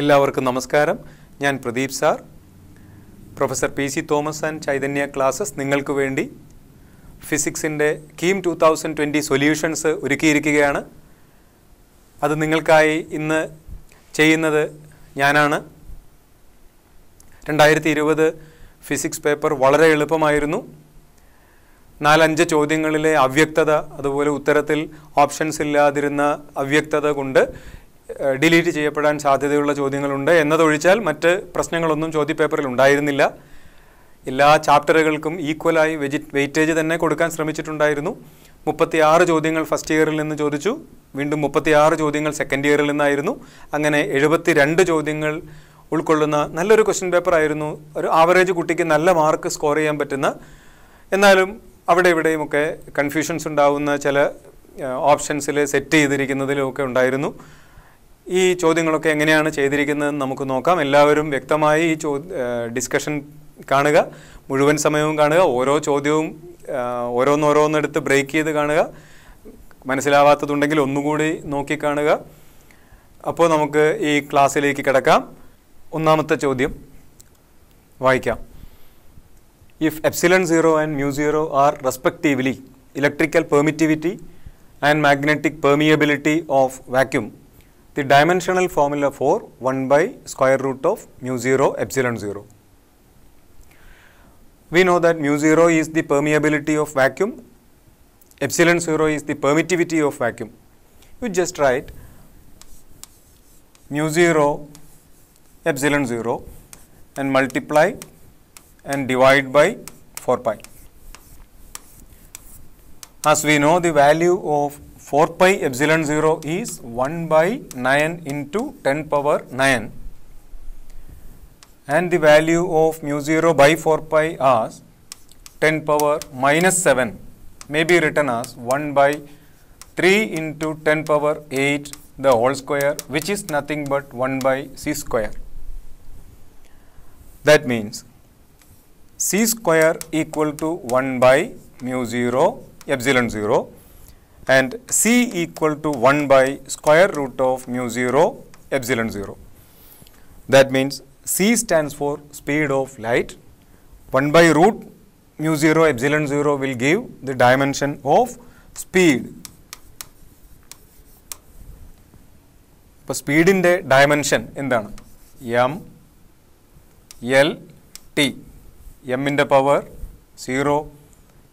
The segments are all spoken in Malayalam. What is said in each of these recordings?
എല്ലാവർക്കും നമസ്കാരം. ഞാൻ Pradeep sir. Professor P C Thomas and Chaitanya classes നിങ്ങൾക്ക് വേണ്ടി ഫിസിക്സിൻ്റെ കീം 2020 സൊല്യൂഷൻസ് ഒരുക്കിയിരിക്കുകയാണ്. അത് നിങ്ങൾക്കായി ഇന്ന് ചെയ്യുന്നത് ഞാനാണ്. 2020 ഫിസിക്സ് പേപ്പർ വളരെ എളുപ്പമായിരുന്നു. 4-5 ചോദ്യങ്ങളിലെ അവ്യക്തത, അതുപോലെ ഉത്തരത്തിൽ ഓപ്ഷൻസ് ഇല്ലാതിരുന്ന അവ്യക്തത കൊണ്ട് ഡിലീറ്റ് ചെയ്യപ്പെടാൻ സാധ്യതയുള്ള ചോദ്യങ്ങളുണ്ട് എന്നതൊഴിച്ചാൽ മറ്റ് പ്രശ്നങ്ങളൊന്നും ചോദ്യപേപ്പറിൽ ഉണ്ടായിരുന്നില്ല. എല്ലാ ചാപ്റ്ററുകൾക്കും ഈക്വലായി വെയിറ്റേജ് തന്നെ കൊടുക്കാൻ ശ്രമിച്ചിട്ടുണ്ടായിരുന്നു. 36 ചോദ്യങ്ങൾ ഫസ്റ്റ് ഇയറിൽ നിന്ന് ചോദിച്ചു, വീണ്ടും 36 ചോദ്യങ്ങൾ സെക്കൻഡ് ഇയറിൽ നിന്നായിരുന്നു. അങ്ങനെ 72 ചോദ്യങ്ങൾ ഉൾക്കൊള്ളുന്ന നല്ലൊരു ക്വസ്റ്റ്യൻ പേപ്പർ ആയിരുന്നു. ഒരു ആവറേജ് കുട്ടിക്ക് നല്ല മാർക്ക് സ്കോർ ചെയ്യാൻ പറ്റുന്ന, എന്നാലും അവിടെ ഇവിടെയുമൊക്കെ കൺഫ്യൂഷൻസ് ഉണ്ടാവുന്ന ചില ഓപ്ഷൻസിൽ സെറ്റ് ചെയ്തിരിക്കുന്നതിലുമൊക്കെ ഉണ്ടായിരുന്നു. ഈ ചോദ്യങ്ങളൊക്കെ എങ്ങനെയാണ് ചെയ്തിരിക്കുന്നതെന്ന് നമുക്ക് നോക്കാം. എല്ലാവരും വ്യക്തമായി ഈ ഡിസ്കഷൻ കാണുക, മുഴുവൻ സമയവും കാണുക, ഓരോ ചോദ്യവും ഓരോന്നോരോന്നെടുത്ത് ബ്രേക്ക് ചെയ്ത് കാണുക. മനസ്സിലാവാത്തതുണ്ടെങ്കിൽ ഒന്നുകൂടി നോക്കി കാണുക. അപ്പോൾ നമുക്ക് ഈ ക്ലാസ്സിലേക്ക് കിടക്കാം. ഒന്നാമത്തെ ചോദ്യം വായിക്കാം. If epsilon 0 and mu 0 are respectively electrical permittivity and magnetic permeability of vacuum, the dimensional formula for 1 by square root of mu 0 epsilon 0. We know that mu 0 is the permeability of vacuum, epsilon 0 is the permittivity of vacuum. You just write mu 0 epsilon 0 and multiply and divide by 4 pi. As we know, the value of 4 pi epsilon 0 is 1 by 9 into 10 power 9, and the value of mu 0 by 4 pi as 10 power minus 7 may be written as 1 by 3 into 10 power 8 the whole square, which is nothing but 1 by c square. That means c square equal to 1 by mu 0 epsilon 0 and c equal to 1 by square root of mu 0 epsilon 0. That means c stands for speed of light. 1 by root mu 0 epsilon 0 will give the dimension of speed. ഇപ്പോൾ സ്പീഡിൻ്റെ ഡയമെൻഷൻ എന്താണ്? m l t. എമ്മിൻ്റെ പവർ 0,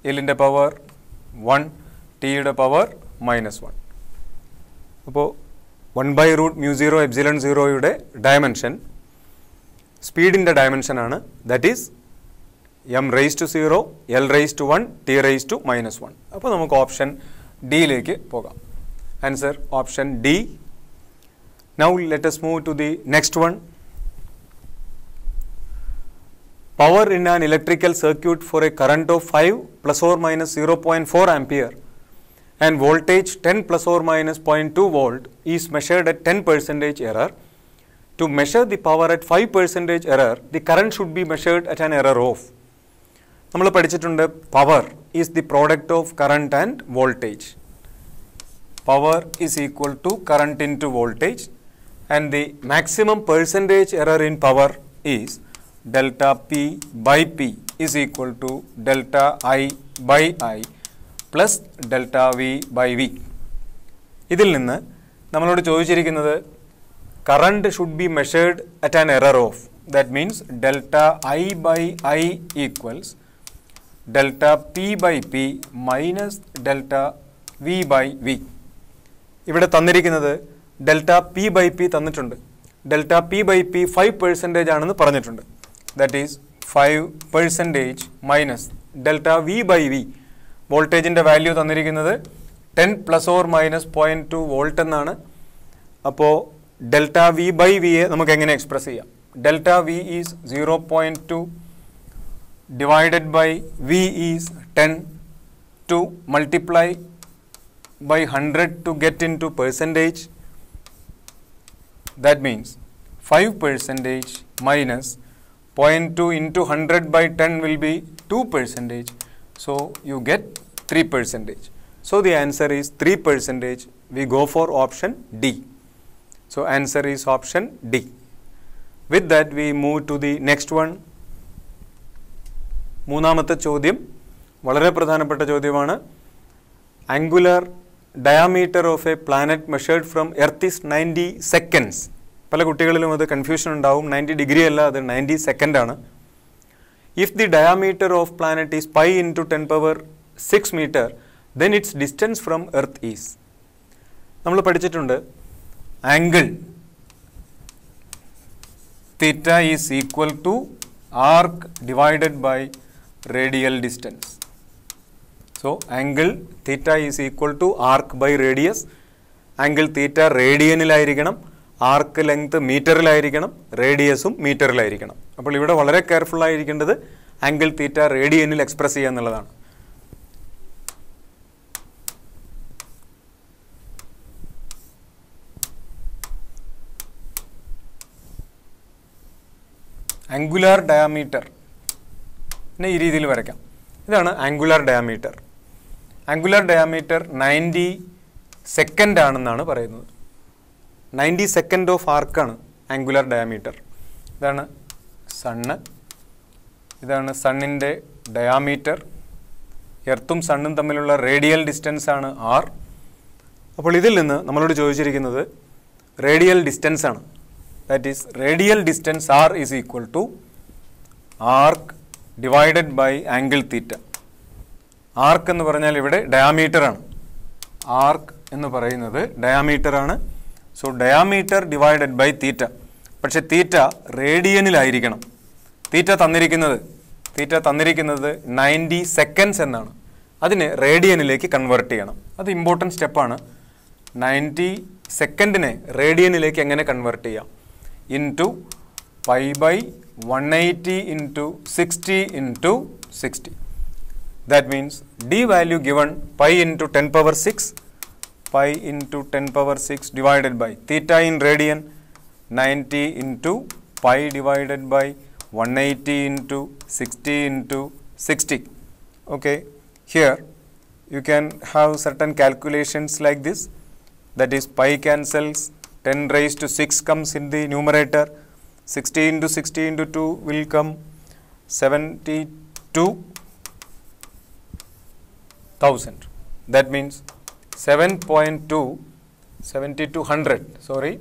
എല്ലിൻ്റെ പവർ 1, ടിയുടെ പവർ -1. അപ്പോൾ 1 ബൈ റൂട്ട് mu 0 epsilon 0യുടെ ഡയമെൻഷൻ സ്പീഡിൻ്റെ ഡയമെൻഷനാണ്. That is m raised to 0, l raised to 1, t raised to -1. അപ്പോൾ നമുക്ക് ഓപ്ഷൻ ഡിയിലേക്ക് പോകാം. Answer option D. Now let us move to the next one. Power in an electrical circuit for a current of 5 plus or minus 0.4 ampere and voltage 10 plus or minus 0.2 volt is measured at 10% error. To measure the power at 5% error, the current should be measured at an error of. നമ്മൾ പഠിച്ചിട്ടുണ്ട്, power is the product of current and voltage. Power is equal to current into voltage, and the maximum percentage error in power is delta P by P is equal to delta I by I plus delta V by V. ഇതിൽ നിന്ന് നമ്മളോട് ചോദിച്ചിരിക്കുന്നത് current should be measured at an error of. That means delta I by I equals delta P by P minus delta V by V. ഇവിടെ തന്നിരിക്കുന്നത് ഡെൽറ്റ പി ബൈ പി തന്നിട്ടുണ്ട്. ഡെൽറ്റ പി ബൈ പി 5% ആണെന്ന് പറഞ്ഞിട്ടുണ്ട്. That is 5% minus delta v by v. വോൾട്ടേജിൻ്റെ വാല്യൂ തന്നിരിക്കുന്നത് 10 പ്ലസ് ഓർ മൈനസ് 0.2 വോൾട്ട് എന്നാണ്. അപ്പോൾ ഡെൽറ്റ വി ബൈ വിയെ നമുക്ക് എങ്ങനെ എക്സ്പ്രസ് ചെയ്യാം? Delta v is 0.2 divided by v is 10 to multiply by 100 to get into percentage. That means 5% minus 0.2 into 100 by 10 will be 2%. So you get 3%. So the answer is 3%. We go for option D. So answer is option D. With that we move to the next one. മൂന്നാമത്തെ ചോദ്യം വളരെ പ്രധാനപ്പെട്ട ചോദ്യമാണ്. Angular diameter of a planet measured from Earth is 90 seconds. പല കുട്ടികളിലും അത് കൺഫ്യൂഷൻ ഉണ്ടാവും. 90 ഡിഗ്രി അല്ല, അത് 90 സെക്കൻഡ് ആണ്. If the diameter of planet is pi into 10 power 6 meter, then its distance from Earth is. നമ്മൾ പഠിച്ചിട്ടുണ്ട് angle theta is equal to arc divided by radial distance. So angle theta is equal to arc by radius. Angle theta റേഡിയനിലായിരിക്കണം, ആർക്ക് ലെങ്ത് മീറ്ററിലായിരിക്കണം, റേഡിയസും മീറ്ററിലായിരിക്കണം. അപ്പോൾ ഇവിടെ വളരെ കെയർഫുൾ ആയിരിക്കേണ്ടത് ആംഗിൾ തീറ്റ റേഡിയനിൽ എക്സ്പ്രസ് ചെയ്യുക എന്നുള്ളതാണ്. ആംഗുലാർ ഡയാമീറ്റർ ഈ രീതിയിൽ വരയ്ക്കാം. ഇതാണ് angular diameter. Angular diameter 90 second ആണെന്നാണ് പറയുന്നത്. 90 സെക്കൻഡ് ഓഫ് ആർക്കാണ് ആംഗുലാർ ഡയാമീറ്റർ. ഇതാണ് സണ്ണ്, ഇതാണ് സണ്ണിൻ്റെ ഡയാമീറ്റർ. എർത്തും സണ്ണും തമ്മിലുള്ള റേഡിയൽ ഡിസ്റ്റൻസ് ആണ് ആർ. അപ്പോൾ ഇതിൽ നിന്ന് നമ്മളോട് ചോദിച്ചിരിക്കുന്നത് റേഡിയൽ ഡിസ്റ്റൻസ് ആണ്. That is radial distance r is equal to arc divided by angle theta. Arc എന്ന് പറഞ്ഞാൽ ഇവിടെ ഡയാമീറ്റർ ആണ്. ആർക്ക് എന്ന് പറയുന്നത് ഡയാമീറ്റർ ആണ്. So diameter divided by theta. പക്ഷെ തീറ്റ റേഡിയനിലായിരിക്കണം. തീറ്റ തന്നിരിക്കുന്നത് 90 സെക്കൻഡ്സ് എന്നാണ്. അതിനെ റേഡിയനിലേക്ക് കൺവേർട്ട് ചെയ്യണം. അത് ഇമ്പോർട്ടൻറ്റ് സ്റ്റെപ്പാണ്. 90 സെക്കൻഡിനെ റേഡിയനിലേക്ക് എങ്ങനെ കൺവേർട്ട് ചെയ്യാം? Into pi by 180 into 60 into 60. That means d value given pi into 10 power 6, pi into 10 power 6 divided by theta in radian 90 into pi divided by 180 into 60 into 60. Okay, here you can have certain calculations like this. That is pi cancels, 10 raised to 6 comes in the numerator, 60 into 60 into 2 will come 72,000. That means 7200, sorry,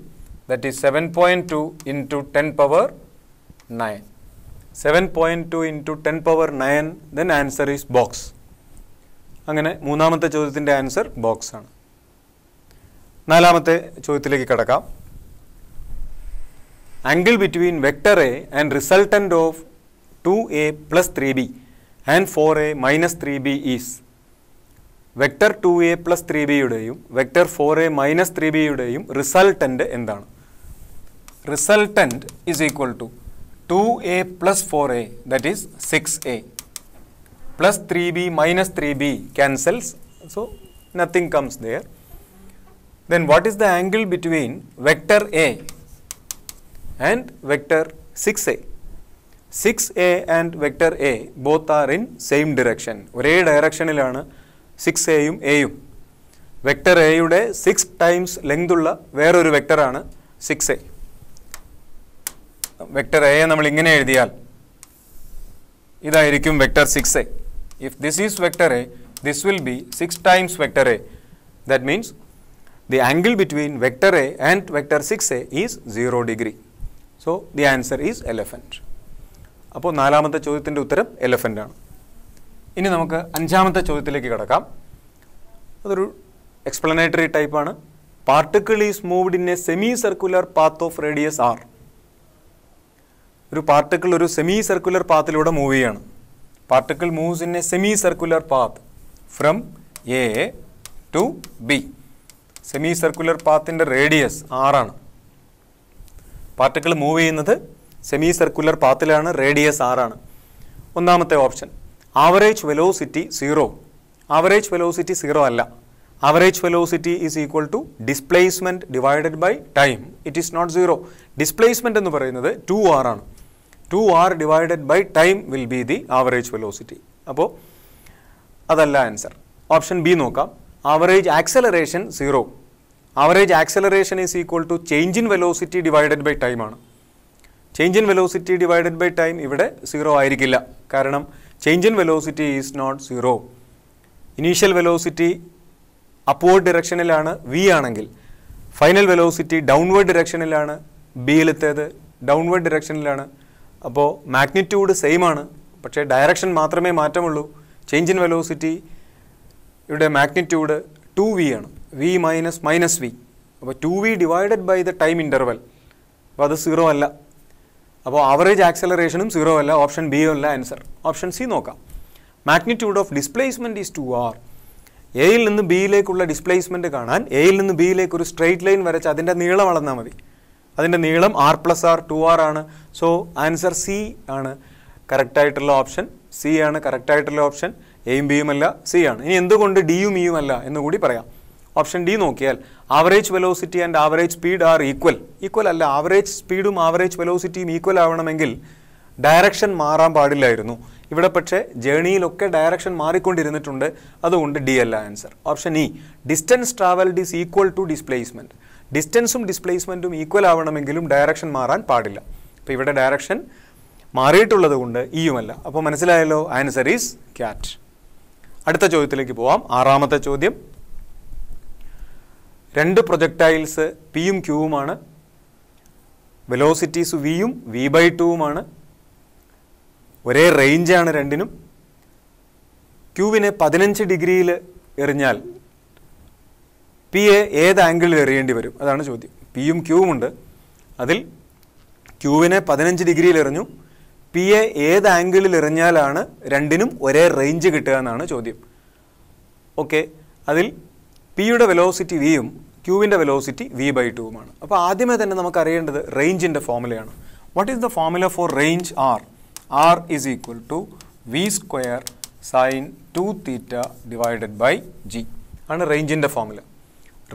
that is 7.2 into 10 power 9. 7.2 into 10 power 9, then answer is box. അങ്ങനെ മൂന്നാമത്തെ ചോദ്യത്തിൻ്റെ ആൻസർ ബോക്സ് ആണ്. നാലാമത്തെ ചോദ്യത്തിലേക്ക് കടക്കാം. Angle between vector a and resultant of 2a plus 3b and 4a minus 3b is. Vector 2a plus 3bയുടെയും വെക്ടർ 4a minus 3bയുടെയും റിസൾട്ടൻ്റ് എന്താണ്? Resultant is equal to 2a plus 4a, that is 6a, plus 3b minus 3b cancels, so nothing comes there. Then what is the angle between vector a and vector 6a? 6a and vector a both are in same direction. ഒരേ ഡയറക്ഷനിലാണ് 6aയും aയും. വെക്ടർ എയുടെ 6 ടൈംസ് ലെങ്ത് ഉള്ള വേറൊരു വെക്ടറാണ് 6a. വെക്ടർ എ നമ്മൾ ഇങ്ങനെ എഴുതിയാൽ ഇതായിരിക്കും vector 6a. If this is vector a, this will be 6 times vector a. That means the angle between vector a and vector 6a is 0 degree. So the answer is elephant. അപ്പോൾ നാലാമത്തെ ചോദ്യത്തിൻ്റെ ഉത്തരം എലഫൻ്റ് ആണ്. ഇനി നമുക്ക് അഞ്ചാമത്തെ ചോദ്യത്തിലേക്ക് കടക്കാം. അതൊരു എക്സ്പ്ലനേറ്ററി ടൈപ്പാണ്. Particle is moved in a semi circular path of radius r. ഒരു പാർട്ടിക്കിൾ ഒരു സെമി സർക്കുലർ പാത്തിലൂടെ മൂവ് ചെയ്യാണ്. Particle moves in a semi circular path from a to b. Semi circular പാത്തിൻ്റെ റേഡിയസ് ആറാണ്. പാർട്ടിക്കിൾ മൂവ് ചെയ്യുന്നത് സെമി സർക്കുലർ പാത്തിലാണ്, റേഡിയസ് ആറാണ്. ഒന്നാമത്തെ option average velocity 0. Average velocity 0 അല്ല. Average velocity is equal to displacement divided by time. It is not 0. Displacement എന്ന് പറയുന്നത് 2r ആണ്. 2r divided by time will be the average velocity. അപ്പോൾ അതല്ല ആൻസർ. ഓപ്ഷൻ ബി നോക്കാം. Average acceleration 0. Average acceleration is equal to change in velocity divided by time ആണ്. Change in velocity divided by time ഇവിടെ 0 ആയിരിക്കില്ല. കാരണം change in velocity is not 0. Initial velocity upward ഡിറക്ഷനിലാണ് വി ആണെങ്കിൽ ഫൈനൽ വെലോസിറ്റി ഡൗൺവേർഡ് ഡിറക്ഷനിലാണ്, ബിയിലെത്തേത് ഡൗൺവേർഡ് ഡിറക്ഷനിലാണ്. അപ്പോൾ മാഗ്നിറ്റ്യൂഡ് സെയിം ആണ്, പക്ഷേ ഡയറക്ഷൻ മാത്രമേ മാറ്റമുള്ളൂ. ചേഞ്ച് ഇൻ വെലോസിറ്റി ഇവിടെ മാഗ്നിറ്റ്യൂഡ് 2v ആണ്, v മൈനസ് v. അപ്പോൾ 2v divided by the time interval, അപ്പോൾ അത് 0 അല്ല. അപ്പോൾ ആവറേജ് ആക്സലറേഷനും 0 അല്ല. ഓപ്ഷൻ ബി അല്ല ആൻസർ. ഓപ്ഷൻ സി നോക്കാം. Magnitude of displacement is 2r. എയിൽ നിന്ന് ബിയിലേക്കുള്ള ഡിസ്പ്ലേസ്മെൻറ്റ് കാണാൻ എയിൽ നിന്ന് ബിയിലേക്ക് ഒരു സ്ട്രെയിറ്റ് ലൈൻ വരച്ച് അതിൻ്റെ നീളം അളന്നാൽ മതി. അതിൻ്റെ നീളം r+r 2r ആണ്. സോ ആൻസർ സി ആണ് കറക്റ്റായിട്ടുള്ള ഓപ്ഷൻ. സി ആണ് കറക്റ്റായിട്ടുള്ള ഓപ്ഷൻ. എയും ബിയും അല്ല, സി ആണ്. ഇനി എന്തുകൊണ്ട് ഡിയും ഇയും അല്ല എന്നുകൂടി പറയാം. ഓപ്ഷൻ ഡി നോക്കിയാൽ average velocity and average speed are equal അല്ല. ആവറേജ് സ്പീഡും ആവറേജ് വെലോസിറ്റിയും ഈക്വൽ ആവണമെങ്കിൽ ഡയറക്ഷൻ മാറാൻ പാടില്ലായിരുന്നു. ഇവിടെ പക്ഷേ ജേണിയിലൊക്കെ ഡയറക്ഷൻ മാറിക്കൊണ്ടിരുന്നിട്ടുണ്ട്. അതുകൊണ്ട് ഡി അല്ല answer. Option e distance travelled is equal to displacement. ഡിസ്റ്റൻസും ഡിസ്പ്ലേസ്മെൻറ്റും ഈക്വൽ ആവണമെങ്കിലും ഡയറക്ഷൻ മാറാൻ പാടില്ല. അപ്പോൾ ഇവിടെ ഡയറക്ഷൻ മാറിയിട്ടുള്ളത് കൊണ്ട് ഇയുമല്ല. അപ്പോൾ മനസ്സിലായല്ലോ, ആൻസർ ഈസ് ക്യാറ്റ്. അടുത്ത ചോദ്യത്തിലേക്ക് പോവാം. ആറാമത്തെ ചോദ്യം. 2 പ്രൊജക്ടൈൽസ് പിയും ക്യൂവുമാണ്. വെലോസിറ്റീസ് വിയും v/2വുമാണ്. ഒരേ റേഞ്ചാണ് രണ്ടിനും. ക്യൂവിനെ 15 ഡിഗ്രിയിൽ എറിഞ്ഞാൽ പി എ ഏത് ആംഗിളിൽ എറിയേണ്ടി വരും? അതാണ് ചോദ്യം. പിയും ക്യൂവുമുണ്ട്. അതിൽ ക്യൂവിനെ 15 ഡിഗ്രിയിൽ എറിഞ്ഞു. പി എ ഏത് ആംഗിളിൽ എറിഞ്ഞാലാണ് രണ്ടിനും ഒരേ റേഞ്ച് കിട്ടുക എന്നാണ് ചോദ്യം. ഓക്കെ, അതിൽ പിയുടെ വെലോസിറ്റി വിയും ക്യൂവിൻ്റെ വെലോസിറ്റി v/2വുമാണ്. അപ്പോൾ ആദ്യമേ തന്നെ നമുക്ക് അറിയേണ്ടത് റേഞ്ചിൻ്റെ ഫോർമുലയാണ്. What is the formula for range r? R is equal to v² sin 2θ divided by g ആണ് റേഞ്ചിൻ്റെ formula.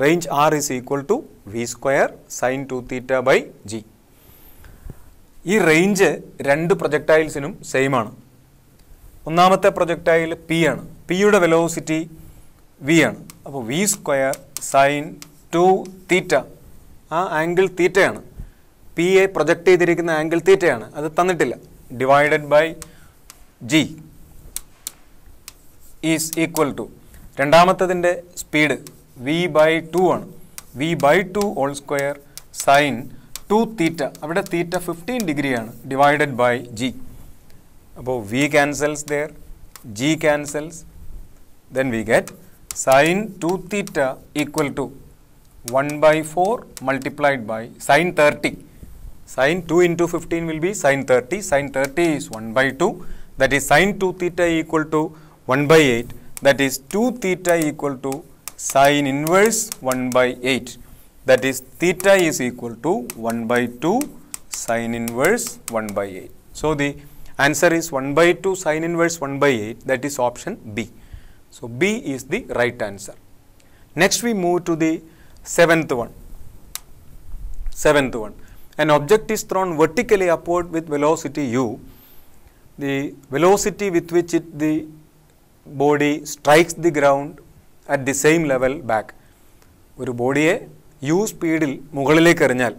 Range r is equal to v² sin 2θ by g. ഈ റേഞ്ച് 2 പ്രൊജക്ടൈൽസിനും സെയിം ആണ്. ഒന്നാമത്തെ പ്രൊജക്ടൈൽ പി ആണ്. പിയുടെ വെലോസിറ്റി വി ആണ്. അപ്പോൾ v² sin 2θ, ആ ആംഗിൾ തീറ്റയാണ്. പി എ പ്രൊജക്റ്റ് ചെയ്തിരിക്കുന്ന ആംഗിൾ തീറ്റയാണ്, അത് തന്നിട്ടില്ല. Divided by g is equal to രണ്ടാമത്തതിൻ്റെ സ്പീഡ് v/2 ആണ്. v/2 ഹോൾ സ്ക്വയർ സൈൻ 2θ, അവിടെ തീറ്റ 15 ഡിഗ്രിയാണ്, ഡിവൈഡഡ് ബൈ ജി. അപ്പോൾ v cancels there, g cancels, then we get sin 2θ equal to 1/4 multiplied by sin 30. Sin 2 into 15 will be sin 30. Sin 30 is 1/2. That is sin 2θ equal to 1/8. That is 2θ equal to sin inverse 1/8. That is theta is equal to 1/2 sin inverse 1/8. So the answer is 1/2 sin inverse 1/8. That is option B. So B is the right answer. Next we move to the seventh one. An object is thrown vertically upward with velocity u. The velocity with which the body strikes the ground at the same level back. ഒരു ബോഡിയെ യു സ്പീഡിൽ മുകളിലേക്ക് എറിഞ്ഞാൽ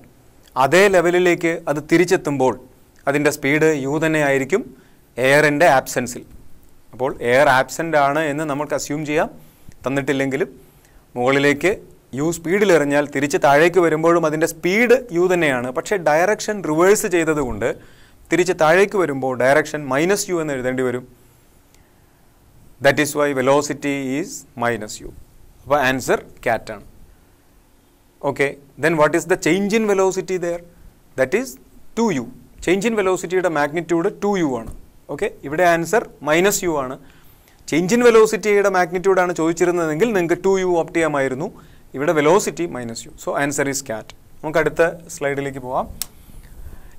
അതേ ലെവലിലേക്ക് അത് തിരിച്ചെത്തുമ്പോൾ അതിൻ്റെ സ്പീഡ് യു തന്നെ ആയിരിക്കും എയറിൻ്റെ ആബ്സെൻസിൽ. അപ്പോൾ എയർ ആബ്സെൻ്റ് ആണ് എന്ന് നമുക്ക് അസ്യൂം ചെയ്യാം. തന്നിട്ടില്ലെങ്കിലും മുകളിലേക്ക് യു സ്പീഡിൽ എറിഞ്ഞാൽ തിരിച്ച് താഴേക്ക് വരുമ്പോഴും അതിൻ്റെ സ്പീഡ് യു തന്നെയാണ്. പക്ഷേ ഡയറക്ഷൻ റിവേഴ്സ് ചെയ്തതുകൊണ്ട് തിരിച്ച് താഴേക്ക് വരുമ്പോൾ ഡയറക്ഷൻ -u എന്ന് എഴുതേണ്ടി വരും. That is y velocity is -u. അപ്പോൾ ആൻസർ ക്യാറ്റ് ആണ്. Okay, then what is the change in velocity there? That is 2u. Change in വെലോസിറ്റിയുടെ മാഗ്നിറ്റ്യൂഡ് 2u ആണ്. ഓക്കെ, ഇവിടെ ആൻസർ -u ആണ്. ചേഞ്ച് ഇൻ വെലോസിറ്റിയുടെ മാഗ്നിറ്റ്യൂഡാണ് ചോദിച്ചിരുന്നതെങ്കിൽ നിങ്ങൾക്ക് 2u ഓപ്റ്റ് ചെയ്യാമായിരുന്നു. ഇവിടെ velocity -u. So answer is cat. നമുക്ക് അടുത്ത സ്ലൈഡിലേക്ക് പോവാം.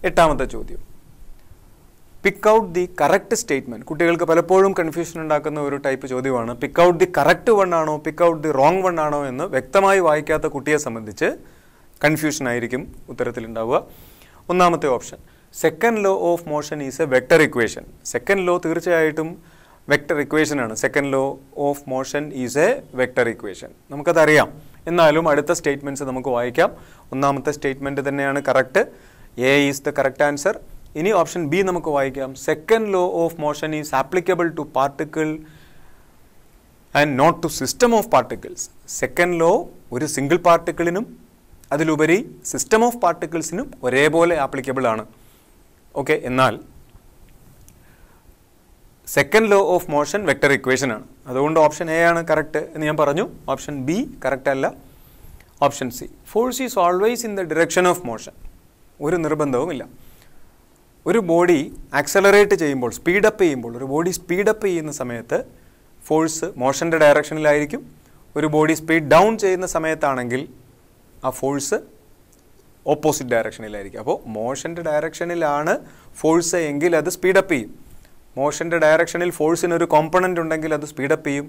എട്ടാമത്തെ ചോദ്യം. Pick out the correct statement. കുട്ടികൾക്ക് പലപ്പോഴും കൺഫ്യൂഷൻ ഉണ്ടാക്കുന്ന ഒരു ടൈപ്പ് ചോദ്യമാണ്. Pick out the correct one ആണോ pick out the wrong one ആണോ എന്ന് വ്യക്തമായി വായിക്കാത്ത കുട്ടിയെ സംബന്ധിച്ച് കൺഫ്യൂഷൻ ആയിരിക്കും ഉത്തരത്തിലുണ്ടാവുക. ഒന്നാമത്തെ option, second law of motion is a vector equation. Second law തീർച്ചയായിട്ടും വെക്ടർ ഇക്വേഷനാണ്. Second law of motion is a vector equation. നമുക്കതറിയാം. എന്നാലും അടുത്ത സ്റ്റേറ്റ്മെൻറ്റ്സ് നമുക്ക് വായിക്കാം. ഒന്നാമത്തെ സ്റ്റേറ്റ്മെൻറ്റ് തന്നെയാണ് correct. A is the correct answer. ഇനി ഓപ്ഷൻ ബി നമുക്ക് വായിക്കാം. Second law of motion is applicable to particle and not to system of particles. Second law ഒരു സിംഗിൾ പാർട്ടിക്കിളിനും അതിലുപരി സിസ്റ്റം ഓഫ് പാർട്ടിക്കിൾസിനും ഒരേപോലെ ആപ്ലിക്കബിൾ ആണ്. ഓക്കെ, എന്നാൽ second law of motion vector equation ആണ്. അതുകൊണ്ട് ഓപ്ഷൻ എ ആണ് കറക്റ്റ് എന്ന് ഞാൻ പറഞ്ഞു. ഓപ്ഷൻ ബി കറക്റ്റ് അല്ല. Option C, force is always in the direction of motion. ഒരു നിർബന്ധവുമില്ല. ഒരു ബോഡി ആക്സലറേറ്റ് ചെയ്യുമ്പോൾ, സ്പീഡപ്പ് ചെയ്യുമ്പോൾ, ഒരു ബോഡി സ്പീഡപ്പ് ചെയ്യുന്ന സമയത്ത് ഫോഴ്സ് മോഷൻ്റെ ഡയറക്ഷനിലായിരിക്കും. ഒരു ബോഡി സ്പീഡ് ഡൗൺ ചെയ്യുന്ന സമയത്താണെങ്കിൽ ആ ഫോഴ്സ് ഓപ്പോസിറ്റ് ഡയറക്ഷനിലായിരിക്കും. അപ്പോൾ മോഷൻ്റെ ഡയറക്ഷനിലാണ് ഫോഴ്സ് എങ്കിൽ അത് സ്പീഡപ്പ് ചെയ്യും. മോഷൻ്റെ ഡയറക്ഷനിൽ ഫോഴ്സിനൊരു കോമ്പണൻ്റ് ഉണ്ടെങ്കിൽ അത് സ്പീഡപ്പ് ചെയ്യും.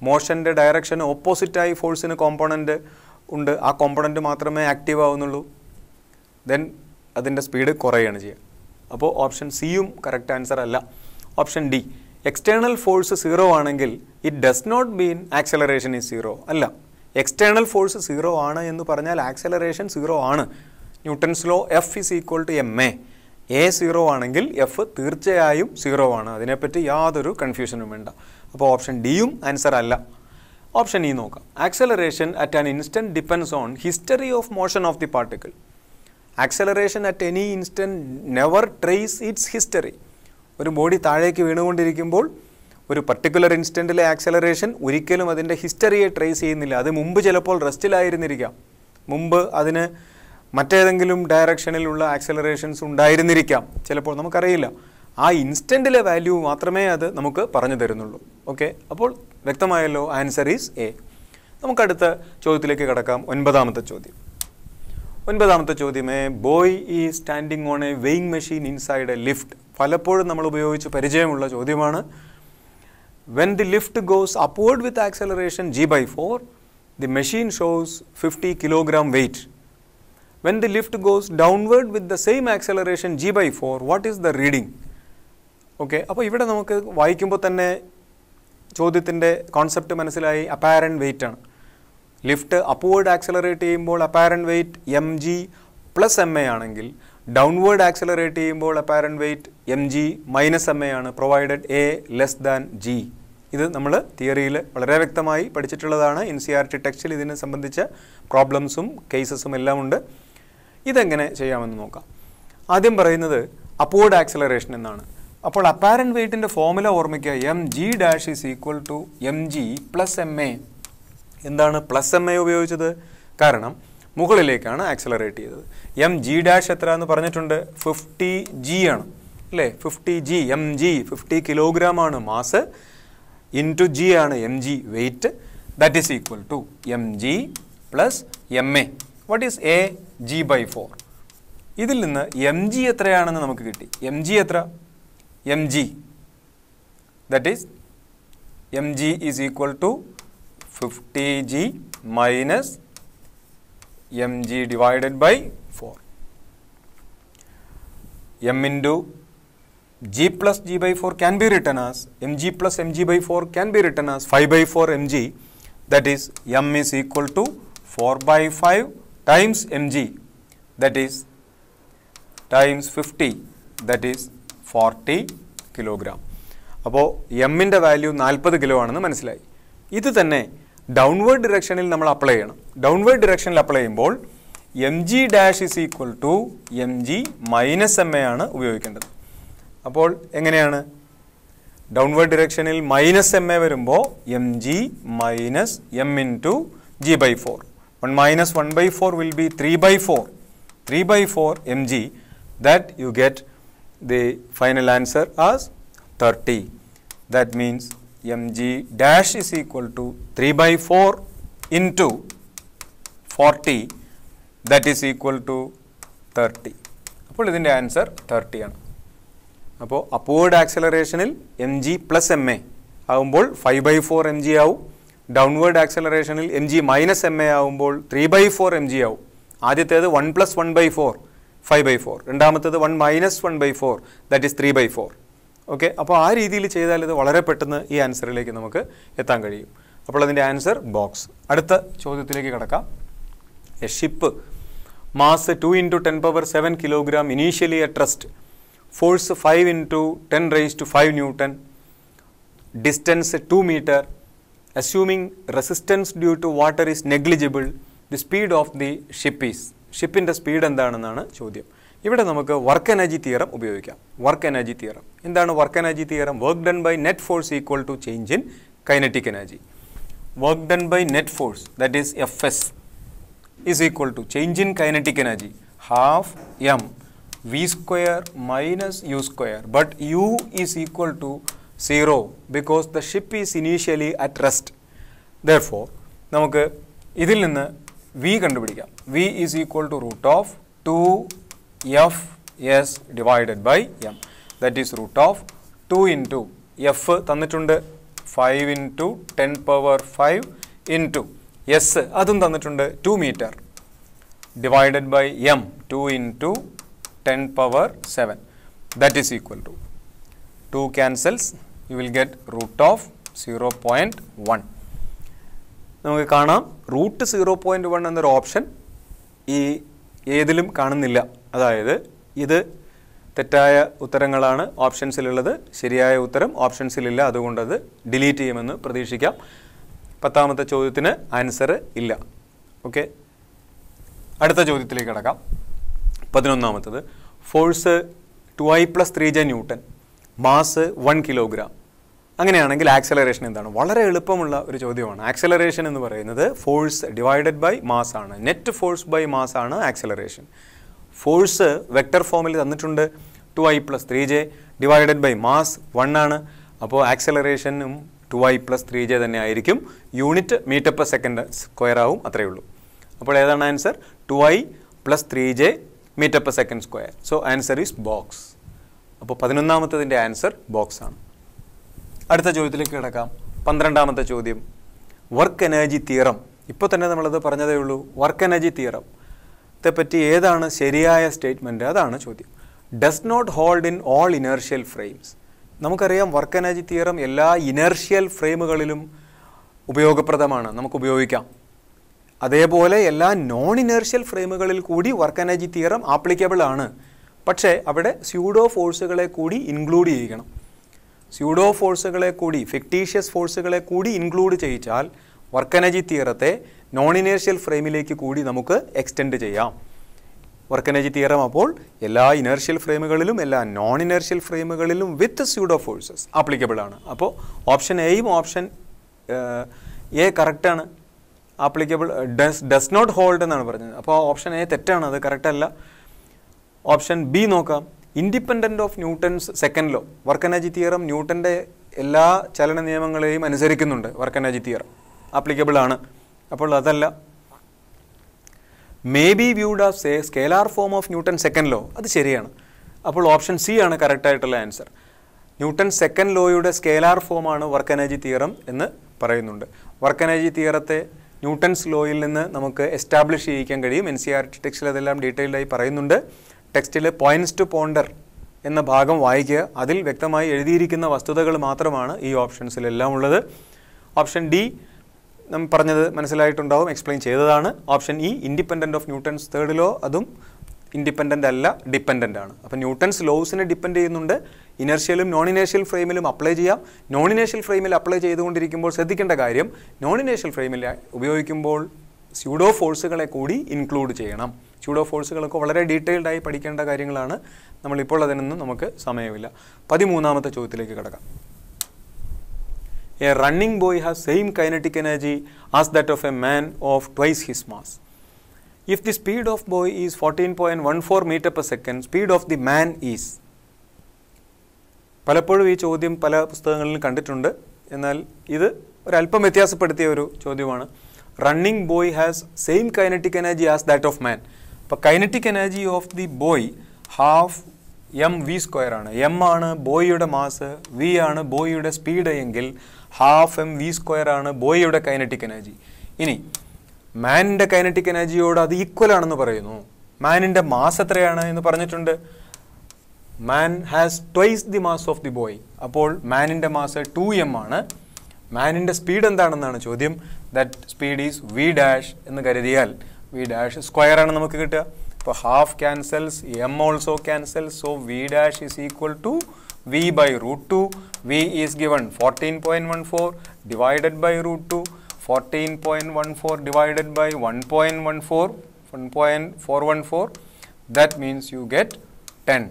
മോഷൻ്റെ ഡയറക്ഷന് ഓപ്പോസിറ്റായി ഫോഴ്സിന് കോമ്പണൻ്റ് ഉണ്ട്, ആ കോമ്പണൻ്റ് മാത്രമേ ആക്റ്റീവ് ആവുന്നുള്ളൂ, ദെൻ അതിൻ്റെ സ്പീഡ് കുറയുകയാണ് ചെയ്യുക. അപ്പോൾ ഓപ്ഷൻ സിയും കറക്റ്റ് ആൻസർ അല്ല. ഓപ്ഷൻ ഡി, എക്സ്റ്റേണൽ ഫോഴ്സ് 0 ആണെങ്കിൽ it does not mean acceleration is 0. അല്ല, എക്സ്റ്റേണൽ ഫോഴ്സ് 0 ആണ് എന്ന് പറഞ്ഞാൽ ആക്സലറേഷൻ 0 ആണ്. Newton's law F is equal to M A. A 0 ആണെങ്കിൽ എഫ് തീർച്ചയായും 0 ആണ്. അതിനെപ്പറ്റി യാതൊരു കൺഫ്യൂഷനും വേണ്ട. അപ്പോൾ ഓപ്ഷൻ ഡിയും ആൻസർ അല്ല. ഓപ്ഷൻ ഇ നോക്കാം. Acceleration at an instant depends on history of motion of the particle. Acceleration at any instant never trace it's history. ഒരു ബോഡി താഴേക്ക് വീണുകൊണ്ടിരിക്കുമ്പോൾ ഒരു പർട്ടിക്കുലർ ഇൻസ്റ്റൻറ്റിലെ ആക്സലറേഷൻ ഒരിക്കലും അതിൻ്റെ ഹിസ്റ്ററിയെ ട്രേസ് ചെയ്യുന്നില്ല. അത് മുമ്പ് ചിലപ്പോൾ റെസ്റ്റിലായിരുന്നിരിക്കാം, മുമ്പ് അതിന് മറ്റേതെങ്കിലും ഡയറക്ഷനിലുള്ള ആക്സലറേഷൻസ് ഉണ്ടായിരുന്നിരിക്കാം, ചിലപ്പോൾ നമുക്കറിയില്ല. ആ ഇൻസ്റ്റൻറ്റിലെ വാല്യൂ മാത്രമേ അത് നമുക്ക് പറഞ്ഞു തരുന്നുള്ളൂ. ഓക്കെ, അപ്പോൾ വ്യക്തമായല്ലോ, ആൻസർ ഈസ് എ. നമുക്കടുത്ത ചോദ്യത്തിലേക്ക് കടക്കാം. 9ാമത്തെ ചോദ്യം. 9ാമത്തെ ചോദ്യം, a boy is standing on a weighing machine inside a lift. പലപ്പോഴും നമ്മൾ ഉപയോഗിച്ച് പരിചയമുള്ള ചോദ്യമാണ്. When the lift goes upward with acceleration g/4, the machine shows 50 kilogram weight. When the lift goes downward with the same acceleration g/4, what is the reading? Okay, അപ്പോൾ ഇവിടെ നമുക്ക് വായിക്കുമ്പോൾ തന്നെ ചോദ്യത്തിൻ്റെ കോൺസെപ്റ്റ് മനസ്സിലായി. അപ്പാരൻറ്റ് വെയിറ്റ് ആണ്. ലിഫ്റ്റ് അപ്വേർഡ് ആക്സലറേറ്റ് ചെയ്യുമ്പോൾ apparent weight mg plus ma ആണെങ്കിൽ ഡൗൺവേർഡ് ആക്സലറേറ്റ് ചെയ്യുമ്പോൾ apparent weight mg minus ma ആണ്, provided a less than g. ഇത് നമ്മൾ തിയറിയിൽ വളരെ വ്യക്തമായി പഠിച്ചിട്ടുള്ളതാണ്. NCERT ടെക്സ്റ്റിൽ ഇതിനെ സംബന്ധിച്ച പ്രോബ്ലംസും കേസസും എല്ലാം ഉണ്ട്. ഇതെങ്ങനെ ചെയ്യാമെന്ന് നോക്കാം. ആദ്യം പറയുന്നത് അപ്വേർഡ് ആക്സലറേഷൻ എന്നാണ്. അപ്പോൾ അപ്പാരൻറ്റ് വെയിറ്റിൻ്റെ ഫോർമുല ഓർമ്മിക്കുക. mg' is equal to mg plus ma. എന്താണ് പ്ലസ് ma ഉപയോഗിച്ചത്? കാരണം മുകളിലേക്കാണ് ആക്സലറേറ്റ് ചെയ്തത്. mg' എത്ര എന്ന് പറഞ്ഞിട്ടുണ്ട്? 50g ആണ് അല്ലേ? 50g, mg 50 kilogram ആണ് മാസ്, ഇൻറ്റു g ആണ് mg weight, that is equal to mg plus ma. What is a? g/4. ഇതിൽ നിന്ന് mg എത്രയാണെന്ന് നമുക്ക് കിട്ടി. mg എത്ര? mg that is mg is equal to 50g minus mg divided by 4. m into g plus g/4 can be written as mg plus mg/4 can be written as 5/4 mg. That is m is equal to 4/5 times mg, that is times 50, that is 40 kilogram. അപ്പോൾ എമ്മിൻ്റെ വാല്യൂ 40 കിലോ ആണെന്ന് മനസ്സിലായി. ഇത് തന്നെ ഡൗൺവേർഡ് ഡിറക്ഷനിൽ നമ്മൾ അപ്ലൈ ചെയ്യണം. ഡൗൺവേർഡ് ഡിറക്ഷനിൽ അപ്ലൈ ചെയ്യുമ്പോൾ mg' is equal to mg minus ma ആണ് ഉപയോഗിക്കേണ്ടത്. അപ്പോൾ എങ്ങനെയാണ്? ഡൗൺവേർഡ് ഡിറക്ഷനിൽ മൈനസ് ma വരുമ്പോൾ mg minus m into g/4. 1 minus 1/4 will be 3/4. 3/4 mg. That you get the final answer as 30. That means mg dash is equal to 3/4 into 40. That is equal to 30. അപ്പോൾ ഇതിൻ്റെ ആൻസർ 30 ആണ്. അപ്പോൾ അപ്വേർഡ് ആക്സലറേഷനിൽ mg പ്ലസ് ma ആകുമ്പോൾ 5/4 mg ആവും. ഡൗൺവേർഡ് ആക്സലറേഷനിൽ mg മൈനസ് ma ആവുമ്പോൾ 3/4 mg ആവും. ആദ്യത്തേത് 1 + 1/4 5/4, രണ്ടാമത്തേത് 1 - 1/4 ദാറ്റ് ഈസ് 3/4. ഓക്കെ, അപ്പോൾ ആ രീതിയിൽ ചെയ്താൽ ഇത് വളരെ പെട്ടെന്ന് ഈ ആൻസറിലേക്ക് നമുക്ക് എത്താൻ കഴിയും. അപ്പോൾ അതിൻ്റെ ആൻസർ ബോക്സ്. അടുത്ത ചോദ്യത്തിലേക്ക് കടക്കാം. A ship mass 2 into 10 power 7 kilogram initially at rest, force 5 into 10 raised to 5 Newton, distance 2 meter, assuming resistance due to water is negligible, the speed of the ship is. ഷിപ്പിൻ്റെ സ്പീഡ് എന്താണെന്നാണ് ചോദ്യം. ഇവിടെ നമുക്ക് വർക്ക് എനർജി തിയറം ഉപയോഗിക്കാം. വർക്ക് എനർജി തിയറം എന്താണ്? Work energy theorem work done by net force equal to change in kinetic energy. Work done by net force that is Fs is equal to change in kinetic energy half m v square minus u square, but u is equal to 0 because the ship is initially at rest. Therefore നമുക്ക് ഇതിൽ നിന്ന് v കണ്ടുപിടിക്കാം. v is equal to root of 2fs divided by m, that is root of 2 into f തന്നിട്ടുണ്ട് 5 into 10 power 5 into s അതും തന്നിട്ടുണ്ട് 2 meter divided by m 2 into 10 power 7, that is equal to 2 cancels, you will get root of 0.1. നമുക്ക് കാണാം റൂട്ട് 0.1 എന്നൊരു ഓപ്ഷൻ ഈ ഏതിലും കാണുന്നില്ല. അതായത് ഇത് തെറ്റായ ഉത്തരങ്ങളാണ് ഓപ്ഷൻസിലുള്ളത്, ശരിയായ ഉത്തരം ഓപ്ഷൻസിലില്ല. അതുകൊണ്ടത് ഡിലീറ്റ് ചെയ്യുമെന്ന് പ്രതീക്ഷിക്കാം. 10ാമത്തെ ചോദ്യത്തിന് ആൻസർ ഇല്ല. ഓക്കെ, അടുത്ത ചോദ്യത്തിലേക്ക് കടക്കാം. 11ാമത്തത് force 2i + 3j newton, mass 1 kilogram. അങ്ങനെയാണെങ്കിൽ ആക്സലറേഷൻ എന്താണ്? വളരെ എളുപ്പമുള്ള ഒരു ചോദ്യമാണ്. ആക്സലറേഷൻ എന്ന് പറയുന്നത് ഫോഴ്സ് ഡിവൈഡഡ് ബൈ മാസ് ആണ്. നെറ്റ് ഫോഴ്സ് ബൈ മാസ് ആണ് ആക്സലറേഷൻ. ഫോഴ്സ് വെക്റ്റർ ഫോമിൽ തന്നിട്ടുണ്ട് 2i + 3j divided by mass 1 ആണ്. അപ്പോൾ ആക്സലറേഷനും 2i + 3j തന്നെ ആയിരിക്കും. Unit metre per second square ആവും, അത്രയേ ഉള്ളൂ. അപ്പോൾ ഏതാണ് answer? 2i + 3j metre per second square. So answer is box. അപ്പോൾ 11ാമത്തതിൻ്റെ ആൻസർ ബോക്സ് ആണ്. അടുത്ത ചോദ്യത്തിലേക്ക് കിടക്കാം. 12ാമത്തെ ചോദ്യം വർക്ക് എനർജി തിയറം. ഇപ്പോൾ തന്നെ നമ്മളത് പറഞ്ഞതേ ഉള്ളൂ. വർക്ക് എനർജി തിയറത്തെ പറ്റി ഏതാണ് ശരിയായ സ്റ്റേറ്റ്മെൻറ്റ്? അതാണ് ചോദ്യം. Does not hold in all inertial frames. നമുക്കറിയാം വർക്ക് എനർജി തിയറം എല്ലാ ഇനേർഷ്യൽ ഫ്രെയിമുകളിലും ഉപയോഗപ്രദമാണ്, നമുക്ക് ഉപയോഗിക്കാം. അതേപോലെ എല്ലാ നോൺ ഇനേർഷ്യൽ ഫ്രെയിമുകളിൽ കൂടി വർക്ക് എനർജി തിയറം ആപ്ലിക്കബിൾ ആണ്. പക്ഷേ അവിടെ സ്യൂഡോ ഫോഴ്സുകളെ കൂടി ഇൻക്ലൂഡ് ചെയ്യണം. സ്യൂഡോ ഫോഴ്സുകളെ കൂടി, ഫിക്റ്റീഷ്യസ് ഫോഴ്സുകളെ കൂടി ഇൻക്ലൂഡ് ചെയ്യിച്ചാൽ വർക്ക് എനർജി തിയറത്തെ നോൺ ഇനേർഷ്യൽ ഫ്രെയിമിലേക്ക് കൂടി നമുക്ക് എക്സ്റ്റെൻഡ് ചെയ്യാം. വർക്ക് എനർജി തിയറം അപ്പോൾ എല്ലാ ഇനേർഷ്യൽ ഫ്രെയിമുകളിലും എല്ലാ നോൺ ഇനേർഷ്യൽ ഫ്രെയിമുകളിലും വിത്ത് സ്യൂഡോ ഫോഴ്സസ് ആപ്ലിക്കബിൾ ആണ്. അപ്പോൾ ഓപ്ഷൻ എയും ഓപ്ഷൻ എ കറക്റ്റാണ്. ആപ്ലിക്കബിൾ ഡസ് നോട്ട് ഹോൾഡ് എന്നാണ് പറഞ്ഞത്. അപ്പോൾ ഓപ്ഷൻ എ തെറ്റാണ്, അത് കറക്റ്റ് അല്ല. ഓപ്ഷൻ ബി നോക്കാം. Independent of newton's second law. Work energy theorem ന്യൂട്ടൻ്റെ എല്ലാ ചലന നിയമങ്ങളെയും അനുസരിക്കുന്നുണ്ട്. വർക്ക് എനർജി തിയറം ആപ്ലിക്കബിൾ ആണ്. അപ്പോൾ അതല്ല. May be viewed as a scalar form of newton second law. അത് ശരിയാണ്. അപ്പോൾ ഓപ്ഷൻ സി ആണ് കറക്റ്റായിട്ടുള്ള ആൻസർ. ന്യൂട്ടൺ സെക്കൻഡ് ലോയുടെ സ്കേലാർ ഫോമാണ് വർക്ക് എനർജി തിയറം എന്ന് പറയുന്നുണ്ട്. വർക്ക് എനർജി തിയറത്തെ ന്യൂട്ടൺസ് ലോയിൽ നിന്ന് നമുക്ക് എസ്റ്റാബ്ലിഷ് ചെയ്യിക്കാൻ കഴിയും. NCERT ടെക്സ്റ്റിൽ അതെല്ലാം ഡീറ്റെയിൽഡായി പറയുന്നുണ്ട്. ടെക്സ്റ്റിൽ പോയിൻറ്റ്സ് ടു പോണ്ടർ എന്ന ഭാഗം വായിക്കുക. അതിൽ വ്യക്തമായി എഴുതിയിരിക്കുന്ന വസ്തുതകൾ മാത്രമാണ് ഈ ഓപ്ഷൻസിലെല്ലാം ഉള്ളത്. ഓപ്ഷൻ ഡി നമ്മൾ പറഞ്ഞത് മനസ്സിലായിട്ടുണ്ടാവും, എക്സ്പ്ലെയിൻ ചെയ്തതാണ്. Option E independent of Newton's third law, അതും ഇൻഡിപെൻഡൻ്റ് അല്ല, ഡിപ്പെൻഡൻ്റ് ആണ്. അപ്പോൾ ന്യൂട്ടൺസ് ലോസിനെ ഡിപ്പെൻഡ് ചെയ്യുന്നുണ്ട്. ഇനർഷ്യലും നോൺ ഇനേർഷ്യൽ ഫ്രെയിമിലും അപ്ലൈ ചെയ്യാം. നോൺ ഇനേർഷ്യൽ ഫ്രെയിമിൽ അപ്ലൈ ചെയ്തുകൊണ്ടിരിക്കുമ്പോൾ ശ്രദ്ധിക്കേണ്ട കാര്യം, നോൺ ഇനേർഷ്യൽ ഫ്രെയിമിൽ ഉപയോഗിക്കുമ്പോൾ സ്യൂഡോ ഫോഴ്സുകളെ കൂടി ഇൻക്ലൂഡ് ചെയ്യണം. സ്യൂഡോ ഫോഴ്സുകളൊക്കെ വളരെ ഡീറ്റെയിൽഡായി പഠിക്കേണ്ട കാര്യങ്ങളാണ്. നമ്മളിപ്പോൾ അതിനൊന്നും നമുക്ക് സമയമില്ല. 13ാമത്തെ ചോദ്യത്തിലേക്ക് കിടക്കാം. A running boy has same kinetic energy as that of a man of twice his mass. If the speed of boy is 14.14 meter per second, speed of the man is. പലപ്പോഴും ഈ ചോദ്യം പല പുസ്തകങ്ങളിലും കണ്ടിട്ടുണ്ട്. എന്നാൽ ഇത് ഒരല്പം വ്യത്യാസപ്പെടുത്തിയ ഒരു ചോദ്യമാണ്. Running boy has same kinetic energy as that of man. അപ്പോൾ kinetic energy of the boy half m v square ആണ്. എം ആണ് ബോയിയുടെ മാസ്, വി ആണ് ബോയിയുടെ സ്പീഡ് എങ്കിൽ ഹാഫ് എം വി സ്ക്വയർ ആണ് ബോയിയുടെ കൈനറ്റിക് എനർജി. ഇനി മാനിൻ്റെ കൈനറ്റിക് എനർജിയോട് അത് ഈക്വൽ ആണെന്ന് പറയുന്നു. മാനിൻ്റെ മാസ് എത്രയാണ് എന്ന് പറഞ്ഞിട്ടുണ്ട്. Man has twice the mass of the boy. അപ്പോൾ മാനിൻ്റെ മാസ് 2m ആണ്. മാനിൻ്റെ സ്പീഡ് എന്താണെന്നാണ് ചോദ്യം. That speed is V dash എന്ന് കരുതിയാൽ വി ഡാഷ് സ്ക്വയർ ആണ് നമുക്ക് കിട്ടുക. So half cancels, m also cancels, so v dash is equal to v by root 2. V is given 14.14 divided by root 2. 14.14 divided by 1.14, that means you get 10.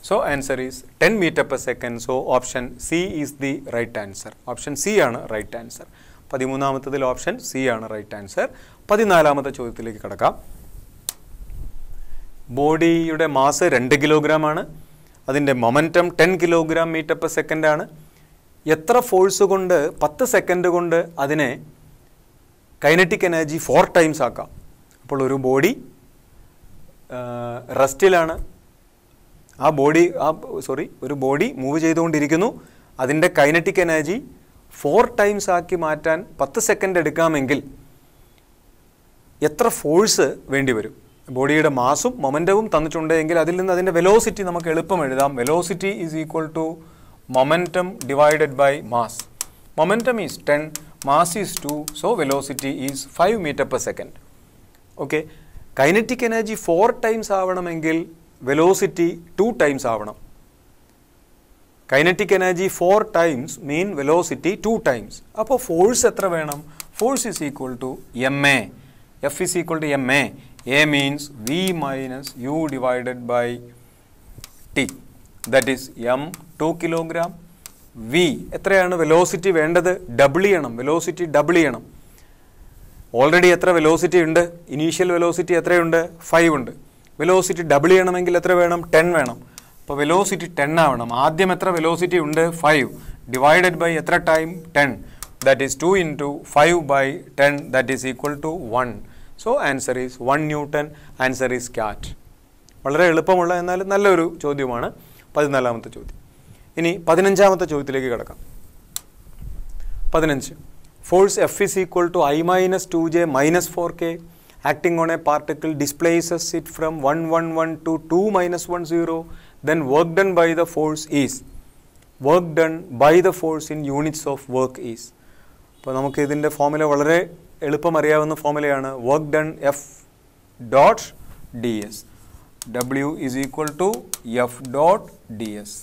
So answer is 10 meter per second. So option C is the right answer. Option C ആണ് right answer. 13ാമത്തതിൽ ഓപ്ഷൻ സി ആണ് റൈറ്റ് ആൻസർ. 14ാമത്തെ ചോദ്യത്തിലേക്ക് കടക്കാം. ബോഡിയുടെ മാസ് 2 കിലോഗ്രാം ആണ്. അതിൻ്റെ momentum 10 kilogram metre per second ആണ്. എത്ര ഫോഴ്സ് കൊണ്ട് 10 സെക്കൻഡ് കൊണ്ട് അതിനെ കൈനറ്റിക് എനർജി 4 ടൈംസ് ആക്കാം? അപ്പോൾ ഒരു ബോഡി റെസ്റ്റിലാണ്. ഒരു ബോഡി മൂവ് ചെയ്തുകൊണ്ടിരിക്കുന്നു. അതിൻ്റെ കൈനറ്റിക് എനർജി 4 ടൈംസ് ആക്കി മാറ്റാൻ 10 സെക്കൻഡ് എടുക്കാമെങ്കിൽ എത്ര ഫോഴ്സ് വേണ്ടി വരും? ബോഡിയുടെ മാസും മൊമെൻറ്റവും തന്നിട്ടുണ്ടെങ്കിൽ അതിൽ നിന്ന് അതിൻ്റെ വെലോസിറ്റി നമുക്ക് എളുപ്പം എഴുതാം. Velocity is equal to momentum divided by mass. Momentum is 10, mass is 2, so velocity is 5 metre per second. Okay, kinetic energy 4 times ആവണമെങ്കിൽ വെലോസിറ്റി 2 ടൈംസ് ആവണം. Kinetic energy 4 times mean velocity 2 times. അപ്പോൾ ഫോഴ്സ് എത്ര വേണം? Force is equal to M A. F is equal to M A. A means V minus U divided by T. That is M 2 kilogram. V എത്രയാണ് വെലോസിറ്റി വേണ്ടത്? ഡബിൾ ചെയ്യണം. വെലോസിറ്റി ഡബിൾ ചെയ്യണം. ഓൾറെഡി എത്ര വെലോസിറ്റി ഉണ്ട്? ഇനീഷ്യൽ വെലോസിറ്റി എത്രയുണ്ട്? 5 ഉണ്ട്. വെലോസിറ്റി ഡബിൾ ചെയ്യണമെങ്കിൽ എത്ര വേണം? 10 വേണം. അപ്പോൾ വെലോസിറ്റി 10 ആവണം. ആദ്യം എത്ര വെലോസിറ്റി ഉണ്ട്? 5 ഡിവൈഡഡ് ബൈ എത്ര time? 10. That is 2 into 5 by 10, that is equal to 1. So answer is 1 newton. Answer is cat. വളരെ എളുപ്പമുള്ള എന്നാൽ നല്ലൊരു ചോദ്യമാണ് 14ാമത്തെ ചോദ്യം. ഇനി 15ാമത്തെ ചോദ്യത്തിലേക്ക് കിടക്കാം. 15. Force F is equal to I minus 2j minus 4k acting on a particle displaces it from 111 to 2 minus 10. Then work done by the force is. Work done by the force in units of work is. അപ്പോൾ നമുക്ക് ഇതിൻ്റെ ഫോർമുല വളരെ എളുപ്പം അറിയാവുന്ന ഫോർമുലയാണ്. Work done f dot d s. ഡബ്ല്യു is equal to f dot d s.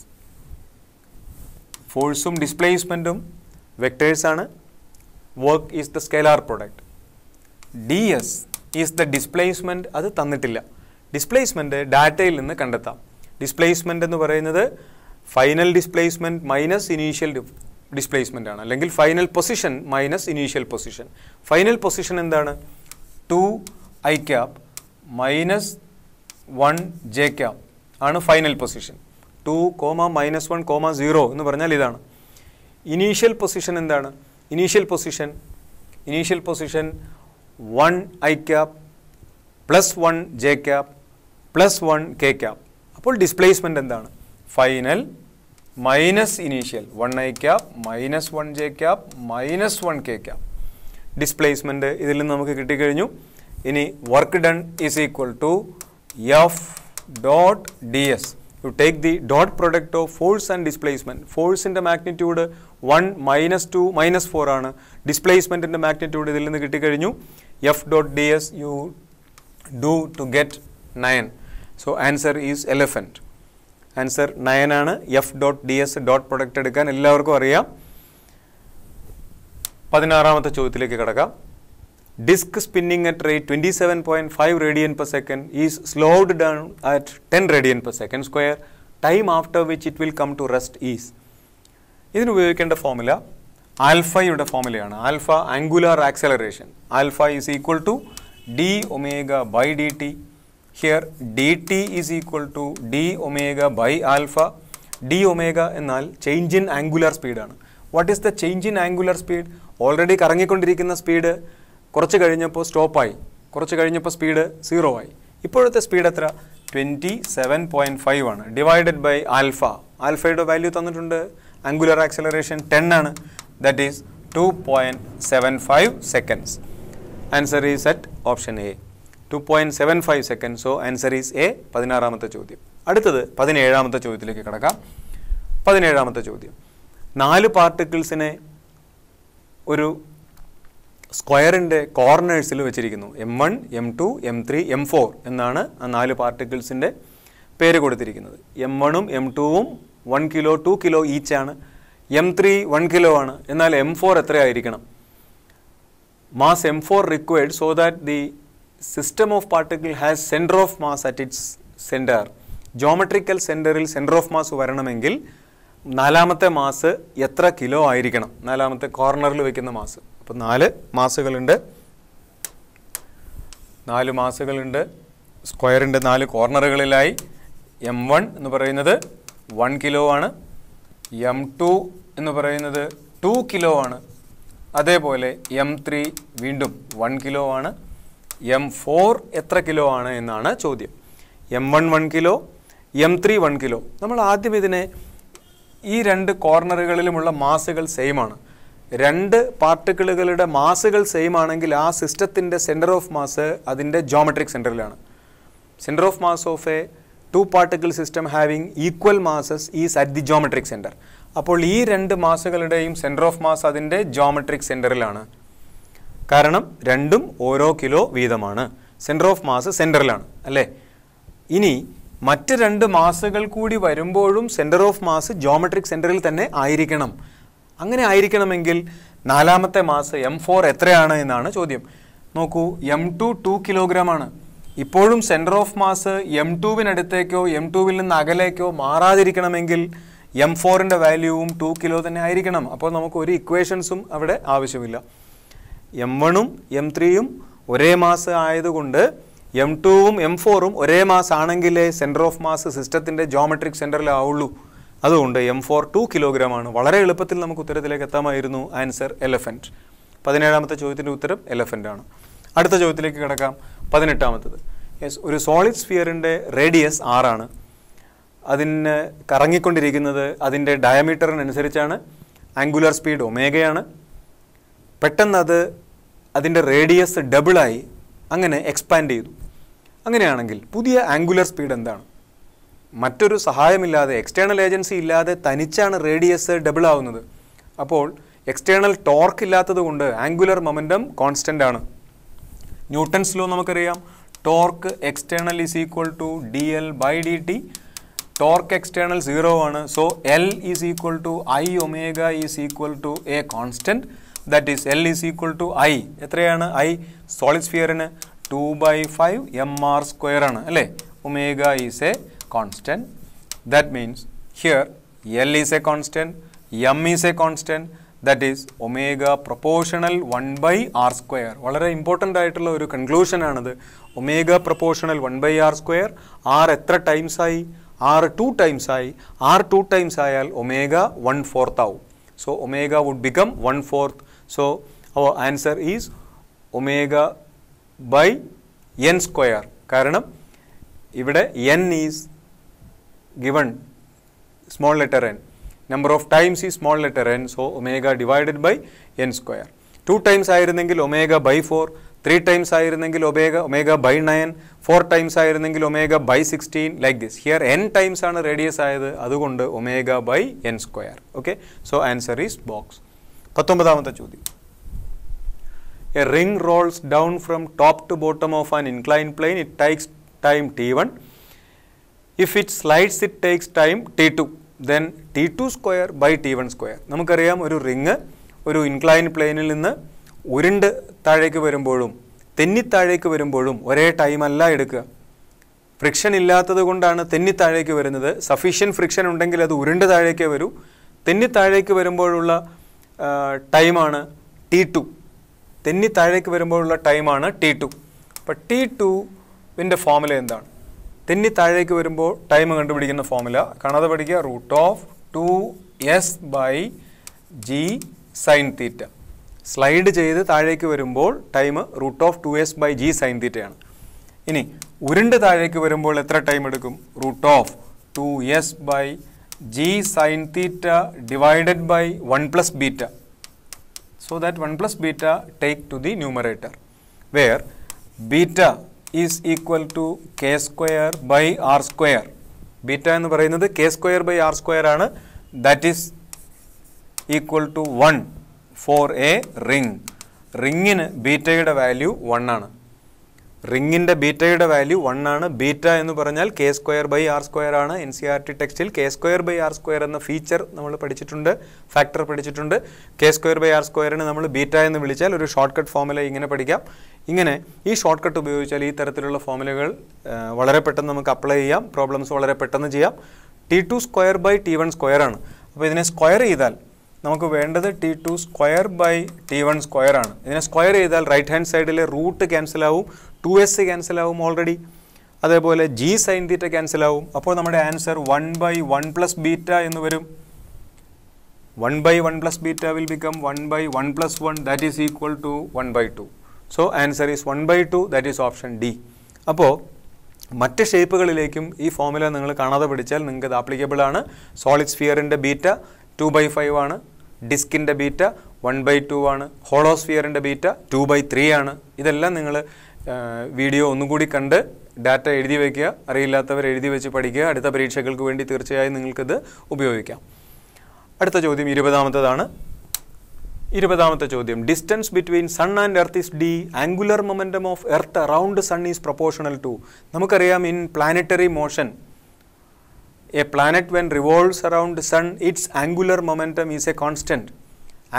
ഫോഴ്സും ഡിസ്പ്ലേസ്മെൻറ്റും വെക്ടേഴ്സാണ്. Work is the scalar product. D s is the displacement. അത് തന്നിട്ടില്ല. ഡിസ്പ്ലേസ്മെൻറ്റ് ഡാറ്റയിൽ നിന്ന് കണ്ടെത്താം. ഡിസ്പ്ലേസ്മെൻറ്റ് എന്ന് പറയുന്നത് final displacement minus initial displacement ആണ്, അല്ലെങ്കിൽ final position minus initial position. Final position എന്താണ്? 2i cap minus 1j cap ആണ് ഫൈനൽ പൊസിഷൻ. 2, -1, 0 എന്ന് പറഞ്ഞാൽ ഇതാണ്. ഇനീഷ്യൽ പൊസിഷൻ എന്താണ്? Initial position 1i cap plus 1j cap plus 1k cap. അപ്പോൾ ഡിസ്പ്ലേസ്മെൻ്റ് എന്താണ്? Final minus initial 1i cap minus 1j cap minus 1k cap. Displacement ഇതിൽ നിന്ന് നമുക്ക് കിട്ടിക്കഴിഞ്ഞു. ഇനി work done is equal to f dot d s. You take the dot product of force and displacement. ഫോഴ്സിൻ്റെ മാഗ്നിറ്റ്യൂഡ് 1 -2 -4 ആണ്. ഡിസ്പ്ലേസ്മെൻറ്റിൻ്റെ മാഗ്നിറ്റ്യൂഡ് ഇതിൽ നിന്ന് കിട്ടിക്കഴിഞ്ഞു. F dot d s you do to get 9. So answer is elephant. Answer 9 ആണ്. F dot d s dot product എടുക്കാൻ എല്ലാവർക്കും അറിയാം. 16ാമത്തെ ചോദ്യത്തിലേക്ക് കിടക്കാം. Disc spinning at rate 27.5 radian per second ഈസ് slowed down at 10 radian per second square. Time after which it will come to rest is. ഇതിനുപയോഗിക്കേണ്ട ഫോർമുല ആൽഫയുടെ ഫോർമുലയാണ്. Alpha angular acceleration. Alpha is equal to d omega by d t. Here dt is equal to d omega by alpha. d omega എന്നാൽ ചേഞ്ച് ഇൻ ആംഗുലാർ സ്പീഡാണ്. What is the change in angular speed? Already കറങ്ങിക്കൊണ്ടിരിക്കുന്ന സ്പീഡ് കുറച്ച് കഴിഞ്ഞപ്പോൾ സ്റ്റോപ്പായി, കുറച്ച് കഴിഞ്ഞപ്പോൾ സ്പീഡ് 0 ആയി. ഇപ്പോഴത്തെ സ്പീഡ് എത്ര? 27.5 ആണ്. Divided by alpha. ആൽഫയുടെ വാല്യൂ തന്നിട്ടുണ്ട്. ആംഗുലാർ ആക്സലറേഷൻ 10 ആണ്. That is 2.75 seconds. Answer is at option A. 2.75 seconds. So answer is A. 16ാമത്തെ ചോദ്യം. അടുത്തത് 17ാമത്തെ ചോദ്യത്തിലേക്ക് കിടക്കാം. 17ാമത്തെ ചോദ്യം. 4 പാർട്ടിക്കിൾസിനെ ഒരു സ്ക്വയറിൻ്റെ കോർണേഴ്സിൽ വെച്ചിരിക്കുന്നു. M1, M2, M3, M4 എന്നാണ് ആ 4 പാർട്ടിക്കിൾസിൻ്റെ പേര് കൊടുത്തിരിക്കുന്നത്. M1ഉം M2ഉം 1 കിലോ 2 കിലോ ഈച്ചാണ്. M3 1 കിലോ ആണ്. എന്നാൽ M4 എത്രയായിരിക്കണം? Mass M4 required so that the system of particle has center of mass at its center. Geometrical സെൻറ്ററിൽ സെൻറ്റർ ഓഫ് മാസ് വരണമെങ്കിൽ നാലാമത്തെ മാസ് എത്ര കിലോ ആയിരിക്കണം? നാലാമത്തെ കോർണറിൽ വയ്ക്കുന്ന മാസ്. അപ്പോൾ 4 മാസുകളുണ്ട്. സ്ക്വയറിൻ്റെ 4 കോർണറുകളിലായി M1 എന്ന് പറയുന്നത് 1 കിലോ ആണ്. M2 എന്ന് പറയുന്നത് 2 കിലോ ആണ്. അതേപോലെ M3 വീണ്ടും 1 കിലോ ആണ്. M4 എത്ര കിലോ ആണ് എന്നാണ് ചോദ്യം. M1 1 kilo, M3 1 kilo. നമ്മൾ ആദ്യം ഇതിനെ ഈ 2 കോർണറുകളിലുമുള്ള മാസുകൾ സെയിം ആണ്. 2 പാർട്ടിക്കിളുകളുടെ മാസുകൾ സെയിം ആണെങ്കിൽ ആ സിസ്റ്റത്തിൻ്റെ സെൻറ്റർ ഓഫ് മാസ് അതിൻ്റെ ജോമെട്രിക് സെൻറ്ററിലാണ്. Centre of mass of a 2 particle system having equal masses is at the geometric center. അപ്പോൾ ഈ 2 മാസുകളുടെയും സെൻറ്റർ ഓഫ് മാസ് അതിൻ്റെ ജോമെട്രിക് സെൻറ്ററിലാണ്. കാരണം രണ്ടും ഓരോ കിലോ വീതമാണ്. സെൻറ്റർ ഓഫ് മാസ് സെൻറ്ററിലാണ് അല്ലേ? ഇനി മറ്റ് 2 മാസുകൾ കൂടി വരുമ്പോഴും സെൻറ്റർ ഓഫ് മാസ് ജോമെട്രിക് സെൻറ്ററിൽ തന്നെ ആയിരിക്കണം. അങ്ങനെ ആയിരിക്കണമെങ്കിൽ നാലാമത്തെ മാസ് M4 എത്രയാണ് എന്നാണ് ചോദ്യം. നോക്കൂ, M2 2 കിലോഗ്രാം ആണ്. ഇപ്പോഴും സെൻറ്റർ ഓഫ് മാസ് M2വിനടുത്തേക്കോ M2വിൽ നിന്ന് അകലേക്കോ മാറാതിരിക്കണമെങ്കിൽ M4ൻ്റെ വാല്യൂവും 2 കിലോ തന്നെ ആയിരിക്കണം. അപ്പോൾ നമുക്ക് ഒരു ഇക്വേഷൻസും അവിടെ ആവശ്യമില്ല. M1ഉം M3യും ഒരേ മാസ് ആയതുകൊണ്ട് M2ഉം M4ഉം ഒരേ മാസ് ആണെങ്കിലേ സെൻറ്റർ ഓഫ് മാസ് സിസ്റ്റത്തിൻ്റെ ജോമെട്രിക് സെൻറ്ററിലാവുള്ളൂ. അതുകൊണ്ട് M4 2 കിലോഗ്രാം ആണ്. വളരെ എളുപ്പത്തിൽ നമുക്ക് ഉത്തരത്തിലേക്ക് എത്താമായിരുന്നു. Answer elephant. 17ാമത്തെ ചോദ്യത്തിൻ്റെ ഉത്തരം എലഫൻ്റ് ആണ്. അടുത്ത ചോദ്യത്തിലേക്ക് കിടക്കാം. 18ാമത്തത്. യെസ്, ഒരു സോളിഡ് സ്ഫിയറിൻ്റെ റേഡിയസ് 6 ആണ്. അതിന് കറങ്ങിക്കൊണ്ടിരിക്കുന്നത് അതിൻ്റെ ഡയമീറ്ററിനനുസരിച്ചാണ്. Angular speed ഒമേഗയാണ്. പെട്ടെന്ന് അതിൻ്റെ റേഡിയസ് ഡബിളായി അങ്ങനെ എക്സ്പാൻഡ് ചെയ്തു. അങ്ങനെയാണെങ്കിൽ പുതിയ ആംഗുലർ സ്പീഡ് എന്താണ്? മറ്റൊരു സഹായമില്ലാതെ, എക്സ്റ്റേണൽ ഏജൻസി ഇല്ലാതെ തനിച്ചാണ് റേഡിയസ് ഡബിൾ ആവുന്നത്. അപ്പോൾ എക്സ്റ്റേണൽ ടോർക്ക് ഇല്ലാത്തത് കൊണ്ട് ആംഗുലർ മൊമെൻറ്റം കോൺസ്റ്റൻ്റ് ആണ്. ന്യൂട്ടൺസ് ലോ നമുക്കറിയാം. Torque external is equal to dl/dt. Torque external 0 ആണ്. So L is equal to I omega is equal to a constant. That is L is equal to I. എത്രയാണ് I? സോളിഡ് സ്ഫിയറിന് 2/5 mr² ആണ് അല്ലേ? Omega is a constant. That means here L is a constant, M is a constant, that is omega proportional 1/r². വളരെ ഇമ്പോർട്ടൻ്റ് ആയിട്ടുള്ള ഒരു കൺക്ലൂഷൻ ആണത്. Omega proportional 1/r². R എത്ര ടൈംസ് ആയി? R 2 ടൈംസ് ആയി. R 2 ടൈംസ് ആയാൽ ഒമേഗ 1/4 ആവും. So omega would become 1/4. So our answer is omega/n². കാരണം ഇവിടെ n is given small letter n, number of times is small letter n, so omega divided by n². 2 times ആയിരുന്നെങ്കിൽ omega/4, 3 times ആയിരുന്നെങ്കിൽ omega/9, 4 times ആയിരുന്നെങ്കിൽ omega/16, like this. Here n times ആണ് റേഡിയസ് ആയത്, അതുകൊണ്ട് omega/n². okay, so answer is box. 19ാമത്തെ ചോദ്യം. A ring rolls down from top to bottom of an inclined plane. It takes time t1. If it slides, it takes time t2. Then t2² / t1². നമുക്കറിയാം, ഒരു റിങ് ഒരു ഇൻക്ലൈൻ പ്ലെയിനിൽ നിന്ന് ഉരുണ്ട് താഴേക്ക് വരുമ്പോഴും തെന്നിത്താഴേക്ക് വരുമ്പോഴും ഒരേ ടൈമല്ല എടുക്കുക. ഫ്രിക്ഷൻ ഇല്ലാത്തത് കൊണ്ടാണ് തെന്നിത്താഴേക്ക് വരുന്നത്. സഫീഷ്യൻറ്റ് ഫ്രിക്ഷൻ ഉണ്ടെങ്കിൽ അത് ഉരുണ്ട് താഴേക്ക് വരൂ. തെന്നിത്താഴേക്ക് വരുമ്പോഴുള്ള ടൈമാണ് t2. തെന്നിത്താഴേക്ക് വരുമ്പോഴുള്ള ടൈമാണ് t2. അപ്പോൾ t2വിൻ്റെ ഫോമുല എന്താണ്? തെന്നിത്താഴേക്ക് വരുമ്പോൾ ടൈം കണ്ടുപിടിക്കുന്ന ഫോമുല കാണാതെ പഠിക്കുക. √2s/g sin θ. സ്ലൈഡ് ചെയ്ത് താഴേക്ക് വരുമ്പോൾ ടൈം √2s/g sin θ ആണ്. ഇനി ഉരുണ്ട് താഴേക്ക് വരുമ്പോൾ എത്ര ടൈം എടുക്കും? √2s/g sin θ divided by 1 plus beta. So that 1 plus beta take to the numerator, where beta is equal to k²/r². Beta എന്ന് പറയുന്നത് k²/r² ആണ്. That is equal to 1 for a ring. റിങ്ങിന് ബീറ്റയുടെ വാല്യൂ 1 ആണ്. റിങ്ങിൻ്റെ ബീറ്റയുടെ വാല്യൂ 1 ആണ്. ബീറ്റ എന്ന് പറഞ്ഞാൽ k²/r² ആണ്. NCERT ടെക്സ്റ്റിൽ k²/r² എന്ന ഫീച്ചർ നമ്മൾ പഠിച്ചിട്ടുണ്ട്, ഫാക്ടർ പഠിച്ചിട്ടുണ്ട്. k²/r² നമ്മൾ ബീറ്റ എന്ന് വിളിച്ചാൽ ഒരു ഷോർട്ട് കട്ട് ഫോർമുല ഇങ്ങനെ പഠിക്കാം. ഇങ്ങനെ ഈ ഷോർട്ട് കട്ട് ഉപയോഗിച്ചാൽ ഈ തരത്തിലുള്ള ഫോർമുലകൾ വളരെ പെട്ടെന്ന് നമുക്ക് അപ്ലൈ ചെയ്യാം, പ്രോബ്ലംസ് വളരെ പെട്ടെന്ന് ചെയ്യാം. t2²/t1² ആണ്. അപ്പോൾ ഇതിനെ സ്ക്വയർ ചെയ്താൽ നമുക്ക് വേണ്ടത് t2²/t1² ആണ്. ഇതിനെ സ്ക്വയർ ചെയ്താൽ റൈറ്റ് ഹാൻഡ് സൈഡിലെ റൂട്ട് ക്യാൻസൽ ആവും, 2s ക്യാൻസൽ ആവും ഓൾറെഡി. അതേപോലെ g sin θ ക്യാൻസൽ ആവും. അപ്പോൾ നമ്മുടെ ആൻസർ 1/1 + ബീറ്റ എന്ന് വരും. 1/1 + beta will become 1/1 + 1 that is equal to 1/2. So answer is 1/2, that is option D. അപ്പോൾ മറ്റ് ഷേപ്പുകളിലേക്കും ഈ ഫോർമുല നിങ്ങൾ കാണാതെ പഠിച്ചാൽ നിങ്ങൾക്ക് ഇത് ആപ്ലിക്കബിൾ ആണ്. സോളിഡ് സ്ഫിയറിൻ്റെ ബീറ്റ 2/5 ആണ്, ഡിസ്കിൻ്റെ ബീറ്റ 1/2 ആണ്, ഹോളോസ്ഫിയറിൻ്റെ ബീറ്റ 2/3 ആണ്. ഇതെല്ലാം നിങ്ങൾ വീഡിയോ ഒന്നുകൂടി കണ്ട് ഡാറ്റ എഴുതി വയ്ക്കുക. അറിയില്ലാത്തവർ എഴുതി വെച്ച് പഠിക്കുക. അടുത്ത പരീക്ഷകൾക്ക് വേണ്ടി തീർച്ചയായും നിങ്ങൾക്കിത് ഉപയോഗിക്കാം. അടുത്ത ചോദ്യം 20ാമത്തേതാണ്. 20ാമത്തെ ചോദ്യം, distance between sun and earth is d, angular momentum of earth around sun is proportional to. നമുക്കറിയാം in planetary motion a planet when revolves around the sun, its angular momentum is a constant.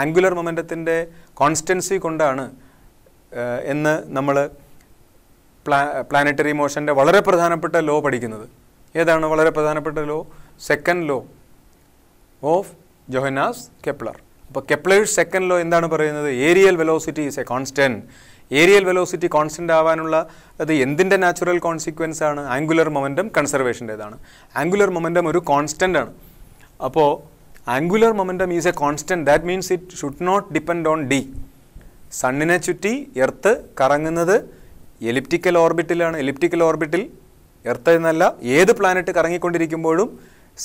Angular മൊമെൻറ്റത്തിൻ്റെ കോൺസ്റ്റൻസി കൊണ്ടാണ് എന്ന് നമ്മൾ പ്ലാനറ്ററി മോഷൻ്റെ വളരെ പ്രധാനപ്പെട്ട ലോ പഠിക്കുന്നത്. ഏതാണ് വളരെ പ്രധാനപ്പെട്ട law? Second law of Johannes Kepler. അപ്പോൾ കെപ്ലേഴ്സ് സെക്കൻഡ് ലോ എന്താണ് പറയുന്നത്? Areal velocity is a constant. Areal velocity constant ആവാനുള്ള അത് എന്തിൻ്റെ നാച്ചുറൽ കോൺസിക്വൻസ് ആണ്? ആംഗുലർ മൊമെൻറ്റം കൺസർവേഷൻ്റേതാണ്. ആംഗുലർ മൊമെൻറ്റം ഒരു കോൺസ്റ്റൻ്റ് ആണ്. അപ്പോൾ angular momentum is a constant, that means it should not depend on D. സണ്ണിനെ ചുറ്റി എർത്ത് കറങ്ങുന്നത് എലിപ്റ്റിക്കൽ ഓർബിറ്റിലാണ്. എലിപ്റ്റിക്കൽ ഓർബിറ്റിൽ എർത്ത് എന്നല്ല, ഏത് പ്ലാനറ്റ് കറങ്ങിക്കൊണ്ടിരിക്കുമ്പോഴും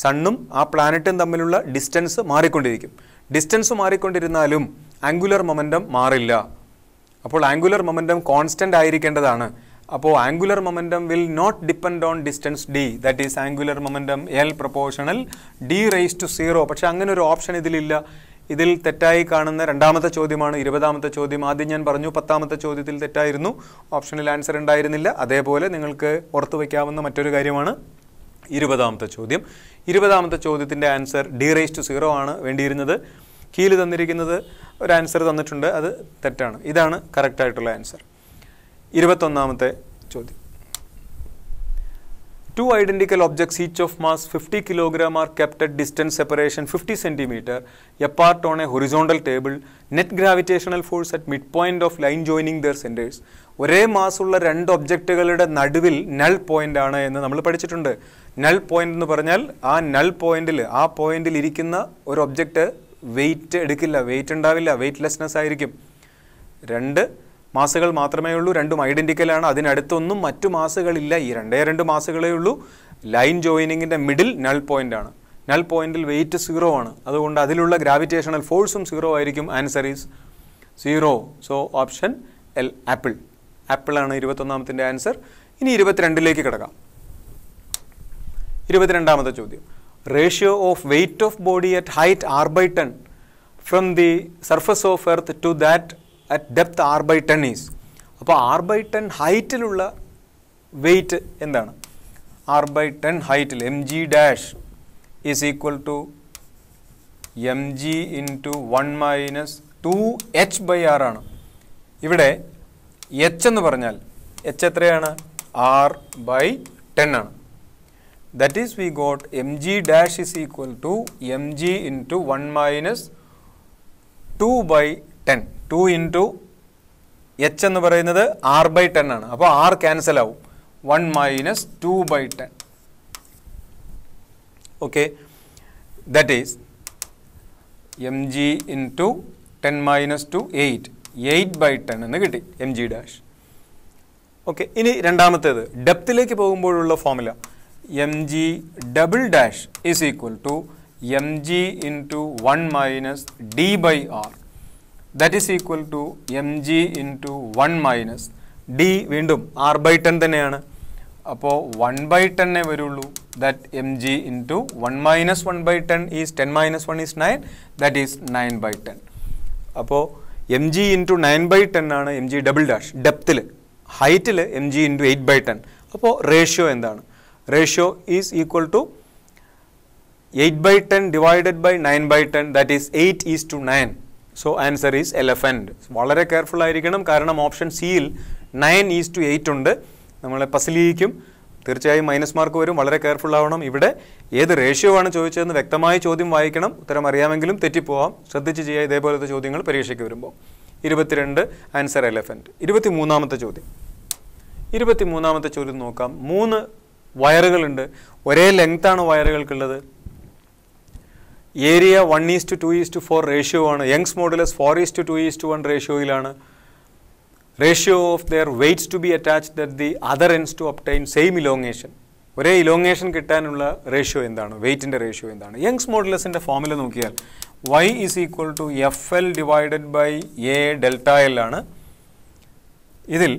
സണ്ണും ആ പ്ലാനറ്റും തമ്മിലുള്ള ഡിസ്റ്റൻസ് മാറിക്കൊണ്ടിരിക്കും. ഡിസ്റ്റൻസ് മാറിക്കൊണ്ടിരുന്നാലും ആംഗുലർ മൊമെൻറ്റം മാറില്ല. അപ്പോൾ ആംഗുലർ മൊമെൻറ്റം കോൺസ്റ്റൻ്റ് ആയിരിക്കേണ്ടതാണ്. അപ്പോൾ angular momentum will not depend on distance d, that is angular momentum L proportional d⁻⁴. പക്ഷേ അങ്ങനെ ഒരു ഓപ്ഷൻ ഇതിലില്ല. ഇതിൽ തെറ്റായി കാണുന്ന രണ്ടാമത്തെ ചോദ്യമാണ് 20ാമത്തെ ചോദ്യം. ആദ്യം ഞാൻ പറഞ്ഞു 10ാമത്തെ ചോദ്യത്തിൽ തെറ്റായിരുന്നു, ഓപ്ഷനിൽ ആൻസർ ഉണ്ടായിരുന്നില്ല. അതേപോലെ നിങ്ങൾക്ക് ഓർത്തു വയ്ക്കാവുന്ന മറ്റൊരു കാര്യമാണ് 20ാമത്തെ ചോദ്യം. 20ാമത്തെ ചോദ്യത്തിൻ്റെ ആൻസർ d⁻⁴ ആണ് വേണ്ടിയിരുന്നത്. കീഴിൽ തന്നിരിക്കുന്നത് ഒരു ആൻസർ തന്നിട്ടുണ്ട്, അത് തെറ്റാണ്. ഇതാണ് കറക്റ്റായിട്ടുള്ള ആൻസർ. 21ാമത്തെ ചോദ്യം, 2 identical objects each of mass 50 kg are kept at distance separation 50 cm apart on a horizontal table. Net gravitational force at midpoint of line joining their centers. ഒരേ മാസുള്ള രണ്ട് ഒബ്ജക്റ്റുകളുടെ നടുവിൽ നൾ പോയിന്റ് ആണ് എന്ന് നമ്മൾ പഠിച്ചിട്ടുണ്ട്. നൾ പോയിന്റ് എന്ന് പറഞ്ഞാൽ ആ നൾ പോയിന്റിൽ, ആ പോയിന്റിൽ ഇരിക്കുന്ന ഒരു ഒബ്ജക്റ്റ് വെയിറ്റ് എടുക്കില്ല, വെയിറ്റ് ഉണ്ടാവില്ല, വെയിറ്റ്ലെസ്നെസ് ആയിരിക്കും. രണ്ട് മാസുകൾ മാത്രമേ ഉള്ളൂ, രണ്ടും ഐഡൻറ്റിക്കലാണ്, അതിനടുത്തൊന്നും മറ്റു മാസുകളില്ല, ഈ രണ്ട് മാസുകളേ ഉള്ളൂ. ലൈൻ ജോയിനിങ്ങിൻ്റെ മിഡിൽ നൾ പോയിന്റ് ആണ്. നൾ പോയിന്റിൽ വെയിറ്റ് 0 ആണ്, അതുകൊണ്ട് അതിലുള്ള ഗ്രാവിറ്റേഷണൽ ഫോഴ്സും 0 ആയിരിക്കും. Answer is 0. So option L, apple. Apple ആണ് 21ാമത്തിൻ്റെ ആൻസർ. ഇനി 22ലേക്ക് കിടക്കാം. 22ാമത്തെ ചോദ്യം, ratio of weight of body at height r/10 from the surface of earth to that at depth r/10 is. അപ്പോൾ r/10 ഹൈറ്റിലുള്ള വെയിറ്റ് എന്താണ്? r/10 ഹൈറ്റിൽ mg dash is equal to mg into 1 minus 2h/r ആണ്. ഇവിടെ h എന്ന് പറഞ്ഞാൽ h എത്രയാണ്? r/10 ആണ്. That is we got mg dash is equal to mg into 1 minus 2/10. 2 into h എന്ന് പറയുന്നത് r/10 ആണ്. അപ്പോൾ r ക്യാൻസൽ ആവും, 1 minus 2/10. Okay, that is mg into 10 minus 2 8, 8/10 എന്ന് കിട്ടി mg dash. ഓക്കെ, ഇനി രണ്ടാമത്തേത് ഡെപ്തിലേക്ക് പോകുമ്പോഴുള്ള formula mg double dash is equal to mg into 1 minus d/r. That is equal to mg into 1 minus d, വീണ്ടും r/10 തന്നെയാണ്. അപ്പോൾ 1/10 വരുള്ളൂ. That mg into 1 minus 1/10 is 10 minus 1 is 9, that is 9/10. അപ്പോൾ mg into 9/10 ആണ് mg ഡബിൾ ഡാഷ് ഡെപ്തിൽ, ഹൈറ്റിൽ mg into 8/10. അപ്പോൾ റേഷ്യോ എന്താണ്? Ratio is equal to 8/10 divided by 9/10, that is 8:9. So answer is elephant. വളരെ കെയർഫുൾ ആയിരിക്കണം, കാരണം ഓപ്ഷൻ സിയിൽ 9:8 ഉണ്ട്. നമ്മളെ പസിലിക്കും തീർച്ചയായും മൈനസ് മാർക്ക് വരും. വളരെ കെയർഫുൾ ആവണം. ഇവിടെ ഏത് റേഷ്യോ ആണ് ചോദിച്ചതെന്ന് വ്യക്തമായി ചോദ്യം വായിക്കണം. ഉത്തരം അറിയാമെങ്കിലും തെറ്റിപ്പോവാം. ശ്രദ്ധിച്ച് ചെയ്യുക ഇതേപോലത്തെ ചോദ്യങ്ങൾ പരീക്ഷയ്ക്ക് വരുമ്പോൾ. 22 ആൻസർ എലഫൻറ്റ്. 23ാമത്തെ ചോദ്യം. 23ാമത്തെ ചോദ്യം നോക്കാം. 3 വയറുകളുണ്ട്. ഒരേ ലെങ്ത്താണ് വയറുകൾക്കുള്ളത്. ഏരിയ 1:2:4 റേഷ്യോ ആണ്. യങ്സ് മോഡുലസ് 4:2:1 റേഷ്യോയിലാണ്. Ratio of their weights to be attached at the other ends to obtain same elongation. ഒരേ ഇലോങ്ങേഷൻ കിട്ടാനുള്ള റേഷ്യോ എന്താണ്? വെയ്റ്റിൻ്റെ റേഷ്യോ എന്താണ്? യങ്സ് മോഡുലസിൻ്റെ ഫോമുല നോക്കിയാൽ y is equal to FL divided by A delta L ആണ്. ഇതിൽ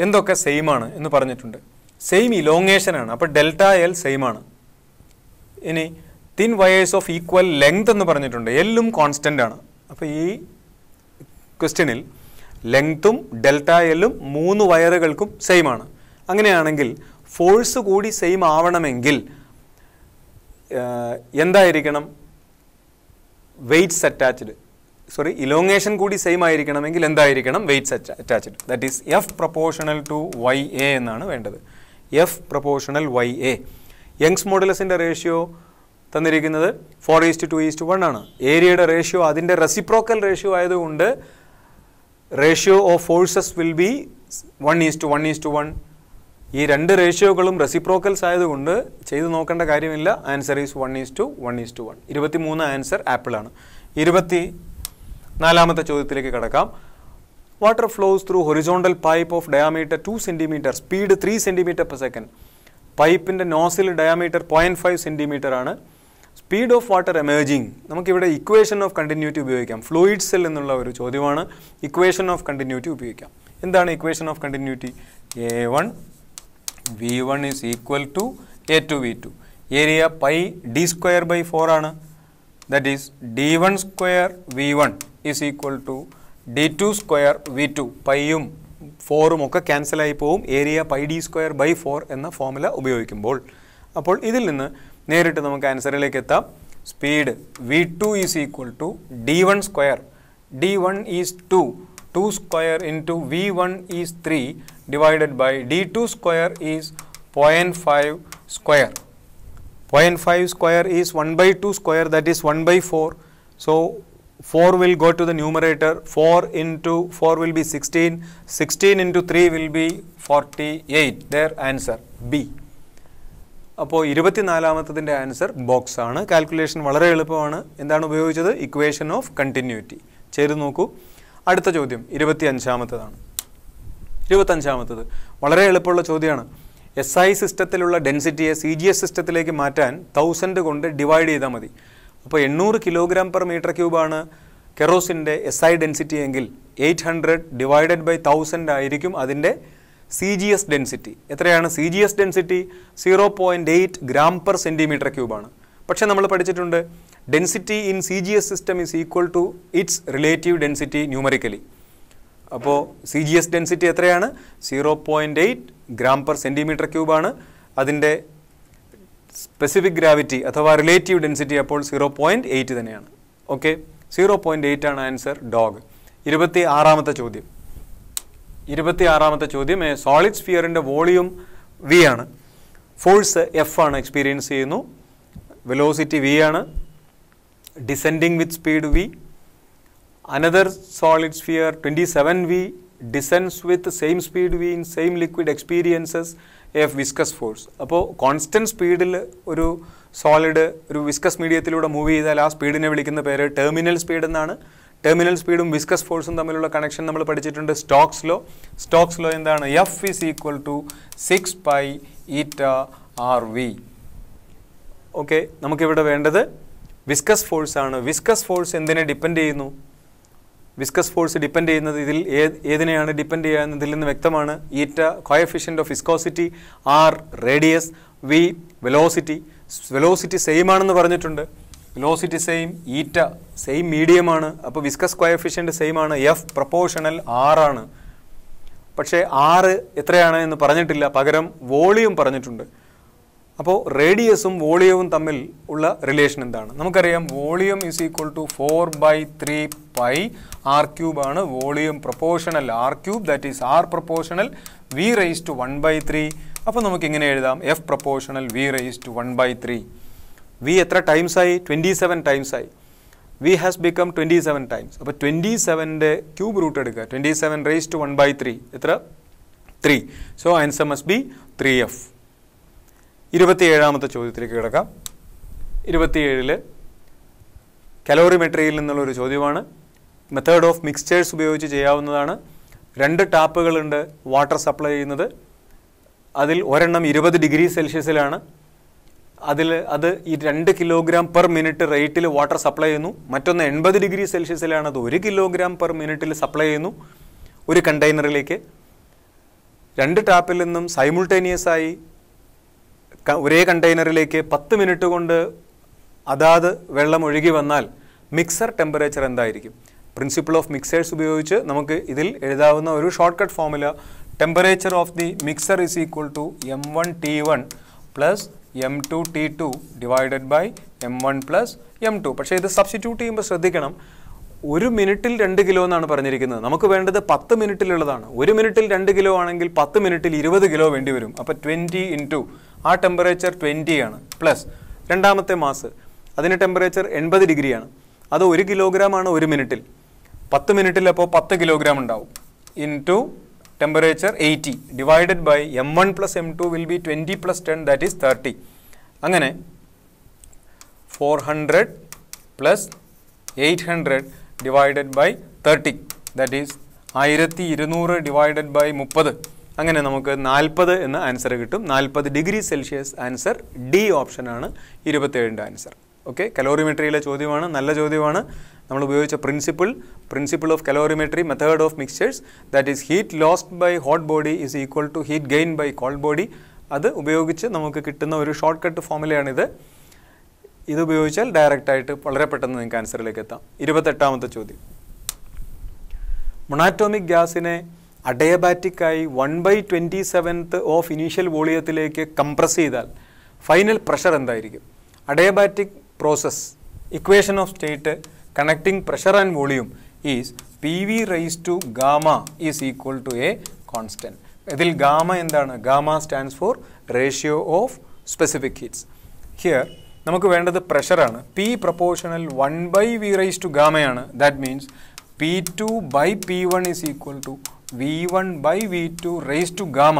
എന്തൊക്കെ സെയിം ആണ് എന്ന് പറഞ്ഞിട്ടുണ്ട്? സെയിം ഇലോങ്ങേഷൻ ആണ്. അപ്പോൾ ഡെൽറ്റ എൽ സെയിം ആണ്. ഇനി thin wires of equal length എന്ന് പറഞ്ഞിട്ടുണ്ട്. എല്ലും കോൺസ്റ്റൻ്റ് ആണ്. അപ്പോൾ ഈ ക്വസ്റ്റ്യനിൽ ലെങ്ത്തും ഡെൽറ്റ എല്ലും 3 വയറുകൾക്കും സെയിം ആണ്. അങ്ങനെയാണെങ്കിൽ ഫോഴ്സ് കൂടി സെയിം ആവണമെങ്കിൽ എന്തായിരിക്കണം? വെയ്റ്റ്സ് അറ്റാച്ച്ഡ്, സോറി, ഇലോങ്ങേഷൻ കൂടി സെയിം ആയിരിക്കണമെങ്കിൽ എന്തായിരിക്കണം? Weights attached. That is F proportional to Y A എന്നാണ് വേണ്ടത്. F proportional Y A. Young's മോഡുലസിൻ്റെ ratio തന്നിരിക്കുന്നത് 4:2:1 ആണ്. ഏരിയയുടെ റേഷ്യോ അതിൻ്റെ റെസിപ്രോക്കൽ റേഷ്യോ ആയതുകൊണ്ട് ratio of forces will be 1:1:1. ഈ 2 റേഷ്യോകളും റെസിപ്രോക്കൽസ് ആയതുകൊണ്ട് ചെയ്ത് നോക്കേണ്ട കാര്യമില്ല. Answer is 1:1:1. 23 ആൻസർ ആപ്പിൾ ആണ്. 24ാമത്തെ ചോദ്യത്തിലേക്ക് കടക്കാം. Water flows through horizontal pipe of diameter 2 cm, speed 3 cm/s. പൈപ്പിൻ്റെ നോസിൽ ഡയാമീറ്റർ 0.5 cm ആണ്. Speed of water emerging. നമുക്കിവിടെ ഇക്വേഷൻ ഓഫ് കണ്ടിന്യൂറ്റി ഉപയോഗിക്കാം. ഫ്ലൂയിഡ്സിൽ നിന്നുള്ള ഒരു ചോദ്യമാണ്. ഇക്വേഷൻ ഓഫ് കണ്ടിന്യൂറ്റി ഉപയോഗിക്കാം. എന്താണ് equation of continuity? A1 V1 is equal to A2 V2. Area pi d²/4 ആണ്. That is d1 square V1 is equal to d2 square V2. പൈയും 4ഉം ഒക്കെ ക്യാൻസലായി പോവും ഏരിയ പൈ d²/4 എന്ന ഫോമുല ഉപയോഗിക്കുമ്പോൾ. അപ്പോൾ ഇതിൽ നിന്ന് നേരിട്ട് നമുക്ക് ആൻസറിലേക്ക് എത്താം. Speed V2 is equal to d1 square. d1 is 2. 2 square into V1 is 3 divided by d2 square is 0.5 square. 0.5 square is 1/2 square, that is 1/4. So 4 will go to the numerator. 4 into 4 will be 16. 16 into 3 will be 48. Their answer B. അപ്പോൾ 24ാമത്തതിൻ്റെ ആൻസർ ബോക്സ് ആണ്. കാൽക്കുലേഷൻ വളരെ എളുപ്പമാണ്. എന്താണ് ഉപയോഗിച്ചത്? Equation of continuity. ചെയ്ത് നോക്കൂ. അടുത്ത ചോദ്യം 25ാമത്തതാണ്. 25ാമത്തത് വളരെ എളുപ്പമുള്ള ചോദ്യമാണ്. SI സിസ്റ്റത്തിലുള്ള ഡെൻസിറ്റിയെ CGS സിസ്റ്റത്തിലേക്ക് മാറ്റാൻ 1000 കൊണ്ട് ഡിവൈഡ് ചെയ്താൽ മതി. അപ്പോൾ 800 kg/m³ ആണ് കെറോസിൻ്റെ SI ഡെൻസിറ്റി എങ്കിൽ 800 divided by 1000 ആയിരിക്കും അതിൻ്റെ CGS ഡെൻസിറ്റി. എത്രയാണ് CGS ഡെൻസിറ്റി? 0.8 g/cm³ ആണ്. പക്ഷെ നമ്മൾ പഠിച്ചിട്ടുണ്ട് density in CGS system is equal to its relative density numerically. അപ്പോൾ CGS ഡെൻസിറ്റി എത്രയാണ്? 0.8 g/cm³ ആണ്. അതിൻ്റെ സ്പെസിഫിക് ഗ്രാവിറ്റി അഥവാ റിലേറ്റീവ് ഡെൻസിറ്റി അപ്പോൾ 0.8 തന്നെയാണ്. ഓക്കെ, 0.8 ആണ് ആൻസർ. ഡോഗ്. 26ാമത്തെ ചോദ്യം. 26ാമത്തെ ചോദ്യം സോളിഡ് സ്ഫിയറിൻ്റെ വോളിയം V ആണ്. ഫോഴ്സ് F ആണ് എക്സ്പീരിയൻസ് ചെയ്യുന്നു. വെലോസിറ്റി V ആണ്. Descending with speed V. Another solid sphere 27V descends with same speed V in same liquid experiences a viscous force. അപ്പോൾ കോൺസ്റ്റൻറ്റ് സ്പീഡിൽ ഒരു സോളിഡ് ഒരു വിസ്കസ് മീഡിയത്തിലൂടെ മൂവ് ചെയ്താൽ ആ സ്പീഡിനെ വിളിക്കുന്ന പേര് ടെർമിനൽ സ്പീഡ് എന്നാണ്. ടെർമിനൽ സ്പീഡും വിസ്കസ് ഫോഴ്സും തമ്മിലുള്ള കണക്ഷൻ നമ്മൾ പഠിച്ചിട്ടുണ്ട്. Stokes law. സ്റ്റോക്സ് ലോ എന്താണ്? F is equal to 6π ηRV. Okay, നമുക്കിവിടെ വേണ്ടത് വിസ്കസ് ഫോഴ്സ് ആണ്. വിസ്കസ് ഫോഴ്സ് എന്തിനെ ഡിപ്പെൻഡ് ചെയ്യുന്നു? വിസ്കസ് ഫോഴ്സ് ഡിപ്പെൻഡ് ചെയ്യുന്നത് ഇതിൽ ഏതിനെയാണ് ഡിപ്പെൻഡ് ചെയ്യുന്നതിൽ നിന്ന് വ്യക്തമാണ്. Eta coefficient of viscosity, R radius, V velocity. Velocity same ആണെന്ന് പറഞ്ഞിട്ടുണ്ട്. വെലോസിറ്റി സെയിം, ഈറ്റ സെയിം മീഡിയമാണ്, അപ്പോൾ വിസ്കസ് കോഎഫിഷ്യൻ്റ് സെയിം ആണ്, എഫ് പ്രൊപ്പോർഷണൽ ആറാണ്. പക്ഷേ ആറ് എത്രയാണ് എന്ന് പറഞ്ഞിട്ടില്ല, പകരം വോളിയം പറഞ്ഞിട്ടുണ്ട്. അപ്പോൾ റേഡിയസും വോളിയവും തമ്മിൽ ഉള്ള റിലേഷൻ എന്താണ്? നമുക്കറിയാം volume is equal to 4/3 pi R cube ആണ് volume proportional R cube, that is R proportional V raise to 1/3. അപ്പോൾ നമുക്ക് ഇങ്ങനെ എഴുതാം, F proportional V raise to 1/3. V എത്ര ടൈംസ് ആയി? 27 ടൈംസ് ആയി. V has become 27 times. അപ്പോൾ 27ൻ്റെ ക്യൂബ് റൂട്ട് എടുക്കുക, 27 റൈസ് ടു 1/3 എത്ര? 3. So answer must B 3F. 27ാമത്തെ ചോദ്യത്തിലേക്ക് കിടക്കാം. 27 കലോറിമെട്രിയിൽ നിന്നുള്ളൊരു ചോദ്യമാണ്. മെത്തേഡ് ഓഫ് മിക്സ്ചേഴ്സ് ഉപയോഗിച്ച് ചെയ്യാവുന്നതാണ്. 2 ടാപ്പുകളുണ്ട് വാട്ടർ സപ്ലൈ ചെയ്യുന്നത്. അതിൽ ഒരെണ്ണം 20 ഡിഗ്രി സെൽഷ്യസിലാണ്. അത് ഈ 2 കിലോഗ്രാം പെർ മിനിറ്റ് റേറ്റിൽ വാട്ടർ സപ്ലൈ ചെയ്യുന്നു. മറ്റൊന്ന് 80 ഡിഗ്രി സെൽഷ്യസിലാണ്, അത് 1 കിലോഗ്രാം പെർ മിനിറ്റിൽ സപ്ലൈ ചെയ്യുന്നു ഒരു കണ്ടെയ്നറിലേക്ക്. 2 ടാപ്പിൽ നിന്നും സൈമിൾട്ടേനിയസ് ആയി ഒരേ കണ്ടെയ്നറിലേക്ക് 10 മിനിറ്റ് കൊണ്ട് അതാത് വെള്ളം ഒഴുകി വന്നാൽ മിക്സർ ടെമ്പറേച്ചർ എന്തായിരിക്കും? പ്രിൻസിപ്പിൾ ഓഫ് മിക്സേഴ്സ് ഉപയോഗിച്ച് നമുക്ക് ഇതിൽ എഴുതാവുന്ന ഒരു shortcut formula, temperature of the mixture is equal to M1 T1 plus M2 T2 divided by M1 plus M2. പക്ഷേ ഇത് സബ്സ്റ്റിറ്റ്യൂട്ട് ചെയ്യുമ്പോൾ ശ്രദ്ധിക്കണം, 1 മിനിറ്റിൽ 2 കിലോ എന്നാണ് പറഞ്ഞിരിക്കുന്നത്. നമുക്ക് വേണ്ടത് 10 മിനിറ്റിലുള്ളതാണ്. 1 മിനിറ്റിൽ 2 കിലോ ആണെങ്കിൽ 10 മിനിറ്റിൽ 20 കിലോ വേണ്ടി വരും. അപ്പോൾ 20 ഇൻറ്റു ആ ടെമ്പറേച്ചർ 20 ആണ്, പ്ലസ് രണ്ടാമത്തെ മാസ്, അതിന് ടെമ്പറേച്ചർ 80 ഡിഗ്രിയാണ്. അത് 1 കിലോഗ്രാം ആണ് 1 മിനിറ്റിൽ. 10 മിനിറ്റിൽ അപ്പോൾ 10 കിലോഗ്രാം ഉണ്ടാവും. Into temperature 80 divided by M1 plus M2 will be 20 plus 10 that is 30. അങ്ങനെ 400 plus 800 divided by 30 that is 1200 divided by 30. അങ്ങനെ നമുക്ക് 40 എന്ന ആൻസർ കിട്ടും. 40 ഡിഗ്രി സെൽഷ്യസ് ആൻസർ ഡി ഓപ്ഷനാണ് 27ൻ്റെ ആൻസർ. ഓക്കെ, കലോറിമെട്രിയിലെ ചോദ്യമാണ്, നല്ല ചോദ്യമാണ്. നമ്മൾ ഉപയോഗിച്ച principle of calorimetry, method of mixtures, that is heat lost by hot body is equal to heat gain by cold body. അത് ഉപയോഗിച്ച് നമുക്ക് കിട്ടുന്ന ഒരു ഷോർട്ട് കട്ട് ഫോർമുലയാണിത്. ഇത് ഉപയോഗിച്ചാൽ ഡയറക്റ്റായിട്ട് വളരെ പെട്ടെന്ന് നിങ്ങൾക്ക് ആൻസറിലേക്ക് എത്താം. 28ാമത്തെ ചോദ്യം, മൊണാറ്റോമിക് ഗ്യാസിനെ അഡയബാറ്റിക്കായി 1/27th ഓഫ് ഇനീഷ്യൽ വോളിയത്തിലേക്ക് കംപ്രസ് ചെയ്താൽ ഫൈനൽ പ്രഷർ എന്തായിരിക്കും? Adiabatic process, equation of state connecting pressure and volume is PV raise to gamma is equal to a constant. ഇതിൽ ഗാമ എന്താണ്? Gamma stands for ratio of specific heats. Here നമുക്ക് വേണ്ടത് പ്രഷറാണ്. P proportional 1/V raise to ഗാമയാണ്. That means P2/P1 is equal to V1/V2 raise to gamma.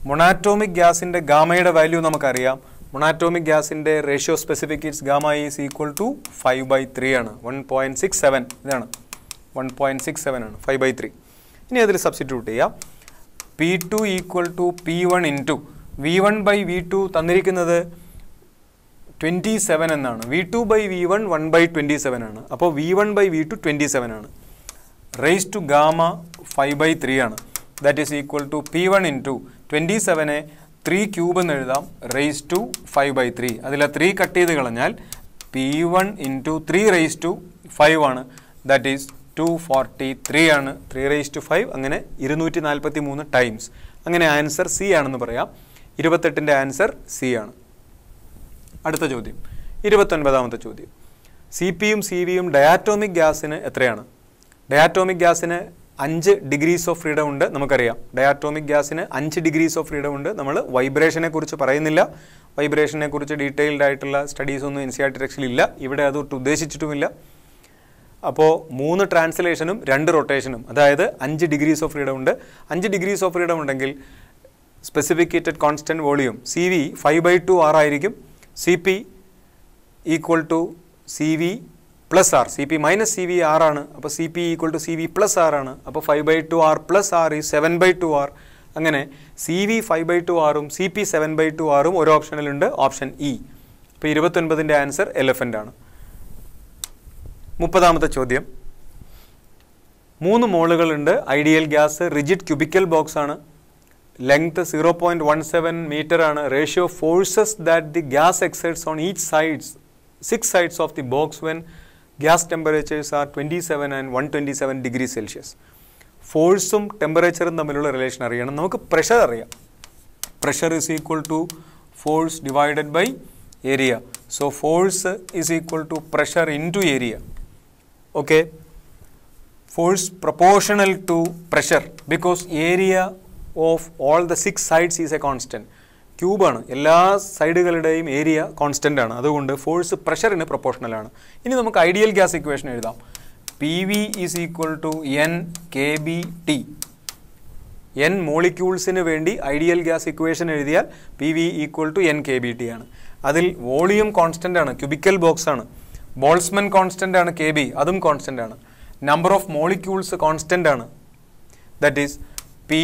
Monatomic ഗ്യാസിൻ്റെ ഗാമയുടെ വാല്യൂ നമുക്കറിയാം. മൊണാറ്റോമിക് ഗ്യാസിൻ്റെ ratio specific heats gamma is equal to 5/3 ആണ്. 1.67 ഇതാണ്, 1.67 ആണ്, 5/3. ഇനി അതിൽ സബ്സ്റ്റിറ്റ്യൂട്ട് ചെയ്യാം. P2 equal to P1 into V1/V2 തന്നിരിക്കുന്നത് 27 എന്നാണ്. V2/V1 1/27 ആണ്. അപ്പോൾ V1/V2 27 ആണ്. റേസ് ടു ഗാമ 5/3 ആണ്. That is equal to P1 into 27 3 cube എന്ന് എഴുതാം, റേസ് ടു 5/3. അതിൽ 3 കട്ട് ചെയ്ത് കളഞ്ഞാൽ P1 ഇൻറ്റു 3 റേസ് ടു 5 ആണ്. ദാറ്റ് ഈസ് 243 ആണ്. 3 റേസ് ടു 5, അങ്ങനെ 243 ടൈംസ്. അങ്ങനെ ആൻസർ സി ആണെന്ന് പറയാം. 28ൻ്റെ ആൻസർ സി ആണ്. അടുത്ത ചോദ്യം, 29ാമത്തെ ചോദ്യം, CPയും CVയും ഡയാറ്റോമിക് ഗ്യാസിന് എത്രയാണ്? ഡയാറ്റോമിക് ഗ്യാസിന് 5 ഡിഗ്രീസ് ഓഫ് ഫ്രീഡം ഉണ്ട്, നമുക്കറിയാം. ഡയാറ്റോമിക് ഗ്യാസിന് 5 ഡിഗ്രീസ് ഓഫ് ഫ്രീഡം ഉണ്ട്. നമ്മൾ വൈബ്രേഷനെ കുറിച്ച് പറയുന്നില്ല. വൈബ്രേഷനെ കുറിച്ച് ഡീറ്റെയിൽഡ് ആയിട്ടുള്ള സ്റ്റഡീസ് ഒന്നും NCERT ടെക്സ്റ്റിലില്ല. ഇവിടെ അതൊട്ട് ഉദ്ദേശിച്ചിട്ടുമില്ല. അപ്പോൾ 3 ട്രാൻസ്ലേഷനും 2 റൊട്ടേഷനും, അതായത് 5 ഡിഗ്രീസ് ഓഫ് ഫ്രീഡം ഉണ്ട്. 5 ഡിഗ്രീസ് ഓഫ് ഫ്രീഡം ഉണ്ടെങ്കിൽ specific heat at constant volume CV 5/2R ആയിരിക്കും. CP equal to CV plus R. CP minus CV R ആണ്. അപ്പോൾ CP equal to CV plus R ആണ്. അപ്പോൾ 5/2R പ്ലസ് R ഈ 7/2R. അങ്ങനെ CV 5/2Rഉം CP 7/2Rഉം ഒരു ഓപ്ഷനിലുണ്ട്, ഓപ്ഷൻ E. അപ്പോൾ 29ൻ്റെ ആൻസർ എലഫൻ്റ് ആണ്. 30ാമത്തെ ചോദ്യം, 3 മോളുകളുണ്ട്. Ideal gas rigid cubical box ആണ്. ലെങ്ത് 0.17 മീറ്റർ ആണ്. Ratio forces that the gas exerts on each sides 6 sides of the box when gas temperatures are 27 and 127 degrees Celsius. ഫോഴ്സും ടെമ്പറേച്ചറും തമ്മിലുള്ള റിലേഷൻ അറിയണം. നമുക്ക് പ്രഷർ അറിയാം. Pressure is equal to force divided by area. So force is equal to pressure into area. Okay. Force proportional to pressure because area of all the 6 sides is a constant. Cube ആണ്, എല്ലാ സൈഡുകളുടെയും ഏരിയ കോൺസ്റ്റൻ്റ് ആണ്, അതുകൊണ്ട് ഫോഴ്സ് പ്രഷറിന് പ്രൊപ്പോർഷണൽ ആണ്. ഇനി നമുക്ക് ഐഡിയൽ ഗ്യാസ് ഇക്വേഷൻ എഴുതാം. P V is equal to N K B T. N മോളിക്യൂൾസിന് വേണ്ടി ഐഡിയൽ ഗ്യാസ് ഇക്വേഷൻ എഴുതിയാൽ P V equal to N K B T ആണ്. അതിൽ വോളിയം കോൺസ്റ്റൻ്റ് ആണ്, ക്യൂബിക്കൽ ബോക്സ് ആണ്. ബോൾസ്മൻ കോൺസ്റ്റൻ്റ് ആണ് കെ ബി, അതും കോൺസ്റ്റൻ്റ് ആണ്. നമ്പർ ഓഫ് മോളിക്യൂൾസ് കോൺസ്റ്റൻ്റ് ആണ്, that is P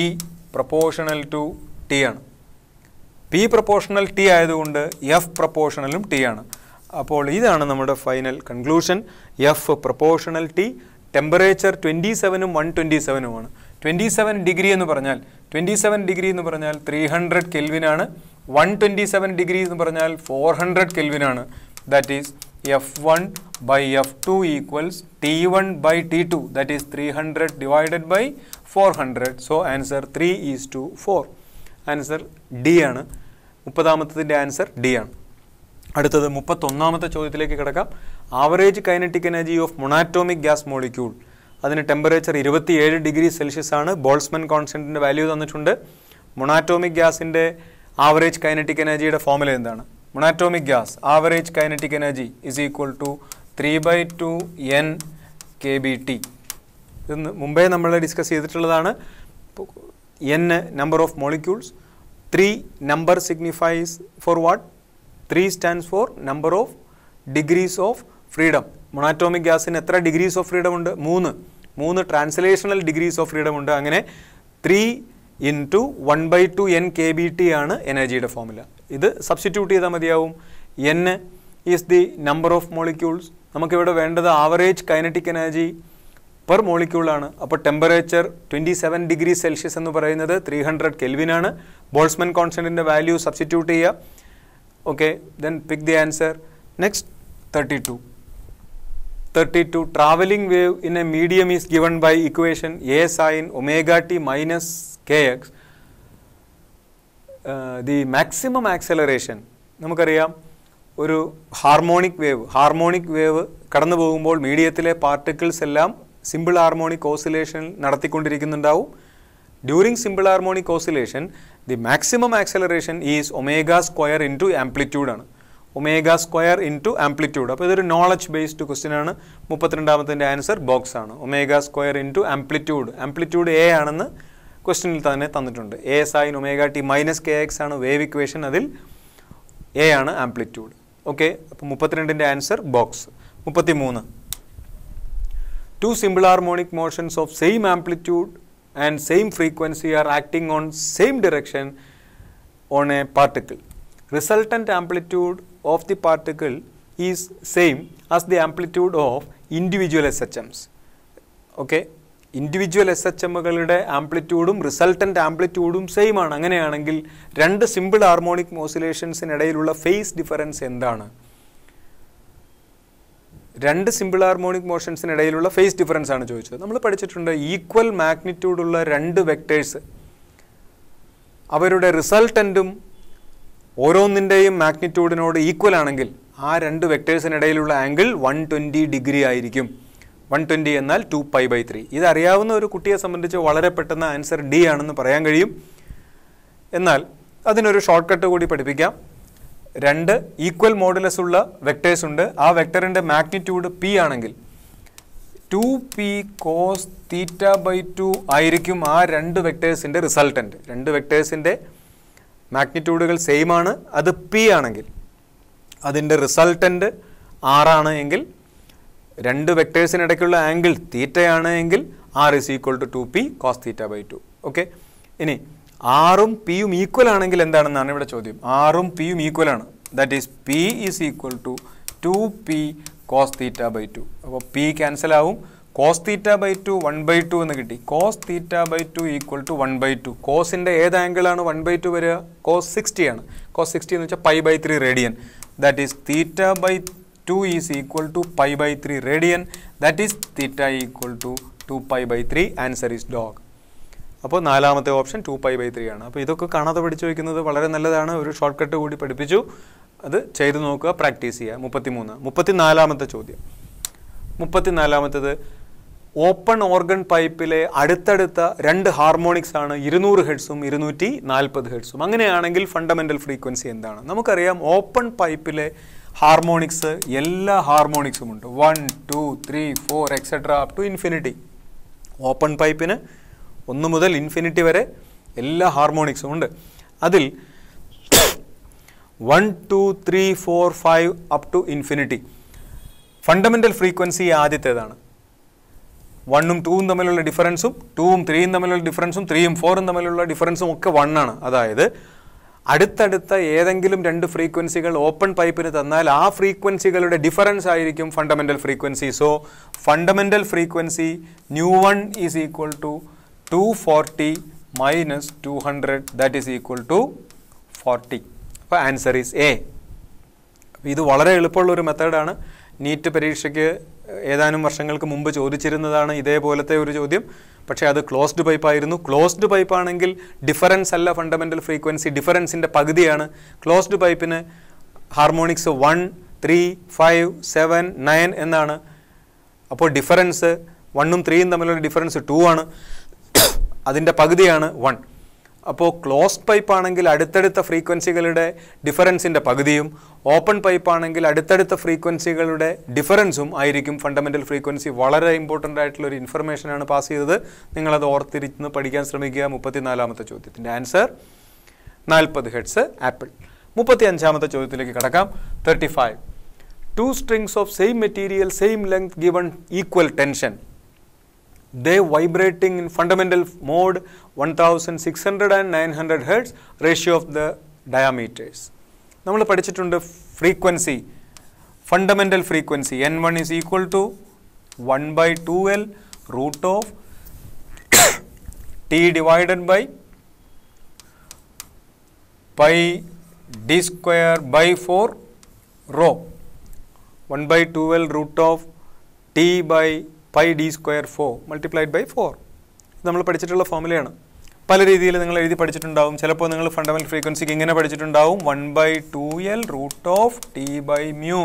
proportional to T ആണ്. പി പ്രൊപ്പോർഷണൽ ടി ആയതുകൊണ്ട് എഫ് പ്രൊപ്പോർഷണലും ടി ആണ്. അപ്പോൾ ഇതാണ് നമ്മുടെ final conclusion. F proportional T. Temperature 27ഉം 127ഉമാണ്. 27 ഡിഗ്രി എന്ന് പറഞ്ഞാൽ 300 കെൽവിനാണ്. 127 ഡിഗ്രി എന്ന് പറഞ്ഞാൽ 400 കെൽവിനാണ്. That is F1 by F2 equals T1 by T2, that is 300 divided by 400. So answer 3:4. Answer D ആണ്. 30ാമത്തതിൻ്റെ ആൻസർ ഡി ആണ്. അടുത്തത് 31ാമത്തെ ചോദ്യത്തിലേക്ക് കിടക്കാം. Average kinetic energy of monatomic gas molecule. അതിന് ടെമ്പറേച്ചർ 27 ഡിഗ്രി സെൽഷ്യസ് ആണ്. ബോൾസ്മൻ കോൺസ്റ്റൻറ്റിൻ്റെ വാല്യൂ തന്നിട്ടുണ്ട്. മൊണാറ്റോമിക് ഗ്യാസിൻ്റെ ആവറേജ് കൈനറ്റിക് എനർജിയുടെ ഫോർമുല എന്താണ്? Monatomic gas average kinetic energy is equal to 3/2 n kBT. ഇത് മുമ്പേ നമ്മൾ ഡിസ്കസ് ചെയ്തിട്ടുള്ളതാണ്. n number of molecules, 3 number signifies for what? 3 stands for number of degrees of freedom. Monatomic ഗ്യാസിന് എത്ര ഡിഗ്രീസ് ഓഫ് ഫ്രീഡം ഉണ്ട്? 3 ട്രാൻസ്ലേഷണൽ ഡിഗ്രീസ് ഓഫ് ഫ്രീഡം ഉണ്ട്. അങ്ങനെ 3 into 1/2 n kBT ആണ് എനർജിയുടെ ഫോർമുല. ഇത് സബ്സ്റ്റിറ്റ്യൂട്ട് ചെയ്താൽ മതിയാവും. n is the number of molecules. നമുക്കിവിടെ വേണ്ടത് ആവറേജ് കൈനറ്റിക് എനർജി പെർ മോളിക്യൂളാണ്. അപ്പോൾ ടെമ്പറേച്ചർ 27 ഡിഗ്രി സെൽഷ്യസ് എന്ന് പറയുന്നത് 300 കെൽവിനാണ്. ബോൾസ്മൻ കോൺസ്റ്റൻറ്റിൻ്റെ വാല്യൂ സബ്സ്റ്റിറ്റ്യൂട്ട് ചെയ്യുക. Okay, then pick the answer. Next 32 travelling wave in a medium is given by equation A sine omega T minus kx. The maximum acceleration നമുക്കറിയാം. ഒരു ഹാർമോണിക് വേവ് കടന്നു പോകുമ്പോൾ മീഡിയത്തിലെ പാർട്ടിക്കിൾസ് എല്ലാം സിമ്പിൾ ഹാർമോണിക് ഓസിലേഷൻ നടത്തിക്കൊണ്ടിരിക്കുന്നുണ്ടാവും. During simple harmonic oscillation the maximum acceleration is omega square into amplitude ആണ്. Omega square into amplitude. അപ്പോൾ ഇതൊരു നോളജ് ബേസ്ഡ് ക്വസ്റ്റ്യൻ ആണ്. 32ാമത്തിൻ്റെ ആൻസർ ബോക്സ് ആണ്. Omega square into amplitude A ആണെന്ന് ക്വസ്റ്റ്യനിൽ തന്നെ തന്നിട്ടുണ്ട്. A sine omega T minus K X ആണ് വേവ് ഇക്വേഷൻ, അതിൽ എ ആണ് ആംപ്ലിറ്റ്യൂഡ്. ഓക്കെ, അപ്പോൾ 32ൻ്റെ answer box. 33 2 simple harmonic motions of same amplitude and same frequency are acting on same direction on a particle. Resultant amplitude of the particle is same as the amplitude of individual SHMs. Okay, individual SHMകളുടെ ആംപ്ലിറ്റ്യൂഡും റിസൾട്ടൻ്റ് ആംപ്ലിറ്റ്യൂഡും സെയിം ആണ്. അങ്ങനെയാണെങ്കിൽ രണ്ട് സിമ്പിൾ ഹാർമോണിക് ഓസിലേഷൻസിനിടയിലുള്ള ഫേസ് ഡിഫറൻസ് എന്താണ്? രണ്ട് സിമ്പിൾ ഹാർമോണിക് മോഷൻസിനിടയിലുള്ള ഫേസ് ഡിഫറൻസ് ആണ് ചോദിച്ചത്. നമ്മൾ പഠിച്ചിട്ടുണ്ട് ഈക്വൽ മാഗ്നിറ്റ്യൂഡുള്ള രണ്ട് വെക്ടേഴ്സ് അവരുടെ റിസൾട്ടൻറ്റും ഓരോന്നിൻ്റെയും മാഗ്നിറ്റ്യൂഡിനോട് ഈക്വൽ ആണെങ്കിൽ ആ രണ്ട് വെക്ടേഴ്സിനിടയിലുള്ള ആംഗിൾ 120 ഡിഗ്രി ആയിരിക്കും. 120 എന്നാൽ 2π/3. ഇതറിയാവുന്ന ഒരു കുട്ടിയെ സംബന്ധിച്ച് വളരെ പെട്ടെന്ന് ആൻസർ ഡി ആണെന്ന് പറയാൻ കഴിയും. എന്നാൽ അതിനൊരു ഷോർട്ട് കട്ട് കൂടി പഠിപ്പിക്കാം. രണ്ട് ഈക്വൽ മോഡുലസ് ഉള്ള വെക്ടേഴ്സ് ഉണ്ട്. ആ വെക്ടറിൻ്റെ മാഗ്നിറ്റ്യൂഡ് പി ആണെങ്കിൽ 2p cos θ/2 ആയിരിക്കും ആ രണ്ട് വെക്ടേഴ്സിൻ്റെ റിസൾട്ടൻറ്റ്. രണ്ട് വെക്ടേഴ്സിൻ്റെ മാഗ്നിറ്റ്യൂഡുകൾ സെയിം ആണ്. അത് പി ആണെങ്കിൽ അതിൻ്റെ റിസൾട്ടൻറ്റ് ആറാണ് എങ്കിൽ, രണ്ട് വെക്ടേഴ്സിനിടയ്ക്കുള്ള ആംഗിൾ തീറ്റയാണ് എങ്കിൽ r is equal to 2p cos θ/2. Okay, ഇനി ആറും പിയും ഈക്വൽ ആണെങ്കിൽ എന്താണെന്നാണ് ഇവിടെ ചോദ്യം. ആറും പിയും ഈക്വൽ ആണ്. That is p is equal to 2p cos θ/2. അപ്പോൾ p ക്യാൻസൽ ആവും. cos θ/2 1/2 എന്ന് കിട്ടി. cos θ/2 equal to 1/2. കോസിൻ്റെ ഏത് ആംഗിളാണ് 1/2 വരിക? cos 60 ആണ്. cos 60 എന്ന് വെച്ചാൽ π/3 radian. That is 2 is equal to pi by 3 radian. That is theta equal to 2 pi by 3. Answer is dog. അപ്പോൾ നാലാമത്തെ ഓപ്ഷൻ 2 pi by 3 ആണ്. അപ്പോൾ ഇതൊക്കെ കാണാതെ പഠിച്ചു വയ്ക്കുന്നത് വളരെ നല്ലതാണ്. ഒരു ഷോർട്ട് കട്ട് കൂടി പഠിപ്പിച്ചു, അത് ചെയ്ത് നോക്കുക, പ്രാക്ടീസ് ചെയ്യുക. 34ാമത്തെ ചോദ്യം. 34ാമത്തേത് ഓപ്പൺ ഓർഗൺ പൈപ്പിലെ അടുത്തടുത്ത രണ്ട് ഹാർമോണിക്സ് ആണ് 200 ഹെർട്സും 240 ഹെർട്സും. അങ്ങനെയാണെങ്കിൽ ഫണ്ടമെൻ്റൽ ഫ്രീക്വൻസി എന്താണ്? നമുക്കറിയാം ഓപ്പൺ പൈപ്പിലെ ഹാർമോണിക്സ് എല്ലാ ഹാർമോണിക്സും ഉണ്ട്. 1, 2, 3, 4 etcetera up to infinity. Open പൈപ്പിന് 1 മുതൽ ഇൻഫിനിറ്റി വരെ എല്ലാ ഹാർമോണിക്സും ഉണ്ട്. അതിൽ 1, 2, 3, 4, 5 up to infinity. Fundamental frequency ആദ്യത്തേതാണ്. 1ഉം 2ഉം തമ്മിലുള്ള ഡിഫറൻസും 2ഉം 3ഉം തമ്മിലുള്ള ഡിഫറൻസും 3ഉം 4ഉം തമ്മിലുള്ള ഡിഫറൻസും ഒക്കെ 1 ആണ്. അതായത് അടുത്തടുത്ത ഏതെങ്കിലും രണ്ട് ഫ്രീക്വൻസികൾ ഓപ്പൺ പൈപ്പിന് തന്നാൽ ആ ഫ്രീക്വൻസികളുടെ ഡിഫറൻസ് ആയിരിക്കും fundamental frequency. So fundamental frequency ν1 is equal to 240 minus 200 that is equal to 40. അപ്പോൾ ആൻസർ ഈസ് എ. ഇത് വളരെ എളുപ്പമുള്ളൊരു മെത്തേഡാണ്. നീറ്റ് പരീക്ഷയ്ക്ക് ഏതാനും വർഷങ്ങൾക്ക് മുമ്പ് ചോദിച്ചിരുന്നതാണ് ഇതേപോലത്തെ ഒരു ചോദ്യം. പക്ഷേ അത് ക്ലോസ്ഡ് പൈപ്പായിരുന്നു. ക്ലോസ്ഡ് പൈപ്പാണെങ്കിൽ ഡിഫറൻസ് അല്ല ഫണ്ടമെൻ്റൽ ഫ്രീക്വൻസി, ഡിഫറൻസിൻ്റെ പകുതിയാണ്. ക്ലോസ്ഡ് പൈപ്പിന് ഹാർമോണിക്സ് 1, 3, 5, 7, 9 എന്നാണ്. അപ്പോൾ ഡിഫറൻസ് 1ഉം 3ഉം തമ്മിലുള്ള ഡിഫറൻസ് 2 ആണ്. അതിൻ്റെ പകുതിയാണ് 1. അപ്പോൾ ക്ലോസ്ഡ് പൈപ്പ് ആണെങ്കിൽ അടുത്തടുത്ത ഫ്രീക്വൻസികളുടെ ഡിഫറൻസിൻ്റെ പകുതിയും ഓപ്പൺ പൈപ്പ് ആണെങ്കിൽ അടുത്തടുത്ത ഫ്രീക്വൻസികളുടെ ഡിഫറൻസും ആയിരിക്കും ഫണ്ടമെൻ്റൽ ഫ്രീക്വൻസി. വളരെ ഇമ്പോർട്ടൻ്റ് ആയിട്ടുള്ളൊരു ഇൻഫർമേഷനാണ് പാസ് ചെയ്തത്. നിങ്ങളത് ഓർത്തിരിച്ച് പഠിക്കാൻ ശ്രമിക്കുക. 34ാമത്തെ ചോദ്യത്തിൻ്റെ ആൻസർ 40 ഹെർട്സ് ആപ്പിൾ. 35ാമത്തെ ചോദ്യത്തിലേക്ക് കടക്കാം. 35. 2 strings of same material, same length given equal tension. They vibrating in fundamental mode 1600 and 900 hertz, ratio of the diameters. നമ്മൾ പഠിച്ചിട്ടുണ്ട് frequency, fundamental frequency n1 is equal to 1/2L root of t divided by pi d square by 4 rho. 1/2L root of t by pi d square 4 multiplied by 4. ഇത് നമ്മൾ പഠിച്ചിട്ടുള്ള ഫോർമുലയാണ്. പല രീതിയിൽ നിങ്ങൾ എഴുതി പഠിച്ചിട്ടുണ്ടാവും. ചിലപ്പോൾ നിങ്ങൾ ഫണ്ടമെൻ്റൽ ഫ്രീക്വൻസിക്ക് ഇങ്ങനെ പഠിച്ചിട്ടുണ്ടാവും, 1/2L root of t by mu.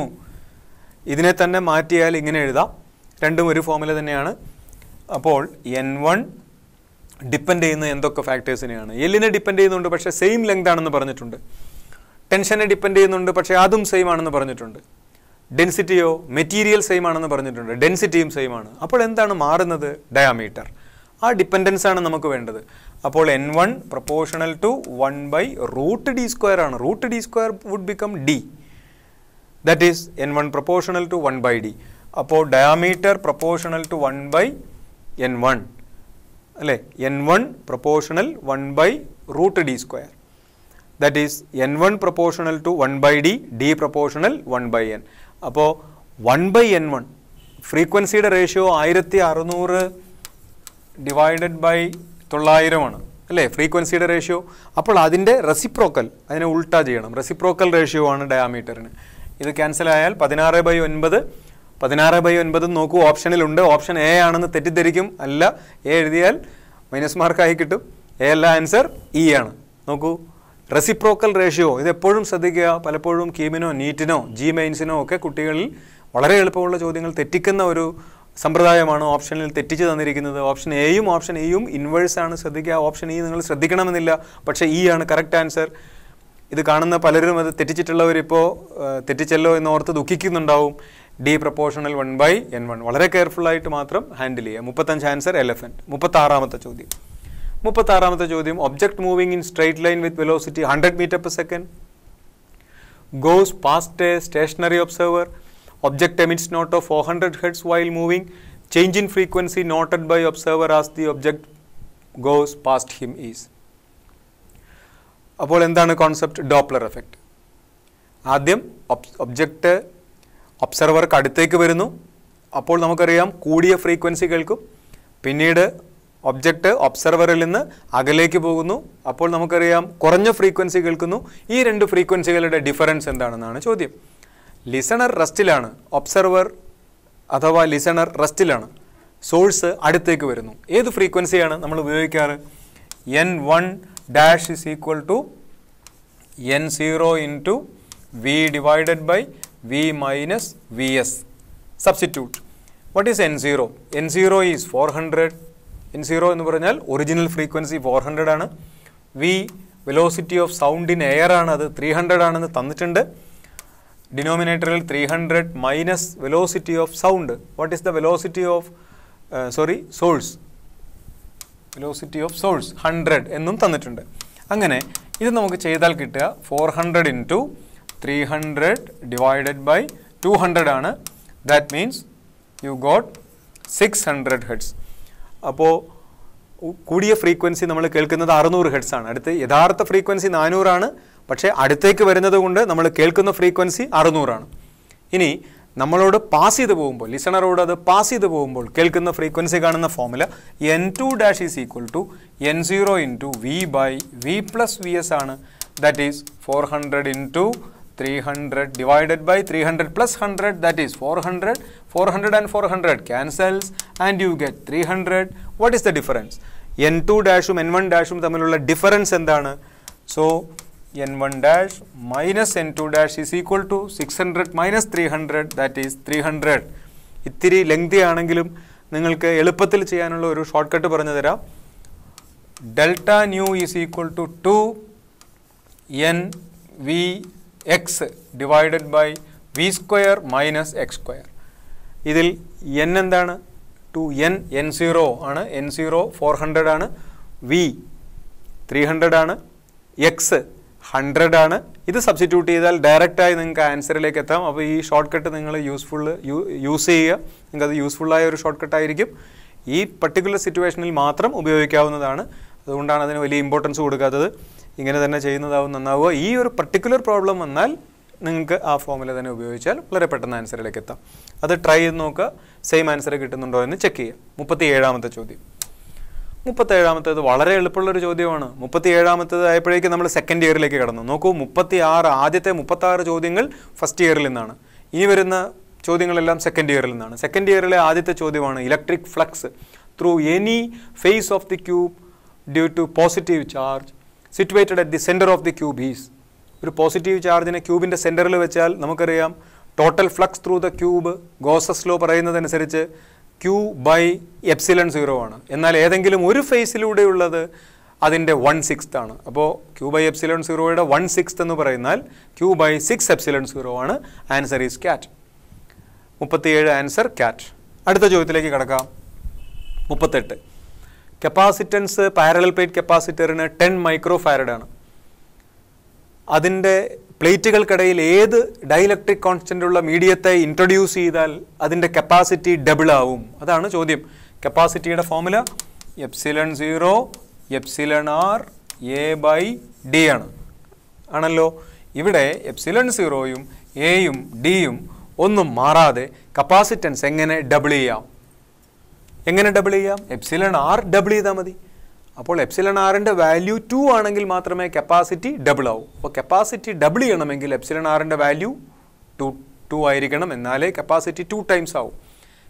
ഇതിനെ തന്നെ മാറ്റിയാൽ ഇങ്ങനെ എഴുതാം. രണ്ടും ഒരു ഫോർമുല തന്നെയാണ്. അപ്പോൾ n1 ഡിപ്പെൻഡ് ചെയ്യുന്ന എന്തൊക്കെ ഫാക്ടേഴ്സിനെയാണ്? എല്ലിനെ ഡിപ്പെൻഡ് ചെയ്യുന്നുണ്ട്, പക്ഷേ സെയിം ലെങ്ത് ആണെന്ന് പറഞ്ഞിട്ടുണ്ട്. ടെൻഷനെ ഡിപ്പെൻഡ് ചെയ്യുന്നുണ്ട്, പക്ഷേ അതും സെയിം ആണെന്ന് പറഞ്ഞിട്ടുണ്ട്. ഡെൻസിറ്റിയോ മെറ്റീരിയൽ സെയിം ആണെന്ന് പറഞ്ഞിട്ടുണ്ട്, ഡെൻസിറ്റിയും സെയിം ആണ്. അപ്പോൾ എന്താണ് മാറുന്നത്? ഡയാമീറ്റർ. ആ ഡിപ്പെൻഡൻസ് ആണ് നമുക്ക് വേണ്ടത്. അപ്പോൾ n1 പ്രൊപ്പോർഷണൽ ടു 1/√d² ആണ്. √d² would become d. That is n1 proportional to 1/d. അപ്പോൾ ഡയാമീറ്റർ പ്രൊപ്പോർഷണൽ ടു 1/n1 അല്ലേ? n1 proportional 1/√d². That is n1 proportional to 1/d, d proportional 1/n. അപ്പോൾ 1/n1 ഫ്രീക്വൻസിയുടെ റേഷ്യോ 1600 ഡിവൈഡഡ് ബൈ 900 ആണ് അല്ലേ ഫ്രീക്വൻസിയുടെ റേഷ്യോ. അപ്പോൾ അതിൻ്റെ റെസിപ്രോക്കൽ, അതിനെ ഉൾട്ടാ ചെയ്യണം. റെസിപ്രോക്കൽ റേഷ്യോ ആണ് ഡയാമീറ്ററിന്. ഇത് ക്യാൻസൽ ആയാൽ 16/9. 16/9 നോക്കൂ, ഓപ്ഷനിലുണ്ട്. ഓപ്ഷൻ എ ആണെന്ന് തെറ്റിദ്ധരിക്കും. അല്ല, എ എഴുതിയാൽ മൈനസ് മാർക്കായി കിട്ടും. എ അല്ല, ആൻസർ ഇ ആണ്. നോക്കൂ, റെസിപ്രോക്കൽ റേഷ്യോ ഇത് എപ്പോഴും ശ്രദ്ധിക്കുക. പലപ്പോഴും കീമിനോ നീറ്റിനോ ജി മെയിൻസിനോ ഒക്കെ കുട്ടികളിൽ വളരെ എളുപ്പമുള്ള ചോദ്യങ്ങൾ തെറ്റിക്കുന്ന ഒരു സമ്പ്രദായമാണ് ഓപ്ഷനിൽ തെറ്റിച്ച് തന്നിരിക്കുന്നത്. ഓപ്ഷൻ എയും ഓപ്ഷൻ ഇയും ഇൻവേഴ്സ് ആണ്. ശ്രദ്ധിക്കുക, ഓപ്ഷൻ ഇ നിങ്ങൾ ശ്രദ്ധിക്കണമെന്നില്ല, പക്ഷേ ഇ ആണ് കറക്റ്റ് ആൻസർ. ഇത് കാണുന്ന പലരും അത് തെറ്റിച്ചിട്ടുള്ളവരിപ്പോൾ തെറ്റിച്ചല്ലോ എന്നോർത്ത് ദുഃഖിക്കുന്നുണ്ടാവും. ഡി പ്രൊപ്പോർഷണൽ 1/n1 വളരെ കെയർഫുള്ളായിട്ട് മാത്രം ഹാൻഡിൽ ചെയ്യുക. 35 ആൻസർ എലഫൻറ്റ്. 36ാമത്തെ ചോദ്യം. 36ാമത്തെ ചോദ്യം. Object moving in straight line with velocity 100 m/s goes past a stationary observer. Object emits note of 400 Hz while moving. Change in frequency noted by observer as the object goes past him is. അപ്പോൾ എന്താണ് കോൺസെപ്റ്റ്? Doppler effect. ആദ്യം ഒബ്ജക്റ്റ് ഒബ്സർവർക്ക് അടുത്തേക്ക് വരുന്നു. അപ്പോൾ നമുക്കറിയാം കൂടിയ ഫ്രീക്വൻസി കേൾക്കും. പിന്നീട് ഒബ്ജക്റ്റ് ഒബ്സർവറിൽ നിന്ന് അകലേക്ക് പോകുന്നു. അപ്പോൾ നമുക്കറിയാം കുറഞ്ഞ ഫ്രീക്വൻസി കേൾക്കുന്നു. ഈ രണ്ട് ഫ്രീക്വൻസികളുടെ ഡിഫറൻസ് എന്താണെന്നാണ് ചോദ്യം. ലിസണർ റെസ്റ്റിലാണ്, ഒബ്സർവർ അഥവാ ലിസണർ റെസ്റ്റിലാണ്, സോഴ്സ് അടുത്തേക്ക് വരുന്നു. ഏത് ഫ്രീക്വൻസിയാണ് നമ്മൾ ഉപയോഗിക്കാറ്? N1 dash is equal to N0 into V divided by V minus Vs. Substitute. What is N0? N0 is 400. N0 എന്ന് പറഞ്ഞാൽ ഒറിജിനൽ ഫ്രീക്വൻസി 400 ആണ്. V velocity of sound in air ആണ്, അത് 300 ആണെന്ന് തന്നിട്ടുണ്ട്. ഡിനോമിനേറ്ററിൽ 300 minus velocity of sound. What is the velocity of swords? Velocity of swords 100 എന്നും തന്നിട്ടുണ്ട്. അങ്ങനെ ഇത് നമുക്ക് ചെയ്താൽ കിട്ടുക 400 into 300 divided by 200 ആണ്. That means you got 600 hertz. അപ്പോൾ കൂടിയ ഫ്രീക്വൻസി നമ്മൾ കേൾക്കുന്നത് 600 ഹെർട്സ് ആണ്. അടുത്ത് യഥാർത്ഥ ഫ്രീക്വൻസി 400 ആണ്, പക്ഷേ അടുത്തേക്ക് വരുന്നത് കൊണ്ട് നമ്മൾ കേൾക്കുന്ന ഫ്രീക്വൻസി 600 ആണ്. ഇനി നമ്മളോട് പാസ് ചെയ്ത് പോകുമ്പോൾ, ലിസണറോട് അത് പാസ് ചെയ്ത് പോകുമ്പോൾ കേൾക്കുന്ന ഫ്രീക്വൻസി കാണുന്ന formula N2 dash is equal to N0 into V by V plus Vs ആണ്. That is 400 into 300 divided by 300 plus 100, that is 400. 400 and 400 cancels and you get 300. What is the difference? N2 dash N1 dash തമ്മിലുള്ള ഡിഫറൻസ് എന്താണ്? So N1 dash minus N2 dash is equal to 600 minus 300, that is 300. ഇത്തിരി ലെങ്തി ആണെങ്കിലും നിങ്ങൾക്ക് എളുപ്പത്തിൽ ചെയ്യാനുള്ള ഒരു ഷോർട്ട് കട്ട് പറഞ്ഞു തരാം. Delta nu is equal to 2NVX divided by V square minus X square. ഇതിൽ N എന്താണ്? 2N N0 ആണ്. N0 400 ആണ്, V 300 ആണ്, X 100 ആണ്. ഇത് സബ്സ്റ്റിറ്റ്യൂട്ട് ചെയ്താൽ ഡയറക്റ്റായി നിങ്ങൾക്ക് ആൻസറിലേക്ക് എത്താം. അപ്പോൾ ഈ ഷോർട്ട് കട്ട് നിങ്ങൾ യൂസ് ചെയ്യുക. നിങ്ങൾക്കത് യൂസ്ഫുള്ളായ ഒരു ഷോർട്ട് കട്ടായിരിക്കും. ഈ പർട്ടിക്കുലർ സിറ്റുവേഷനിൽ മാത്രം ഉപയോഗിക്കാവുന്നതാണ്. അതുകൊണ്ടാണ് അതിന് വലിയ ഇമ്പോർട്ടൻസ് കൊടുക്കാത്തത്. ഇങ്ങനെ തന്നെ ചെയ്യുന്നതാവും നന്നാവുക. ഈ ഒരു പർട്ടിക്കുലർ പ്രോബ്ലം വന്നാൽ നിങ്ങൾക്ക് ആ ഫോമുല തന്നെ ഉപയോഗിച്ചാൽ വളരെ പെട്ടെന്ന് ആൻസറിലേക്ക് എത്താം. അത് ട്രൈ ചെയ്ത് നോക്കുക, സെയിം ആൻസർ കിട്ടുന്നുണ്ടോ എന്ന് ചെക്ക് ചെയ്യുക. 37ാമത്തെ ചോദ്യം. 37ാമത്തേത് വളരെ എളുപ്പമുള്ളൊരു ചോദ്യമാണ്. 37ാമത്തേത് ആയപ്പോഴേക്കും നമ്മൾ സെക്കൻഡ് ഇയറിലേക്ക് കടന്നു. നോക്കൂ, 36 ആദ്യത്തെ 36 ചോദ്യങ്ങൾ ഫസ്റ്റ് ഇയറിൽ നിന്നാണ്. ഇനി വരുന്ന ചോദ്യങ്ങളെല്ലാം സെക്കൻഡ് ഇയറിൽ നിന്നാണ്. സെക്കൻഡ് ഇയറിലെ ആദ്യത്തെ ചോദ്യമാണ് electric flux through any face of the cube due to positive charge situated at the centre of the cube is. ഒരു പോസിറ്റീവ് ചാർജിനെ ക്യൂബിൻ്റെ സെൻറ്ററിൽ വെച്ചാൽ നമുക്കറിയാം total flux through the cube Gauss's law പറയുന്നതനുസരിച്ച് Q by epsilon 0 ആണ്. എന്നാൽ ഏതെങ്കിലും ഒരു ഫേസിലൂടെയുള്ളത് അതിൻ്റെ 1/6 ആണ്. അപ്പോൾ Q by epsilon 0യുടെ 1/6 എന്ന് പറയുന്നാൽ Q by 6 epsilon 0 ആണ്. Answer is cat. 37 answer cat. അടുത്ത ചോദ്യത്തിലേക്ക് കിടക്കാം. 38. കപ്പാസിറ്റൻസ് പാരലൽ പ്ലേറ്റ് കപ്പാസിറ്ററിന് 10 മൈക്രോ ഫാരഡ് ആണ്. അതിൻ്റെ പ്ലേറ്റുകൾക്കിടയിൽ ഏത് ഡൈഇലക്ട്രിക് കോൺസ്റ്റൻ്റ് ഉള്ള മീഡിയത്തെ ഇൻട്രൊഡ്യൂസ് ചെയ്താൽ അതിൻ്റെ കപ്പാസിറ്റി ഡബിൾ ആവും? അതാണ് ചോദ്യം. കപ്പാസിറ്റിയുടെ ഫോമുല ε0 εr A/D ആണ്. ആണല്ലോ. ഇവിടെ ε0യും എയും ഡിയും ഒന്നും മാറാതെ കപ്പാസിറ്റൻസ് എങ്ങനെ ഡബിൾ ചെയ്യാം? എങ്ങനെ ഡബിൾ ചെയ്യാം? εr ഡബിൾ ചെയ്താൽ മതി. അപ്പോൾ εrൻ്റെ വാല്യൂ 2 ആണെങ്കിൽ മാത്രമേ കപ്പാസിറ്റി ഡബിൾ ആവൂ. അപ്പോൾ കപ്പാസിറ്റി ഡബിൾ ചെയ്യണമെങ്കിൽ εrൻ്റെ വാല്യൂ 2 ആയിരിക്കണം. എന്നാലേ കപ്പാസിറ്റി 2 ടൈംസ് ആവും.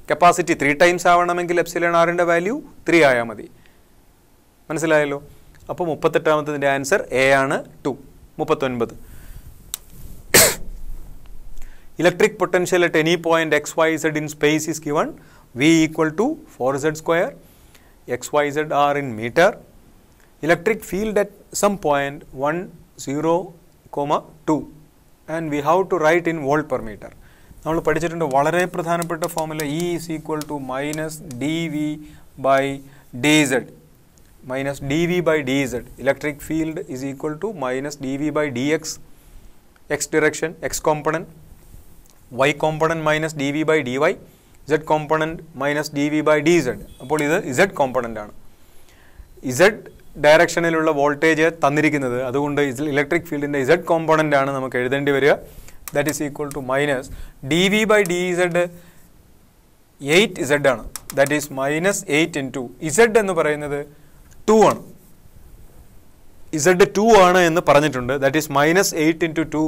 കപ്പാസിറ്റി 3 ടൈംസ് ആവണമെങ്കിൽ εrൻ്റെ വാല്യൂ 3 ആയാൽ മതി. മനസ്സിലായല്ലോ. അപ്പോൾ 38ാമത്തതിൻ്റെ ആൻസർ എ ആണ് 2. 39. Electric potential at any point XYZ in space is given. V equal to 4Z square. XYZ are in meter. Electric field at some point 1, 0, 2 and we have to write in volt per meter. നമ്മൾ പഠിച്ചിട്ടുണ്ട് വളരെ പ്രധാനപ്പെട്ട formula E is equal to minus dV by dz. Minus dV by dz. Electric field is equal to minus dV by dx. X direction, X component. Y component minus dV by dy. Z component minus dV by dz. അപ്പോൾ ഇത് Z കോമ്പണൻ്റ് ആണ്. Z ഡയറക്ഷനിലുള്ള വോൾട്ടേജ് തന്നിരിക്കുന്നത്, അതുകൊണ്ട് ഇലക്ട്രിക് ഫീൽഡിൻ്റെ Z കോമ്പണൻ്റ് ആണ് നമുക്ക് എഴുതേണ്ടി വരിക. That is equal to minus dV by dz 8Z ആണ്. That is minus 8 into Z എന്ന് പറയുന്നത് 2 ആണ്. Z 2 ആണ് എന്ന് പറഞ്ഞിട്ടുണ്ട്. That is minus 8 into 2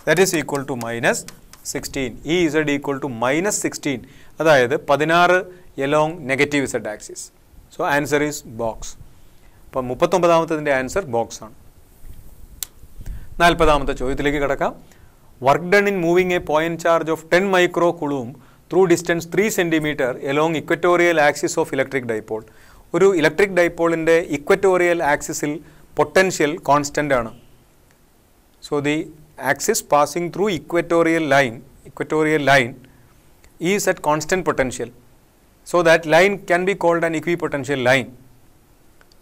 that is equal to minus 16. Ez equal to minus 16. അതായത് 16 along negative z axis. So answer is box. അപ്പോൾ 39ാമത്തതിൻ്റെ ആൻസർ ബോക്സ് ആണ്. 40ാമത്തെ ചോദ്യത്തിലേക്ക് കിടക്കാം. Work done in moving a point charge of 10 micro coulomb through distance 3 centimetre along equatorial axis of electric dipole. ഒരു ഇലക്ട്രിക് ഡൈപോളിൻ്റെ ഇക്വറ്റോറിയൽ ആക്സിസിൽ പൊട്ടൻഷ്യൽ കോൺസ്റ്റൻ്റ് ആണ്. So the axis passing through equatorial line is at constant potential. So that line can be called an equipotential line.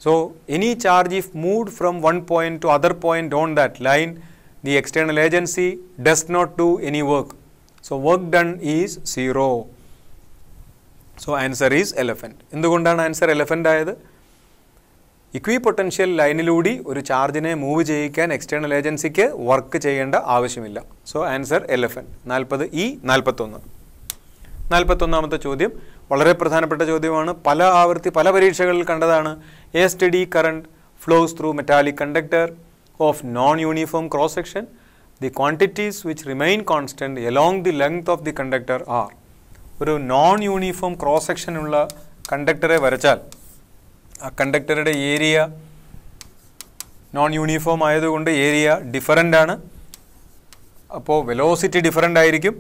So any charge if moved from one point to other point on that line, the external agency does not do any work. So work done is 0. So answer is elephant. എന്തുകൊണ്ടാണ് ആൻസർ എലഫൻ്റ് ആയത്? ഇക്വിപൊട്ടൻഷ്യൽ ലൈനിലൂടെ ഒരു ചാർജിനെ മൂവ് ചെയ്യിക്കാൻ എക്സ്റ്റേണൽ ഏജൻസിക്ക് വർക്ക് ചെയ്യേണ്ട ആവശ്യമില്ല. So answer elephant. 41. 41ാമത്തെ ചോദ്യം വളരെ പ്രധാനപ്പെട്ട ചോദ്യമാണ്. പല ആവർത്തി പല പരീക്ഷകളിൽ കണ്ടതാണ്. A steady current flows through metallic conductor of non uniform cross section. The quantities which remain constant along the length of the conductor are. ഒരു നോൺ യൂണിഫോം ക്രോസ് സെക്ഷനുള്ള കണ്ടക്ടറെ വരച്ചാൽ ആ കണ്ടക്ടറുടെ ഏരിയ നോൺ യൂണിഫോം ആയതുകൊണ്ട് ഏരിയ ഡിഫറൻ്റ് ആണ്. അപ്പോൾ വെലോസിറ്റി ഡിഫറൻ്റ് ആയിരിക്കും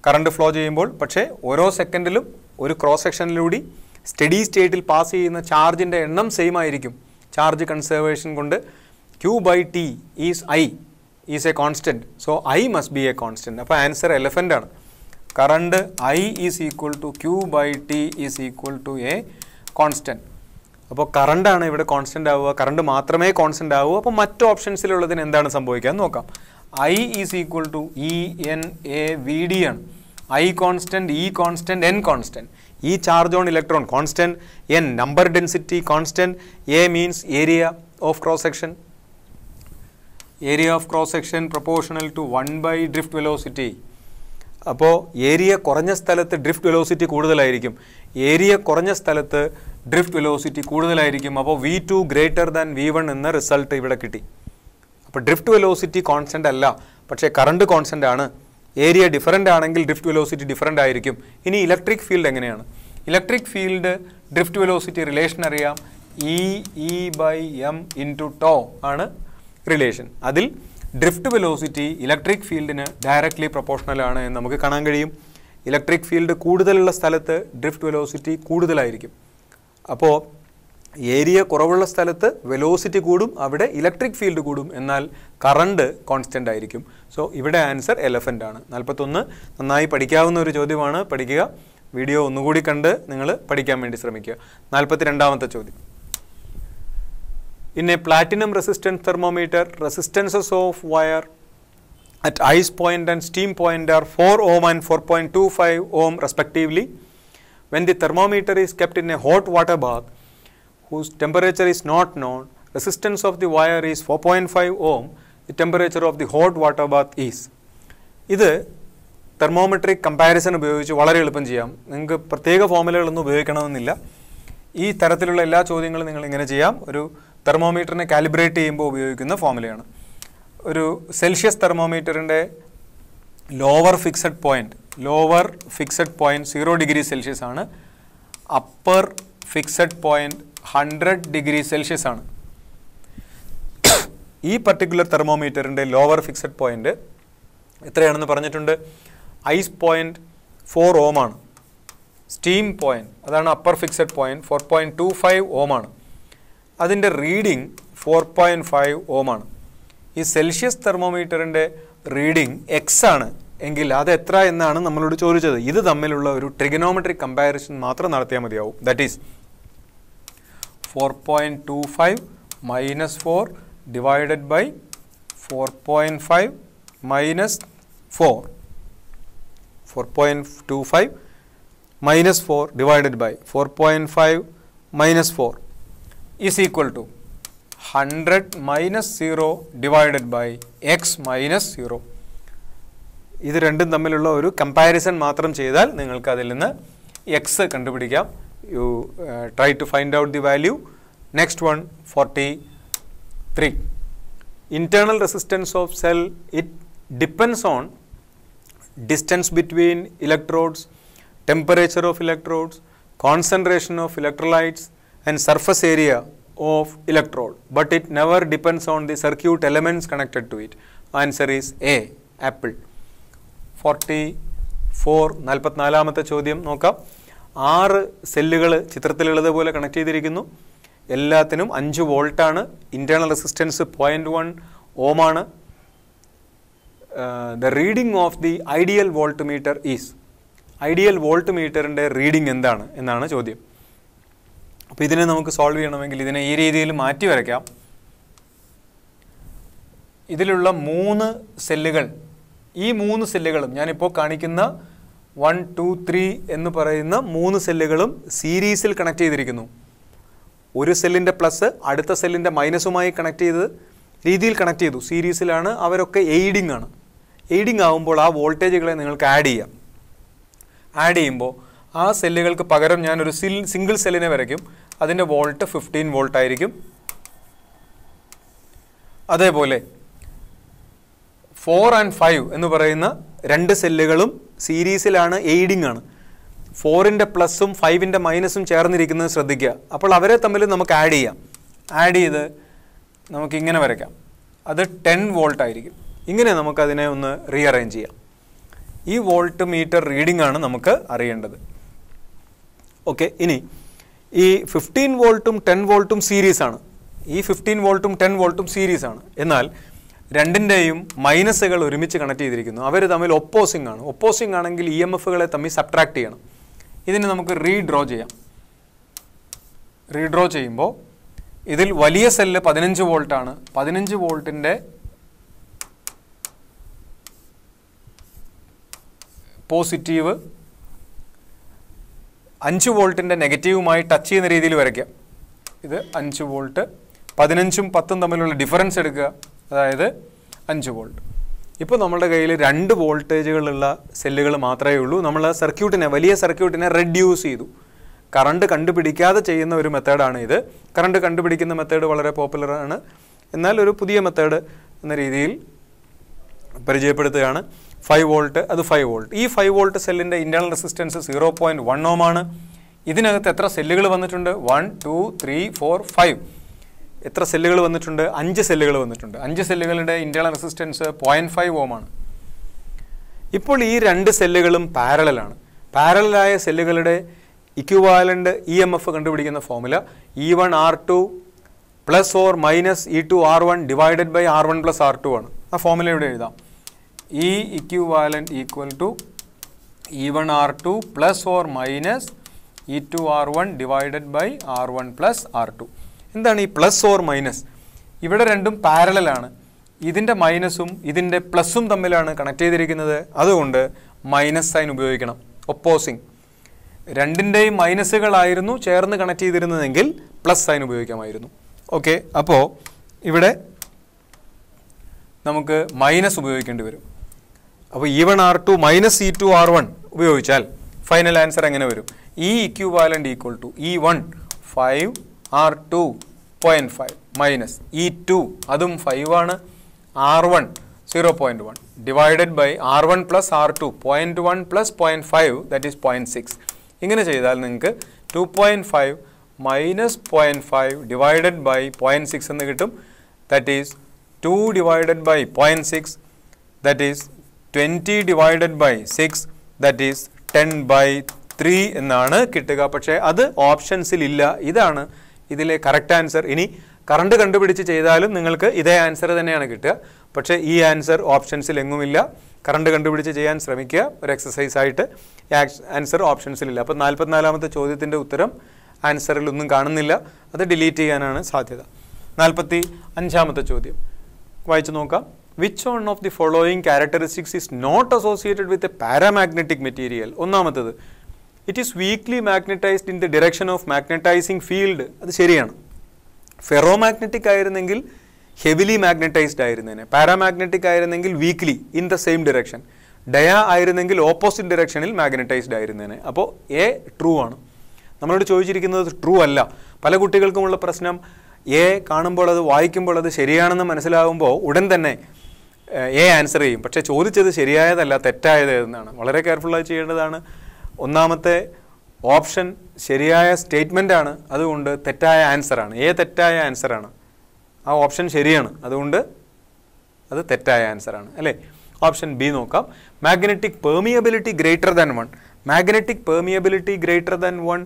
കറണ്ട് ഫ്ലോ ചെയ്യുമ്പോൾ. പക്ഷേ ഓരോ സെക്കൻഡിലും ഒരു ക്രോസ് സെക്ഷനിലൂടെ സ്റ്റഡി സ്റ്റേറ്റിൽ പാസ് ചെയ്യുന്ന ചാർജിൻ്റെ എണ്ണം സെയിം ആയിരിക്കും. ചാർജ് കൺസർവേഷൻ കൊണ്ട് Q/T is I is a constant. So I must be a constant. അപ്പോൾ ആൻസർ എലഫൻ്റ് ആണ്. Current I is equal to Q/T is equal to a constant. അപ്പോൾ കറണ്ടാണ് ഇവിടെ കോൺസ്റ്റൻ്റ് ആവുക. കറണ്ട് മാത്രമേ കോൺസ്റ്റൻ്റ് ആവൂ. അപ്പോൾ മറ്റ് ഓപ്ഷൻസിലുള്ളതിന് എന്താണ് സംഭവിക്കുക എന്ന് നോക്കാം. I is equal to ENAVD ആണ്. I constant, E constant, N constant. E charge on electron constant, N number density constant, A means area of cross section. Area of cross section proportional to 1 drift velocity. അപ്പോൾ ഏരിയ കുറഞ്ഞ സ്ഥലത്ത് ഡ്രിഫ്റ്റ് വെലോസിറ്റി കൂടുതലായിരിക്കും. ഏരിയ കുറഞ്ഞ സ്ഥലത്ത് ഡ്രിഫ്റ്റ് വെലോസിറ്റി കൂടുതലായിരിക്കും. അപ്പോൾ V2 ഗ്രേറ്റർ ദാൻ V1 എന്ന റിസൾട്ട് ഇവിടെ കിട്ടി. അപ്പോൾ ഡ്രിഫ്റ്റ് വെലോസിറ്റി കോൺസ്റ്റൻ്റ് അല്ല, പക്ഷേ കറണ്ട് കോൺസ്റ്റൻ്റ് ആണ്. ഏരിയ ഡിഫറൻ്റ് ആണെങ്കിൽ ഡ്രിഫ്റ്റ് വെലോസിറ്റി ഡിഫറൻ്റ് ആയിരിക്കും. ഇനി ഇലക്ട്രിക് ഫീൽഡ് എങ്ങനെയാണ്? Electric field drift velocity relation അറിയാം. E/m ഇൻറ്റു ടോ ആണ് റിലേഷൻ. അതിൽ ഡ്രിഫ്റ്റ് വെലോസിറ്റി ഇലക്ട്രിക് ഫീൽഡിന് ഡയറക്റ്റ്ലി പ്രൊപ്പോർഷണൽ ആണ് എന്ന് നമുക്ക് കാണാൻ കഴിയും. ഇലക്ട്രിക് ഫീൽഡ് കൂടുതലുള്ള സ്ഥലത്ത് ഡ്രിഫ്റ്റ് വെലോസിറ്റി കൂടുതലായിരിക്കും. അപ്പോൾ ഏരിയ കുറവുള്ള സ്ഥലത്ത് വെലോസിറ്റി കൂടും, അവിടെ ഇലക്ട്രിക് ഫീൽഡ് കൂടും. എന്നാൽ കറണ്ട് കോൺസ്റ്റൻ്റ് ആയിരിക്കും. സോ ഇവിടെ ആൻസർ എലഫൻ്റ് ആണ്. 41 നന്നായി പഠിക്കാവുന്ന ഒരു ചോദ്യമാണ്. പഠിക്കുക. വീഡിയോ ഒന്നുകൂടി കണ്ട് നിങ്ങൾ പഠിക്കാൻ വേണ്ടി ശ്രമിക്കുക. 42ാമത്തെ ചോദ്യം. In a platinum resistance thermometer, resistances of wire at ice point and steam point are 4 ohm and 4.25 ohm respectively. When the thermometer is kept in a hot water bath whose temperature is not known, resistance of the wire is 4.5 ohm, the temperature of the hot water bath is. ഇത് തെർമോമെട്രിക് കമ്പാരിസൺ ഉപയോഗിച്ച് വളരെ എളുപ്പം ചെയ്യാം. നിങ്ങൾക്ക് പ്രത്യേക ഫോർമുലകളൊന്നും ഉപയോഗിക്കണമെന്നില്ല. ഈ തരത്തിലുള്ള എല്ലാ ചോദ്യങ്ങളും നിങ്ങൾ ഇങ്ങനെ ചെയ്യാം. ഒരു തെർമോമീറ്ററിനെ കാലിബ്രേറ്റ് ചെയ്യുമ്പോൾ ഉപയോഗിക്കുന്ന ഫോർമുലയാണ്. ഒരു സെൽഷ്യസ് തെർമോമീറ്ററിൻ്റെ lower fixed point 0 degree Celsius ആണ്. Upper fixed point 100 degree Celsius ആണ്. ഈ പർട്ടിക്കുലർ തെർമോമീറ്ററിൻ്റെ ലോവർ ഫിക്സഡ് പോയിൻറ്റ് എത്രയാണെന്ന് പറഞ്ഞിട്ടുണ്ട്. ഐസ് പോയിൻറ്റ് 4 ഓം ആണ്. സ്റ്റീം പോയിൻറ്റ് അതാണ് അപ്പർ ഫിക്സഡ് പോയിൻറ്റ് 4.25 ഓം ആണ്. അതിൻ്റെ റീഡിംഗ് 4.5 ഓം ആണ്. ഈ സെൽഷ്യസ് തെർമോമീറ്ററിൻ്റെ റീഡിംഗ് എക്സ് ആണ് എങ്കിൽ അത് എത്ര എന്നാണ് നമ്മളോട് ചോദിച്ചത്. ഇത് തമ്മിലുള്ള ഒരു ട്രിഗണോമെട്രിക് കമ്പാരിസൺ മാത്രം നടത്തിയാൽ മതിയാവും. That is 4.25 minus 4 divided by 4.5 minus 4. 4.25 minus 4 divided by 4.5 minus 4 is equal to 100 minus 0 divided by x minus 0. ഇത് രണ്ടും തമ്മിലുള്ള ഒരു കമ്പാരിസൺ മാത്രം ചെയ്താൽ നിങ്ങൾക്ക് അതിൽ നിന്ന് എക്സ് കണ്ടുപിടിക്കാം. You try to find out the value. Next one 43. Internal resistance of cell, it depends on distance between electrodes, temperature of electrodes, concentration of electrolytes and surface area of electrode, but it never depends on the circuit elements connected to it. Answer is A, apple. 44ാമത്തെ ചോദ്യം നോക്കാം. 6 സെല്ലുകൾ ചിത്രത്തിലുള്ളതുപോലെ കണക്ട് ചെയ്തിരിക്കുന്നു. എല്ലാത്തിനും 5 വോൾട്ടാണ്. ഇന്റേണൽ റെസിസ്റ്റൻസ് 0.1 ഓം ആണ്. The reading of the ideal voltmeter is, ideal volt മീറ്ററിൻ്റെ റീഡിംഗ് എന്താണ് എന്നാണ് ചോദ്യം. അപ്പോൾ ഇതിനെ നമുക്ക് സോൾവ് ചെയ്യണമെങ്കിൽ ഇതിനെ ഈ രീതിയിൽ മാറ്റി വരയ്ക്കാം. ഇതിലുള്ള 3 സെല്ലുകൾ, ഈ 3 സെല്ലുകളും ഞാനിപ്പോൾ കാണിക്കുന്ന 1, 2, 3 എന്ന് പറയുന്ന 3 സെല്ലുകളും സീരീസിൽ കണക്ട് ചെയ്തിരിക്കുന്നു. ഒരു സെല്ലിൻ്റെ പ്ലസ് അടുത്ത സെല്ലിൻ്റെ മൈനസുമായി കണക്ട് ചെയ്ത് രീതിയിൽ കണക്ട് ചെയ്തു. സീരീസിലാണ്, അവരൊക്കെ എയ്ഡിങ് ആണ്. എയ്ഡിങ് ആകുമ്പോൾ ആ വോൾട്ടേജുകളെ നിങ്ങൾക്ക് ആഡ് ചെയ്യാം. ആഡ് ചെയ്യുമ്പോൾ ആ സെല്ലുകൾക്ക് പകരം ഞാനൊരു സിംഗിൾ സെല്ലിനെ വരയ്ക്കും. അതിൻ്റെ വോൾട്ട് 15 വോൾട്ട് ആയിരിക്കും. അതേപോലെ 4 and 5 എന്ന് പറയുന്ന 2 സെല്ലുകളും സീരീസിലാണ്, എയ്ഡിങ് ആണ്. 4ൻ്റെ പ്ലസും 5ൻ്റെ മൈനസും ചേർന്നിരിക്കുന്നത് ശ്രദ്ധിക്കുക. അപ്പോൾ അവരെ തമ്മിൽ നമുക്ക് ആഡ് ചെയ്യാം. ആഡ് ചെയ്ത് നമുക്കിങ്ങനെ വരയ്ക്കാം. അത് 10 വോൾട്ട് ആയിരിക്കും. ഇങ്ങനെ നമുക്കതിനെ ഒന്ന് റീഅറേഞ്ച് ചെയ്യാം. ഈ വോൾട്ട് മീറ്റർ റീഡിംഗ് ആണ് നമുക്ക് അറിയേണ്ടത്. ഓക്കെ, ഇനി ഈ 15 വോൾട്ടും 10 വോൾട്ടും സീരീസാണ്. ഈ 15 വോൾട്ടും 10 വോൾട്ടും സീരീസാണ്. എന്നാൽ രണ്ടിൻ്റെയും മൈനസുകൾ ഒരുമിച്ച് കണക്ട് ചെയ്തിരിക്കുന്നു. അവർ തമ്മിൽ ഒപ്പോസിംഗ് ആണ്. ഒപ്പോസിംഗ് ആണെങ്കിൽ ഇ എം എഫുകളെ തമ്മിൽ സബ്ട്രാക്ട് ചെയ്യണം. ഇതിനെ നമുക്ക് റീഡ്രോ ചെയ്യാം. റീഡ്രോ ചെയ്യുമ്പോൾ ഇതിൽ വലിയ സെല്ല് 15 വോൾട്ടാണ്. 15 വോൾട്ടിൻ്റെ പോസിറ്റീവ് 5 വോൾട്ടിൻ്റെ നെഗറ്റീവുമായി ടച്ച് ചെയ്യുന്ന രീതിയിൽ വരയ്ക്കാം. ഇത് 5 വോൾട്ട്, 15ഉം 10ഉം തമ്മിലുള്ള ഡിഫറൻസ് എടുക്കുക, അതായത് 5 വോൾട്ട്. ഇപ്പോൾ നമ്മുടെ കയ്യിൽ 2 വോൾട്ടേജുകളുള്ള സെല്ലുകൾ മാത്രമേ ഉള്ളൂ. നമ്മൾ സർക്യൂട്ടിനെ, വലിയ സർക്യൂട്ടിനെ റെഡ്യൂസ് ചെയ്തു. കറണ്ട് കണ്ടുപിടിക്കാതെ ചെയ്യുന്ന ഒരു മെത്തേഡാണ് ഇത്. കറണ്ട് കണ്ടുപിടിക്കുന്ന മെത്തേഡ് വളരെ പോപ്പുലറാണ്. എന്നാൽ ഒരു പുതിയ മെത്തേഡ് എന്ന രീതിയിൽ പരിചയപ്പെടുത്തുകയാണ്. 5 വോൾട്ട്, അത് 5 വോൾട്ട്. ഈ 5 വോൾട്ട് സെല്ലിൻ്റെ ഇൻറ്റേർണൽ റെസിസ്റ്റൻസ് 0.1 ഓം ആണ്. ഇതിനകത്ത് എത്ര സെല്ലുകൾ വന്നിട്ടുണ്ട്? 1, 2, 3, 4, 5. എത്ര സെല്ലുകൾ വന്നിട്ടുണ്ട്? 5 സെല്ലുകൾ വന്നിട്ടുണ്ട്. 5 സെല്ലുകളുടെ ഇൻറ്റേർണൽ റെസിസ്റ്റൻസ് 0.5 ഓം ആണ്. ഇപ്പോൾ ഈ 2 സെല്ലുകളും പാരലലാണ്. പാരലലായ സെല്ലുകളുടെ ഇക്വിവാലൻ്റ് ഇ എം എഫ് കണ്ടുപിടിക്കുന്ന formula E1R2 plus or minus E2R1 divided by R1 plus R2 ആണ്. ആ ഫോമുല ഇവിടെ എഴുതാം. E equivalent equal to E1R2 plus or minus E2R1 divided by R1 plus R2. എന്താണ് ഈ പ്ലസ് ഓർ മൈനസ്? ഇവിടെ രണ്ടും പാരലലാണ്. ഇതിൻ്റെ മൈനസും ഇതിൻ്റെ പ്ലസും തമ്മിലാണ് കണക്ട് ചെയ്തിരിക്കുന്നത്. അതുകൊണ്ട് മൈനസ് സൈൻ ഉപയോഗിക്കണം. ഒപ്പോസിങ് രണ്ടിൻ്റെയും മൈനസുകളായിരുന്നു ചേർന്ന് കണക്ട് ചെയ്തിരുന്നതെങ്കിൽ പ്ലസ് സൈൻ ഉപയോഗിക്കാമായിരുന്നു. ഓക്കെ, അപ്പോൾ ഇവിടെ നമുക്ക് മൈനസ് ഉപയോഗിക്കേണ്ടി വരും. അപ്പോൾ E1R2 മൈനസ് E2R1 ഉപയോഗിച്ചാൽ ഫൈനൽ ആൻസർ എങ്ങനെ വരും? E equivalent equal to E1 5 R2 0.5 minus E2 അതും 5 ആണ്, R1 0.1 divided by R1 plus R2 0.1 plus 0.5 that is 0.6. ഇങ്ങനെ ചെയ്താൽ നിങ്ങൾക്ക് 2.5 മൈനസ് 0.5 ഡിവൈഡഡ് ബൈ 0.6 എന്ന് കിട്ടും. That is 2 divided by 0.6 that is 20 divided by 6 that is 10/3 എന്നാണ് കിട്ടുക. പക്ഷേ അത് ഓപ്ഷൻസിൽ ഇല്ല. ഇതാണ് ഇതിലെ കറക്റ്റ് ആൻസർ. ഇനി കറണ്ട് കണ്ടുപിടിച്ച് ചെയ്താലും നിങ്ങൾക്ക് ഇതേ ആൻസർ തന്നെയാണ് കിട്ടുക. പക്ഷേ ഈ ആൻസർ ഓപ്ഷൻസിൽ എങ്ങുമില്ല. കറണ്ട് കണ്ടുപിടിച്ച് ചെയ്യാൻ ശ്രമിക്കുക ഒരു എക്സസൈസ് ആയിട്ട്. ആൻസർ ഓപ്ഷൻസിലില്ല. അപ്പോൾ 44ാമത്തെ ചോദ്യത്തിൻ്റെ ഉത്തരം ആൻസറിലൊന്നും കാണുന്നില്ല. അത് ഡിലീറ്റ് ചെയ്യാനാണ് സാധ്യത. 45ാമത്തെ ചോദ്യം വായിച്ചു നോക്കാം. Which one of the following characteristics is not associated with a paramagnetic material? ഒന്നാമത്തത്, it is weakly magnetized in the direction of magnetizing field. അത് ശരിയാണ്. ഫെറോമാഗ്നറ്റിക് ആയിരുന്നെങ്കിൽ ഹെവിലി മാഗ്നറ്റൈസ്ഡ് ആയിരുന്നേനെ. പാരാമാഗ്നറ്റിക് ആയിരുന്നെങ്കിൽ weakly in the same direction. Dia ആയിരുന്നെങ്കിൽ ഓപ്പോസിറ്റ് ഡിറക്ഷനിൽ മാഗ്നറ്റൈസ്ഡ് ആയിരുന്നേനെ. അപ്പോൾ എ ട്രൂ ആണ്. നമ്മളോട് ചോദിച്ചിരിക്കുന്നത് ട്രൂ അല്ല. പല കുട്ടികൾക്കുമുള്ള പ്രശ്നം എ കാണുമ്പോൾ അത് വായിക്കുമ്പോൾ അത് ശരിയാണെന്ന് മനസ്സിലാകുമ്പോൾ ഉടൻ തന്നെ എ ആൻസർ ചെയ്യും. പക്ഷേ ചോദിച്ചത് ശരിയായതല്ല, തെറ്റായത് എന്നാണ്. വളരെ കെയർഫുള്ളായി ചെയ്യേണ്ടതാണ്. ഒന്നാമത്തെ ഓപ്ഷൻ ശരിയായ സ്റ്റേറ്റ്മെൻ്റ് ആണ്, അതുകൊണ്ട് തെറ്റായ ആൻസറാണ്. എ തെറ്റായ ആൻസറാണ്. ആ ഓപ്ഷൻ ശരിയാണ്, അതുകൊണ്ട് അത് തെറ്റായ ആൻസറാണ് അല്ലേ. ഓപ്ഷൻ ബി നോക്കാം. Magnetic permeability greater than 1. Magnetic permeability greater than 1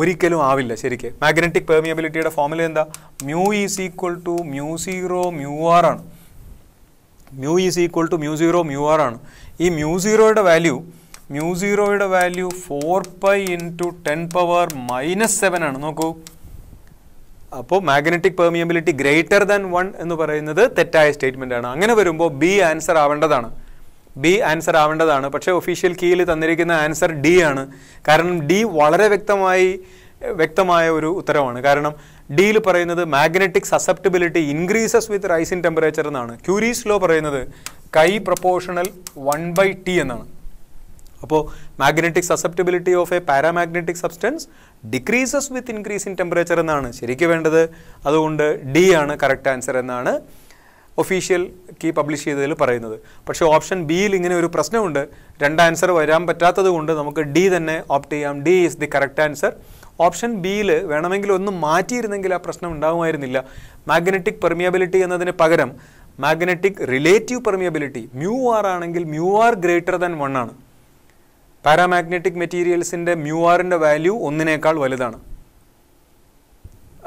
ഒരിക്കലും ആവില്ല ശരിക്ക്. മാഗ്നറ്റിക് പെർമിയബിലിറ്റിയുടെ ഫോർമുല എന്താ? Mu is equal to μ0 μr ആണ്. Mu is equal to μ0 μr ആണ്. ഈ μ0യുടെ വാല്യൂ 4π × 10⁻⁻7 ആണ്. നോക്കൂ, അപ്പോൾ മാഗ്നറ്റിക് പെർമിയബിലിറ്റി ഗ്രേറ്റർ ദാൻ 1 എന്ന് പറയുന്നത് തെറ്റായ സ്റ്റേറ്റ്മെൻ്റ് ആണ്. അങ്ങനെ വരുമ്പോൾ ബി ആൻസർ ആവേണ്ടതാണ്. പക്ഷേ ഒഫീഷ്യൽ കീയിൽ തന്നിരിക്കുന്ന ആൻസർ ഡി ആണ്. കാരണം ഡി വളരെ വ്യക്തമായ ഒരു ഉത്തരവാണ്. കാരണം ഡിയിൽ പറയുന്നത് magnetic susceptibility increases with rice in temperature എന്നാണ്. ക്യൂരീസ് ലോ പറയുന്നത് കൈ പ്രൊപ്പോർഷണൽ 1/T എന്നാണ്. അപ്പോൾ magnetic susceptibility of A paramagnetic substance decreases with increase in temperature എന്നാണ് ശരിക്കും വേണ്ടത്. അതുകൊണ്ട് ഡി ആണ് കറക്റ്റ് ആൻസർ എന്നാണ് ഒഫീഷ്യൽ കീ പബ്ലിഷ് ചെയ്തതിൽ പറയുന്നത്. പക്ഷേ ഓപ്ഷൻ ബിയിൽ ഇങ്ങനെ ഒരു പ്രശ്നമുണ്ട്. 2 ആൻസർ വരാൻ പറ്റാത്തത് കൊണ്ട് നമുക്ക് ഡി തന്നെ ഓപ്റ്റ് ചെയ്യാം. D is the correct answer. Option ബിയിൽ വേണമെങ്കിൽ ഒന്ന് മാറ്റിയിരുന്നെങ്കിൽ ആ പ്രശ്നം ഉണ്ടാകുമായിരുന്നില്ല. മാഗ്നറ്റിക് പെർമിയബിലിറ്റി എന്നതിന് പകരം മാഗ്നറ്റിക് റിലേറ്റീവ് പെർമിയബിലിറ്റി μr ആണെങ്കിൽ μr ഗ്രേറ്റർ ദാൻ 1 ആണ്. പാരാമാഗ്നറ്റിക് മെറ്റീരിയൽസിൻ്റെ μrൻ്റെ വാല്യൂ 1നേക്കാൾ വലുതാണ്.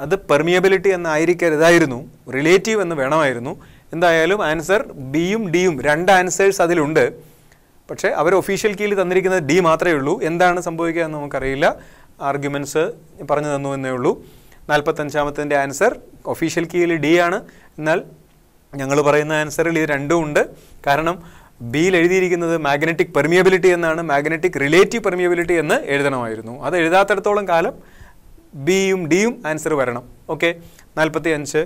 അത് പെർമിയബിലിറ്റി എന്നായിരിക്കരുതായിരുന്നു, റിലേറ്റീവ് എന്ന് വേണമായിരുന്നു. എന്തായാലും ആൻസർ ബിയും ഡിയും 2 ആൻസേഴ്സ് അതിലുണ്ട്. പക്ഷേ അവർ ഒഫീഷ്യൽ കീയിൽ തന്നിരിക്കുന്നത് ഡി മാത്രമേ ഉള്ളൂ. എന്താണ് സംഭവിക്കുക എന്ന് നമുക്കറിയില്ല. ആർഗ്യുമെൻറ്റ്സ് പറഞ്ഞു തന്നു എന്നേ ഉള്ളൂ. 45ാമത്തെ ആൻസർ ഒഫീഷ്യൽ കീയിൽ ഡി ആണ്. എന്നാൽ ഞങ്ങൾ പറയുന്ന ആൻസറിൽ ഇത് രണ്ടും ഉണ്ട്. കാരണം ബിയിൽ എഴുതിയിരിക്കുന്നത് മാഗ്നറ്റിക് പെർമിയബിലിറ്റി എന്നാണ്, മാഗ്നറ്റിക് റിലേറ്റീവ് പെർമിയബിലിറ്റി എന്ന് എഴുതണമായിരുന്നു. അത് എഴുതാത്തിടത്തോളം കാലം ബിയും ഡിയും ആൻസർ വരണം. ഓക്കെ, 45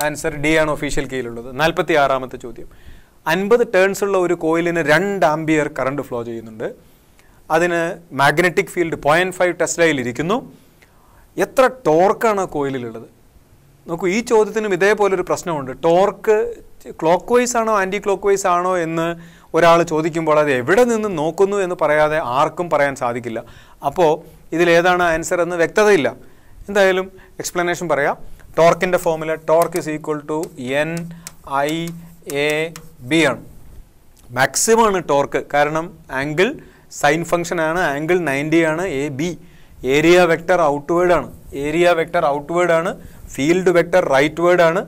ആൻസർ ഡി ആണ് ഒഫീഷ്യൽ കീയിലുള്ളത്. 46ാമത്തെ ചോദ്യം. 50 ടേൺസ് ഉള്ള ഒരു കോയിലിന് 2 ആംപിയർ കറണ്ട് ഫ്ലോ ചെയ്യുന്നുണ്ട്. അതിന് മാഗ്നറ്റിക് ഫീൽഡ് 0.5 ടെസ്ലയിൽ ഇരിക്കുന്നു. എത്ര ടോർക്കാണ് കോയിലിലുള്ളത്? നോക്കൂ, ഈ ചോദ്യത്തിനും ഇതേപോലൊരു പ്രശ്നമുണ്ട്. ടോർക്ക് ക്ലോക്ക് വൈസ് ആണോ ആൻറ്റി ക്ലോക്ക് വൈസ് ആണോ എന്ന് ഒരാൾ ചോദിക്കുമ്പോൾ അത് എവിടെ നിന്ന് നോക്കുന്നു എന്ന് പറയാതെ ആർക്കും പറയാൻ സാധിക്കില്ല. അപ്പോൾ ഇതിലേതാണ് ആൻസർ എന്ന് വ്യക്തതയില്ല. എന്തായാലും എക്സ്പ്ലനേഷൻ പറയാം. ടോർക്കിൻ്റെ formula torque is equal to NIAB ആണ്. മാക്സിമം ആണ് ടോർക്ക്. കാരണം ആംഗിൾ സൈൻ ഫംഗ്ഷൻ ആണ്, ആംഗിൾ 90 ആണ്. AB ഏരിയ വെക്ടർ ഔട്ട്വേർഡ് ആണ്. ഫീൽഡ് വെക്ടർ റൈറ്റ് വേർഡ് ആണ്.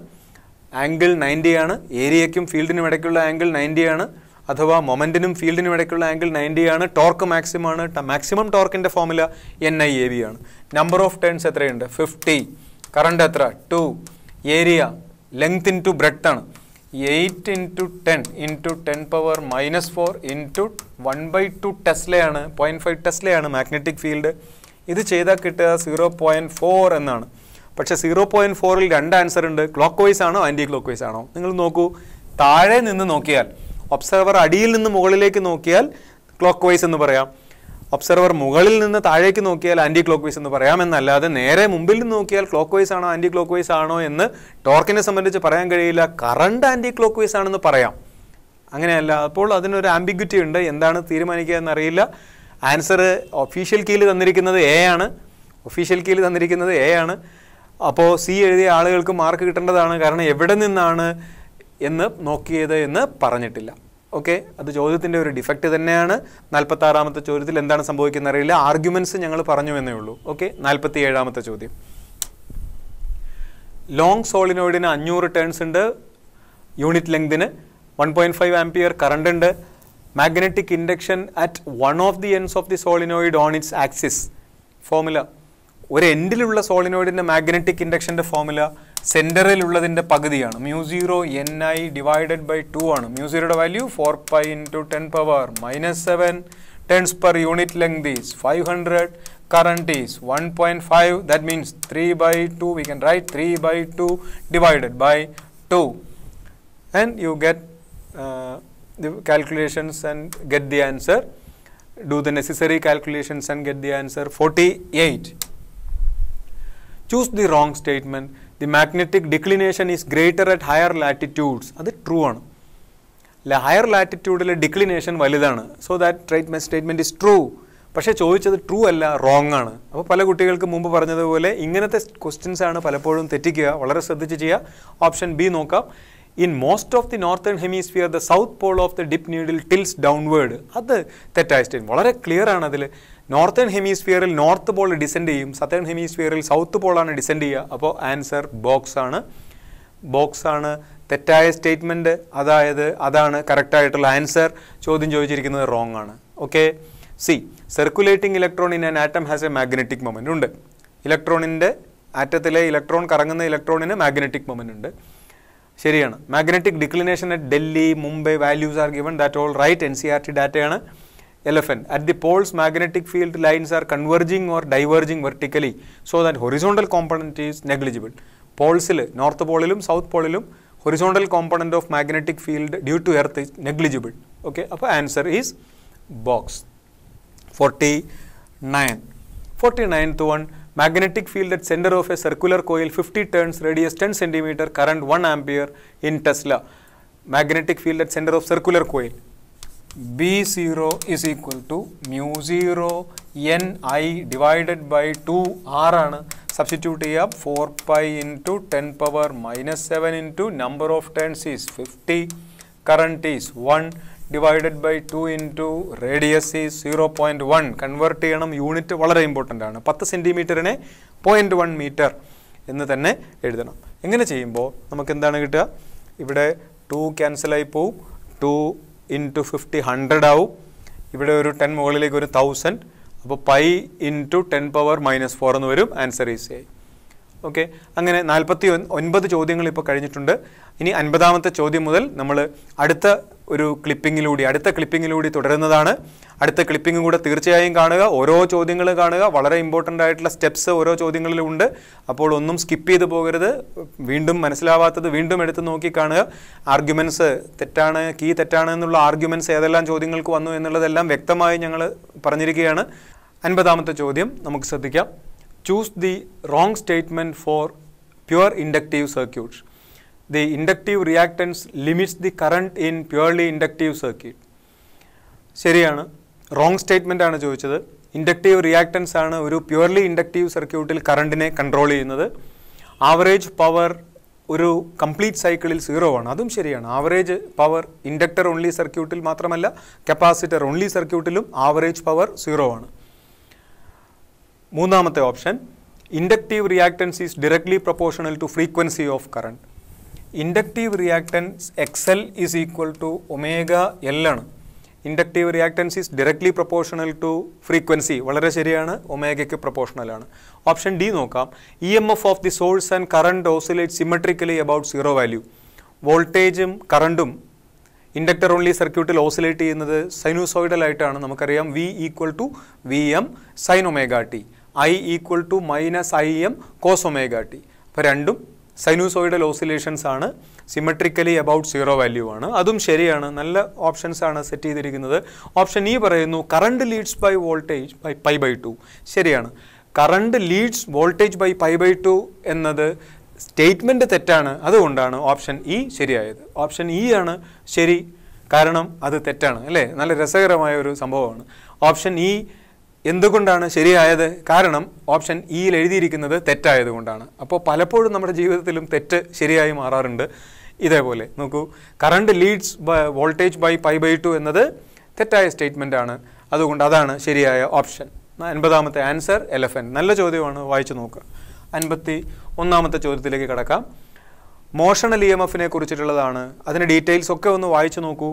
ആംഗിൾ 90 ആണ്. ഏരിയയ്ക്കും ഫീൽഡിനും ഇടയ്ക്കുള്ള ആംഗിൾ 90 ആണ്. അഥവാ മൊമെൻറ്റിനും ഫീൽഡിനും ഇടയ്ക്കുള്ള ആംഗിൾ 90 ആണ്. ടോർക്ക് മാക്സിമം ആണ്. മാക്സിമം ടോർക്കിൻ്റെ ഫോർമുല NIAB ആണ്. നമ്പർ ഓഫ് ടേൺസ് എത്രയുണ്ട്? 50. കറണ്ട് എത്ര? 2. ഏരിയ ലെങ്ത് ഇൻറ്റു ബ്രെഡ്ത്ത് ആണ്. 8 × 10 × 10⁻⁻4 × 1/2 ടെസ്ലയാണ്, 0.5 ടെസ്ലയാണ് മാഗ്നറ്റിക് ഫീൽഡ്. ഇത് ചെയ്താൽ കിട്ടുക 0.4 എന്നാണ്. പക്ഷേ 0.4ൽ 2 ആൻസർ ഉണ്ട്. ക്ലോക്ക് വൈസ് ആണോ ആൻറ്റി ക്ലോക്ക് വൈസ് ആണോ? നിങ്ങൾ നോക്കൂ, താഴെ നിന്ന് നോക്കിയാൽ, ഒബ്സർവർ അടിയിൽ നിന്ന് മുകളിലേക്ക് നോക്കിയാൽ ക്ലോക്ക് വൈസ് എന്ന് പറയാം. ഒബ്സർവർ മുകളിൽ നിന്ന് താഴേക്ക് നോക്കിയാൽ ആൻറ്റി ക്ലോക്ക് വൈസ് എന്ന് പറയാമെന്നല്ലാതെ നേരെ മുമ്പിൽ നിന്ന് നോക്കിയാൽ ക്ലോക്ക് വൈസ് ആണോ ആൻറ്റി ക്ലോക്ക് വൈസ് ആണോ എന്ന് ടോർക്കിനെ സംബന്ധിച്ച് പറയാൻ കഴിയില്ല. കറണ്ട് ആൻറ്റി ക്ലോക്ക് വൈസ് ആണെന്ന് പറയാം, അങ്ങനെയല്ല. അപ്പോൾ അതിനൊരു ആംബിഗ്വിറ്റി ഉണ്ട്. എന്താണ് തീരുമാനിക്കുക എന്നറിയില്ല. ആൻസർ ഒഫീഷ്യൽ കീയിൽ തന്നിരിക്കുന്നത് എ ആണ്. അപ്പോൾ സി എഴുതിയ ആളുകൾക്ക് മാർക്ക് കിട്ടേണ്ടതാണ്. കാരണം എവിടെ നിന്നാണ് എന്ന് നോക്കിയത് എന്ന് പറഞ്ഞിട്ടില്ല. ഓക്കെ, അത് ചോദ്യത്തിൻ്റെ ഒരു ഡിഫക്റ്റ് തന്നെയാണ്. 46ാമത്തെ ചോദ്യത്തിൽ എന്താണ് സംഭവിക്കുന്നത് അറിയില്ല. ആർഗ്യുമെൻറ്റ്സ് ഞങ്ങൾ പറഞ്ഞു എന്നേ ഉള്ളൂ. ഓക്കെ, 47ാമത്തെ ചോദ്യം. ലോങ് സോളിനോയിഡിന് 500 ടേൺസ് ഉണ്ട്. യൂണിറ്റ് ലെങ്തിന് 1.5 ആംപിയർ കറണ്ട് ഉണ്ട്. Magnetic induction at one of the ends of the solenoid on its axis. Formula ഒരു എൻഡിലുള്ള സോളിനോയിഡിൻ്റെ മാഗ്നറ്റിക് ഇൻഡക്ഷൻ്റെ ഫോർമുല സെൻറ്ററിലുള്ളതിൻ്റെ പകുതിയാണ്. μ0 NI ഡിവൈഡഡ് ബൈ 2 ആണ്. μ0യുടെ value 4π × 10⁻⁻7 turns per unit length is 500. current is 1.5. that means 3/2. we can write 3/2 divided by 2 and you get the calculations and get the answer. Do the necessary calculations and get the answer. 48. Choose the wrong statement. The magnetic declination is greater at higher latitudes. അത് ട്രൂ ആണ്. ഹയർ ലാറ്റിറ്റ്യൂഡിൽ ഡിക്ലിനേഷൻ വലുതാണ്. So that statement is true. പക്ഷേ ചോദിച്ചത് ട്രൂ അല്ല, റോങ് ആണ്. അപ്പോൾ പല കുട്ടികൾക്ക് മുമ്പ് പറഞ്ഞതുപോലെ ഇങ്ങനത്തെ ക്വസ്റ്റ്യൻസ് ആണ് പലപ്പോഴും തെറ്റിക്കുക. വളരെ ശ്രദ്ധിച്ച് ചെയ്യുക. ഓപ്ഷൻ ബി നോക്കാം. In most of the northern hemisphere the south pole of the dip needle tilts downward. അത് തെറ്റായ സ്റ്റേറ്റ്മെൻറ്റ്. വളരെ ക്ലിയർ ആണ് അതിൽ. നോർത്തേൺ ഹെമിസ്ഫിയറിൽ നോർത്ത് പോൾ ഡിസെൻഡ് ചെയ്യും, സതേൺ ഹെമിസ്ഫിയറിൽ സൗത്ത് പോളാണ് ഡിസെൻഡ് ചെയ്യുക. അപ്പോൾ ആൻസർ ബോക്സ് ആണ്. ബോക്സ് ആണ് തെറ്റായ സ്റ്റേറ്റ്മെൻറ്റ്. അതായത് അതാണ് കറക്റ്റായിട്ടുള്ള ആൻസർ. ചോദ്യം ചോദിച്ചിരിക്കുന്നത് റോങ് ആണ്. Okay. C, circulating electron in an atom has A magnetic moment ഉണ്ട്. ഇലക്ട്രോണിൻ്റെ ആറ്റത്തിലെ ഇലക്ട്രോൺ കറങ്ങുന്ന ഇലക്ട്രോണിന് മാഗ്നറ്റിക് മൊമെൻ്റ് ഉണ്ട്. ശരിയാണ്. Magnetic declination at Delhi, Mumbai values are given. That all right. NCERT ഡാറ്റയാണ്. Elephant. At the poles, magnetic field lines are converging or diverging vertically so that horizontal component is negligible. Poles, north pole, south pole, horizontal component of magnetic field due to earth is negligible. Okay, so answer is box. 49th one, magnetic field at center of a circular coil 50 turns, radius 10 cm, current 1 ampere in Tesla. Magnetic field at center of circular coil. B0 is equal to mu 0 Ni divided by 2R ആണ്. സബ്സ്റ്റിറ്റ്യൂട്ട് ചെയ്യാം. 4 pi into 10 power minus 7 into number of turns is 50. Current is 1 divided by 2 into radius is 0.1. Convert ചെയ്യണം. യൂണിറ്റ് വളരെ ഇമ്പോർട്ടൻ്റ് ആണ്. 10 സെൻറ്റിമീറ്ററിനെ 0.1 മീറ്റർ എന്ന് തന്നെ എഴുതണം. എങ്ങനെ ചെയ്യുമ്പോൾ നമുക്ക് എന്താണ് കിട്ടുക? ഇവിടെ 2 ക്യാൻസലായി പോവും. 2 into 50 100 ആവും. ഇവിടെ ഒരു 10 മുകളിലേക്ക് ഒരു 1000. അപ്പോൾ പൈ ഇൻറ്റു 10 power minus 4 എന്ന് വരും. Answer is A. ഓക്കെ. അങ്ങനെ 49 ചോദ്യങ്ങൾ ഇപ്പോൾ കഴിഞ്ഞിട്ടുണ്ട്. ഇനി 50ാമത്തെ ചോദ്യം മുതൽ നമ്മൾ അടുത്ത ക്ലിപ്പിങ്ങിലൂടെ തുടരുന്നതാണ്. അടുത്ത ക്ലിപ്പിംഗ് കൂടെ തീർച്ചയായും കാണുക. ഓരോ ചോദ്യങ്ങൾ കാണുക. വളരെ ഇമ്പോർട്ടൻ്റ് ആയിട്ടുള്ള സ്റ്റെപ്സ് ഓരോ ചോദ്യങ്ങളിലും ഉണ്ട്. അപ്പോൾ ഒന്നും സ്കിപ്പ് ചെയ്ത് പോകരുത്. വീണ്ടും മനസ്സിലാവാത്തത് വീണ്ടും എടുത്ത് നോക്കി കാണുക. ആർഗ്യുമെൻറ്റ്സ് തെറ്റാണ്, കീ തെറ്റാണ് എന്നുള്ള ആർഗ്യുമെൻറ്റ്സ് ഏതെല്ലാം ചോദ്യങ്ങൾക്ക് വന്നു എന്നുള്ളതെല്ലാം വ്യക്തമായി ഞങ്ങൾ പറഞ്ഞിരിക്കുകയാണ്. 50ാമത്തെ ചോദ്യം നമുക്ക് ശ്രദ്ധിക്കാം. Choose the wrong statement for pure inductive circuits. The inductive reactance limits the current in purely inductive circuit. ശരിയാണ്. റോങ് സ്റ്റേറ്റ്മെൻ്റ് ആണ് ചോദിച്ചത്. ഇൻഡക്റ്റീവ് റിയാക്ടൻസ് ആണ് ഒരു പ്യുവർലി ഇൻഡക്റ്റീവ് സർക്യൂട്ടിൽ കറണ്ടിനെ കൺട്രോൾ ചെയ്യുന്നത്. ആവറേജ് പവർ ഒരു കംപ്ലീറ്റ് സൈക്കിളിൽ 0 ആണ്. അതും ശരിയാണ്. ആവറേജ് പവർ ഇൻഡക്ടർ ഓൺലി സർക്യൂട്ടിൽ മാത്രമല്ല, കപ്പാസിറ്റർ ഓൺലി സർക്യൂട്ടിലും ആവറേജ് പവർ 0 ആണ്. 3ാമത്തെ option, inductive reactance is directly proportional to frequency of current. Inductive reactance XL is equal to omega L ആണ്. Inductive reactance is directly proportional to frequency. വളരെ ശരിയാണ്. ഒമേഗയ്ക്ക് പ്രൊപ്പോർഷണലാണ്. ഓപ്ഷൻ ഡി നോക്കാം. EMF of the source and current oscillate symmetrically about 0 value. വോൾട്ടേജും കറണ്ടും ഇൻഡക്ടർ ഓൺലി സർക്യൂട്ടിൽ ഓസിലേറ്റ് ചെയ്യുന്നത് സൈനൂസോയിഡൽ ആയിട്ടാണ്. നമുക്കറിയാം V equal to VM sine omega T, I equal to minus IM cos omega T. അപ്പോൾ രണ്ടും സൈനൂസോയിഡൽ ഓസിലേഷൻസ് ആണ്. സിമെട്രിക്കലി അബൌട്ട് 0 വാല്യൂ ആണ്. അതും ശരിയാണ്. നല്ല ഓപ്ഷൻസ് ആണ് സെറ്റ് ചെയ്തിരിക്കുന്നത്. ഓപ്ഷൻ ഇ പറയുന്നു current leads by voltage by π/2. ശരിയാണ്. കറണ്ട് ലീഡ്സ് വോൾട്ടേജ് ബൈ π/2 എന്നത് സ്റ്റേറ്റ്മെൻറ്റ് തെറ്റാണ്. അതുകൊണ്ടാണ് ഓപ്ഷൻ ഇ ശരിയായത്. ഓപ്ഷൻ ഇ ആണ് ശരി, കാരണം അത് തെറ്റാണ് അല്ലേ. നല്ല രസകരമായ ഒരു സംഭവമാണ്. ഓപ്ഷൻ ഇ എന്തുകൊണ്ടാണ് ശരിയായത്? കാരണം ഓപ്ഷൻ ഇയിൽ എഴുതിയിരിക്കുന്നത് തെറ്റായതുകൊണ്ടാണ്. അപ്പോൾ പലപ്പോഴും നമ്മുടെ ജീവിതത്തിലും തെറ്റ് ശരിയായി മാറാറുണ്ട്. ഇതേപോലെ നോക്കൂ, കറണ്ട് ലീഡ്സ് വോൾട്ടേജ് ബൈ π/2 എന്നത് തെറ്റായ സ്റ്റേറ്റ്മെൻ്റ് ആണ്. അതുകൊണ്ട് അതാണ് ശരിയായ ഓപ്ഷൻ. 50ാമത്തെ answer elephant. നല്ല ചോദ്യമാണ്, വായിച്ചു നോക്കുക. 51ാമത്തെ ചോദ്യത്തിലേക്ക് കടക്കാം. മോഷണൽ EMFനെ കുറിച്ചിട്ടുള്ളതാണ്. അതിൻ്റെ ഡീറ്റെയിൽസ് ഒക്കെ ഒന്ന് വായിച്ചു നോക്കൂ.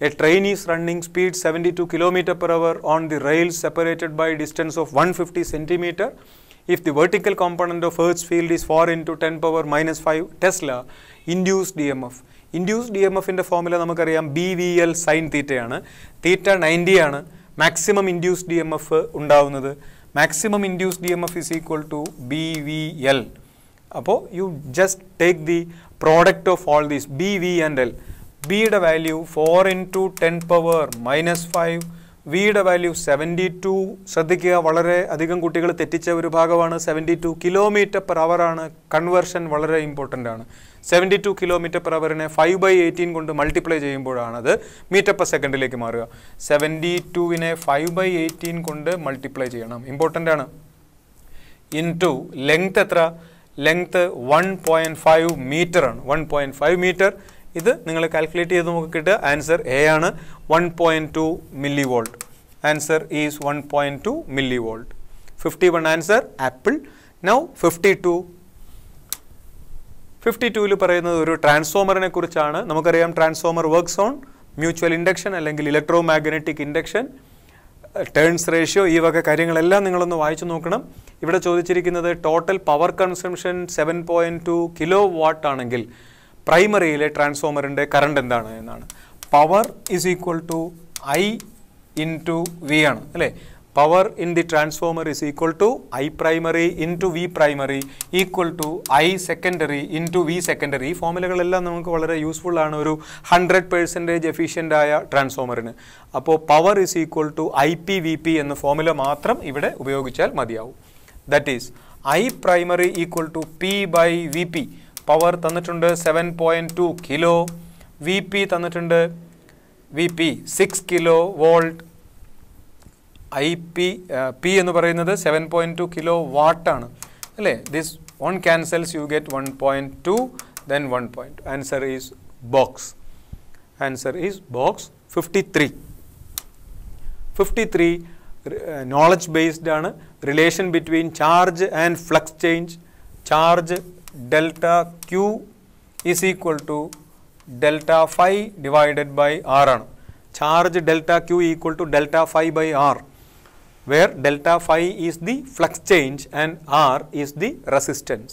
A train is running speed 72 km/h on the rails separated by distance of 150 cm. If the vertical component of Earth's field is 4 into 10⁻⁻5 Tesla, induced EMF. Induced EMFൻ്റെ ഫോർമുല നമുക്കറിയാം, BVL sin θ ആണ്. θ 90 ആണ്. മാക്സിമം ഇൻഡ്യൂസ്ഡ് EMF ഉണ്ടാവുന്നത്. Maximum induced EMF is equal to BVL. അപ്പോൾ you just take the product of all these B, V and L. ബിയുടെ വാല്യൂ 4 into 10⁻⁻5 വിയുടെ വാല്യൂ 72. ശ്രദ്ധിക്കുക, വളരെ അധികം കുട്ടികൾ തെറ്റിച്ച ഒരു ഭാഗമാണ്. 72 km/h ആണ്. കൺവേർഷൻ വളരെ ഇമ്പോർട്ടൻ്റ് ആണ്. 72 km/h 5/18 കൊണ്ട് മൾട്ടിപ്ലൈ ചെയ്യുമ്പോഴാണ് അത് മീറ്റർ/സെക്കൻഡിലേക്ക് മാറുക. 72നെ 5/18 കൊണ്ട് മൾട്ടിപ്ലൈ ചെയ്യണം, ഇമ്പോർട്ടൻ്റ് ആണ്. ഇൻറ്റു ലെങ്ത് എത്ര? ലെങ്ത് 1.5 മീറ്റർ ആണ്. 1.5 മീറ്റർ. ഇത് നിങ്ങൾ കാൽക്കുലേറ്റ് ചെയ്ത് നമുക്ക് കിട്ടുക. ആൻസർ എ ആണ്, 1.2 millivolt. Answer is 1.2 millivolt. 51 answer apple. Now 52. 52ൽ പറയുന്നത് ഒരു ട്രാൻസ്ഫോമറിനെ കുറിച്ചാണ്. നമുക്കറിയാം transformer works on mutual induction അല്ലെങ്കിൽ electromagnetic induction, turns ratio, ഈ വക കാര്യങ്ങളെല്ലാം നിങ്ങളൊന്ന് വായിച്ചു നോക്കണം. ഇവിടെ ചോദിച്ചിരിക്കുന്നത് ടോട്ടൽ പവർ കൺസംഷൻ 7.2 kW ആണെങ്കിൽ പ്രൈമറിയിലെ ട്രാൻസ്ഫോമറിൻ്റെ കറണ്ട് എന്താണ് എന്നാണ്. Power is equal to I into V ആണ് അല്ലേ. Power in the transformer is equal to I primary into V primary equal to I secondary into V secondary. ഈ ഫോമുലകളെല്ലാം നമുക്ക് വളരെ യൂസ്ഫുൾ ആണ് ഒരു 100% എഫിഷ്യൻ്റ് ആയ ട്രാൻസ്ഫോമറിന്. അപ്പോൾ power is equal to I P V P എന്ന ഫോമുല മാത്രം ഇവിടെ ഉപയോഗിച്ചാൽ മതിയാവും. That is I primary equal to P by V P. Power തന്നിട്ടുണ്ട് 7.2 കിലോ, വി പി തന്നിട്ടുണ്ട് V P 6 kV, I P എന്ന് പറയുന്നത് 7.2 kW ആണ് അല്ലേ. This one cancels, you get 1.2 then 1 point. Answer is box. Answer is box. 53 knowledge based ആണ്. Relation between charge and flux change. Charge delta Q is equal to delta phi divided by R ആണ്. Charge delta Q equal to delta phi by R, where delta phi is the flux change and R is the resistance.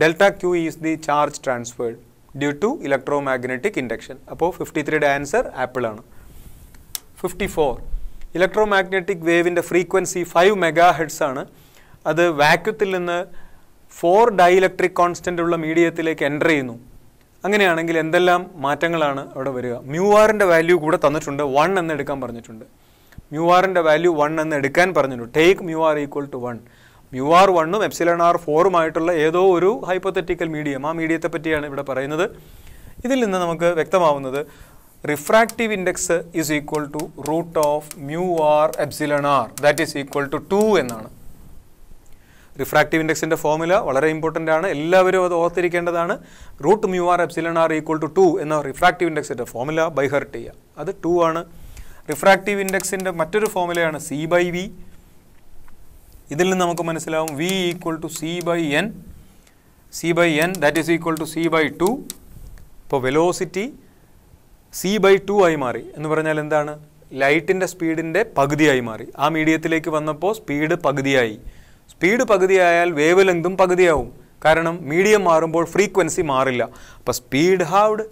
Delta Q is the charge transferred due to electromagnetic induction. അപ്പോൾ 53യുടെ ആൻസർ ആപ്പിൾ ആണ്. 54 ഇലക്ട്രോമാഗ്നറ്റിക് വേവിൻ്റെ ഫ്രീക്വൻസി 5 MHz ആണ്. അത് വാക്യൂത്തിൽ നിന്ന് 4 ഡൈഇലക്ട്രിക് കോൺസ്റ്റൻ്റ് ഉള്ള മീഡിയത്തിലേക്ക് എൻ്റർ ചെയ്യുന്നു. അങ്ങനെയാണെങ്കിൽ എന്തെല്ലാം മാറ്റങ്ങളാണ് അവിടെ വരിക? മ്യൂആറിൻ്റെ വാല്യൂ കൂടെ തന്നിട്ടുണ്ട്, 1 എന്ന് എടുക്കാൻ പറഞ്ഞിട്ടുണ്ട്. മ്യൂആറിൻ്റെ വാല്യൂ 1 എന്ന് എടുക്കാൻ പറഞ്ഞിട്ടുണ്ട്. Take mu r equal to 1. Mu r 1ഉം എപ്സിലോൺ ആർ 4ഉമായിട്ടുള്ള ഏതോ ഒരു ഹൈപ്പോത്തറ്റിക്കൽ മീഡിയം, ആ മീഡിയത്തെ പറ്റിയാണ് ഇവിടെ പറയുന്നത്. ഇതിൽ നിന്ന് നമുക്ക് വ്യക്തമാവുന്നത് refractive index is equal to root of mu r epsilon R, that is equal to 2 എന്നാണ്. റിഫ്രാക്റ്റീവ് ഇൻഡെക്സിൻ്റെ ഫോമുല വളരെ ഇമ്പോർട്ടൻ്റ് ആണ്, എല്ലാവരും അത് ഓർത്തിരിക്കേണ്ടതാണ്. Root mu r epsilon R equal to 2 എന്ന റിഫ്രാക്റ്റീവ് ഇൻഡെക്സിൻ്റെ ഫോമുല ബൈ ഹെർട്ട് ചെയ്യുക. അത് 2 ആണ്. റിഫ്രാക്റ്റീവ് ഇൻഡെക്സിൻ്റെ മറ്റൊരു ഫോമുലയാണ് സി ബൈ വി. ഇതിൽ നിന്ന് നമുക്ക് മനസ്സിലാവും V equal to C by N. C by N that is equal to C by 2. ഇപ്പോൾ വെലോസിറ്റി സി ബൈ 2 ആയി മാറി എന്ന് പറഞ്ഞാൽ എന്താണ്? ലൈറ്റിൻ്റെ സ്പീഡിൻ്റെ പകുതിയായി മാറി. ആ മീഡിയത്തിലേക്ക് വന്നപ്പോൾ സ്പീഡ് പകുതിയായി. സ്പീഡ് പകുതിയായാൽ വേവ് ലെങ്തും പകുതിയാവും. കാരണം മീഡിയം മാറുമ്പോൾ ഫ്രീക്വൻസി മാറില്ല. അപ്പോൾ speed halved,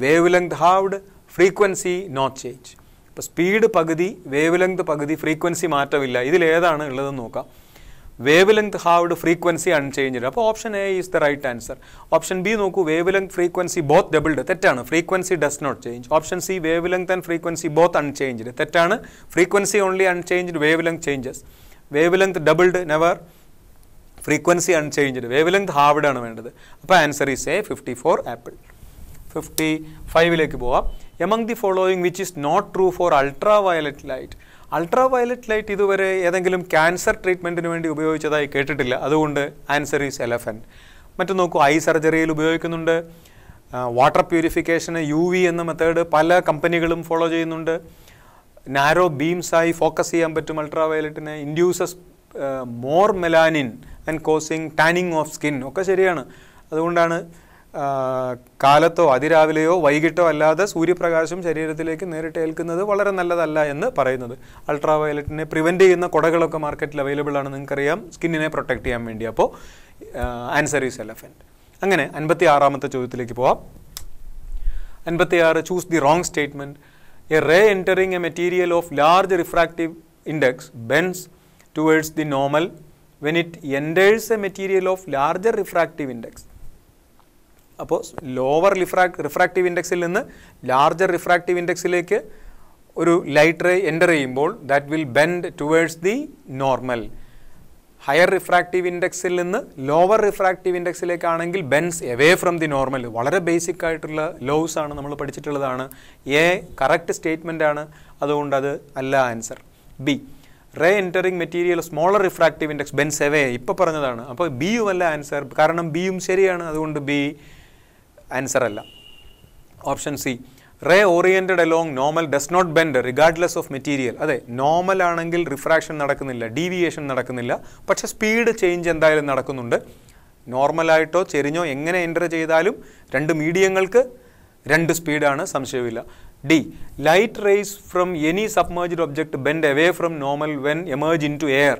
wavelength halved, frequency not change. അപ്പോൾ സ്പീഡ് പകുതി, വേവ് ലെങ്ത് പകുതി, ഫ്രീക്വൻസി മാറ്റമില്ല. ഇതിലേതാണ് ഉള്ളതെന്ന് നോക്കാം. Wavelength halved, frequency unchanged. അപ്പോൾ option A is the right answer. Option B നോക്കൂ, wavelength frequency both doubled, തെറ്റാണ്. Frequency does not change. Option C wavelength and frequency both unchanged, തെറ്റാണ്. Frequency only unchanged, wavelength changes. Wavelength doubled never, frequency unchanged. Wavelength halved ആണ് വേണ്ടത്. അപ്പോൾ ആൻസർ ഈസ് എ, 54 ആപ്പിൾ. 55ലേക്ക് പോവാം. Among the following which is not true for ultraviolet light. Ultraviolet light ഇതുവരെ ഏതെങ്കിലും ക്യാൻസർ ട്രീറ്റ്മെൻറ്റിന് വേണ്ടി ഉപയോഗിച്ചതായി കേട്ടിട്ടില്ല. അതുകൊണ്ട് ആൻസർ ഈസ് എലഫൻറ്റ്. മറ്റു നോക്കൂ, ഐ സർജറിയിൽ ഉപയോഗിക്കുന്നുണ്ട്. വാട്ടർ പ്യൂരിഫിക്കേഷന് UV എന്ന മെത്തേഡ് പല കമ്പനികളും ഫോളോ ചെയ്യുന്നുണ്ട്. നാരോ ബീംസായി ഫോക്കസ് ചെയ്യാൻ പറ്റും അൾട്രാ വയലറ്റിനെ. Induces more melanin and causing tanning of skin, ഒക്കെ ശരിയാണ്. അതുകൊണ്ടാണ് കാലത്തോ അതിരാവിലെയോ വൈകിട്ടോ അല്ലാതെ സൂര്യപ്രകാശം ശരീരത്തിലേക്ക് നേരിട്ട് ഏൽക്കുന്നത് വളരെ നല്ലതല്ല എന്ന് പറയുന്നത്. അൾട്രാ വയലറ്റിനെ പ്രിവെൻറ്റ് ചെയ്യുന്ന കുടകളൊക്കെ മാർക്കറ്റിൽ അവൈലബിൾ ആണ്, നിങ്ങൾക്കറിയാം, സ്കിന്നിനെ പ്രൊട്ടക്റ്റ് ചെയ്യാൻ വേണ്ടി. അപ്പോൾ ആൻസർ ഈസ് എലഫൻറ്റ്. അങ്ങനെ 56ാമത്തെ ചോദ്യത്തിലേക്ക് പോവാം. 56, choose the wrong statement. A ray entering a material of large refractive index bends towards the normal when it enters a material of larger refractive index. അപ്പോൾ ലോവർ റിഫ്രാക്റ്റീവ് ഇൻഡെക്സിൽ നിന്ന് ലാർജർ റിഫ്രാക്റ്റീവ് ഇൻഡെക്സിലേക്ക് ഒരു ലൈറ്റ് റേ എൻ്റർ ചെയ്യുമ്പോൾ that will bend towards the normal. Higher refractive ഇൻഡെക്സിൽ നിന്ന് ലോവർ റിഫ്രാക്റ്റീവ് ഇൻഡെക്സിലേക്കാണെങ്കിൽ bends away from the normal. വളരെ ബേസിക് ആയിട്ടുള്ള ലോസ് ആണ്, നമ്മൾ പഠിച്ചിട്ടുള്ളതാണ്. എ കറക്റ്റ് സ്റ്റേറ്റ്മെൻ്റ് ആണ്, അതുകൊണ്ട് അത് അല്ല answer. B ray entering material smaller refractive index bends away, ഇപ്പോൾ പറഞ്ഞതാണ്. അപ്പോൾ ബിയും അല്ല ആൻസർ, കാരണം ബിയും ശരിയാണ്, അതുകൊണ്ട് ബി ആൻസർ അല്ല. Option C ray oriented along normal does not bend regardless of material. അതെ, നോർമൽ ആണെങ്കിൽ റിഫ്രാക്ഷൻ നടക്കുന്നില്ല, ഡീവിയേഷൻ നടക്കുന്നില്ല, പക്ഷെ സ്പീഡ് ചേഞ്ച് എന്തായാലും നടക്കുന്നുണ്ട്. നോർമലായിട്ടോ ചെരിഞ്ഞോ എങ്ങനെ എൻ്റർ ചെയ്താലും രണ്ട് മീഡിയങ്ങൾക്ക് രണ്ട് സ്പീഡാണ്, സംശയമില്ല. D light rays from any submerged object bend away from normal when emerge into air.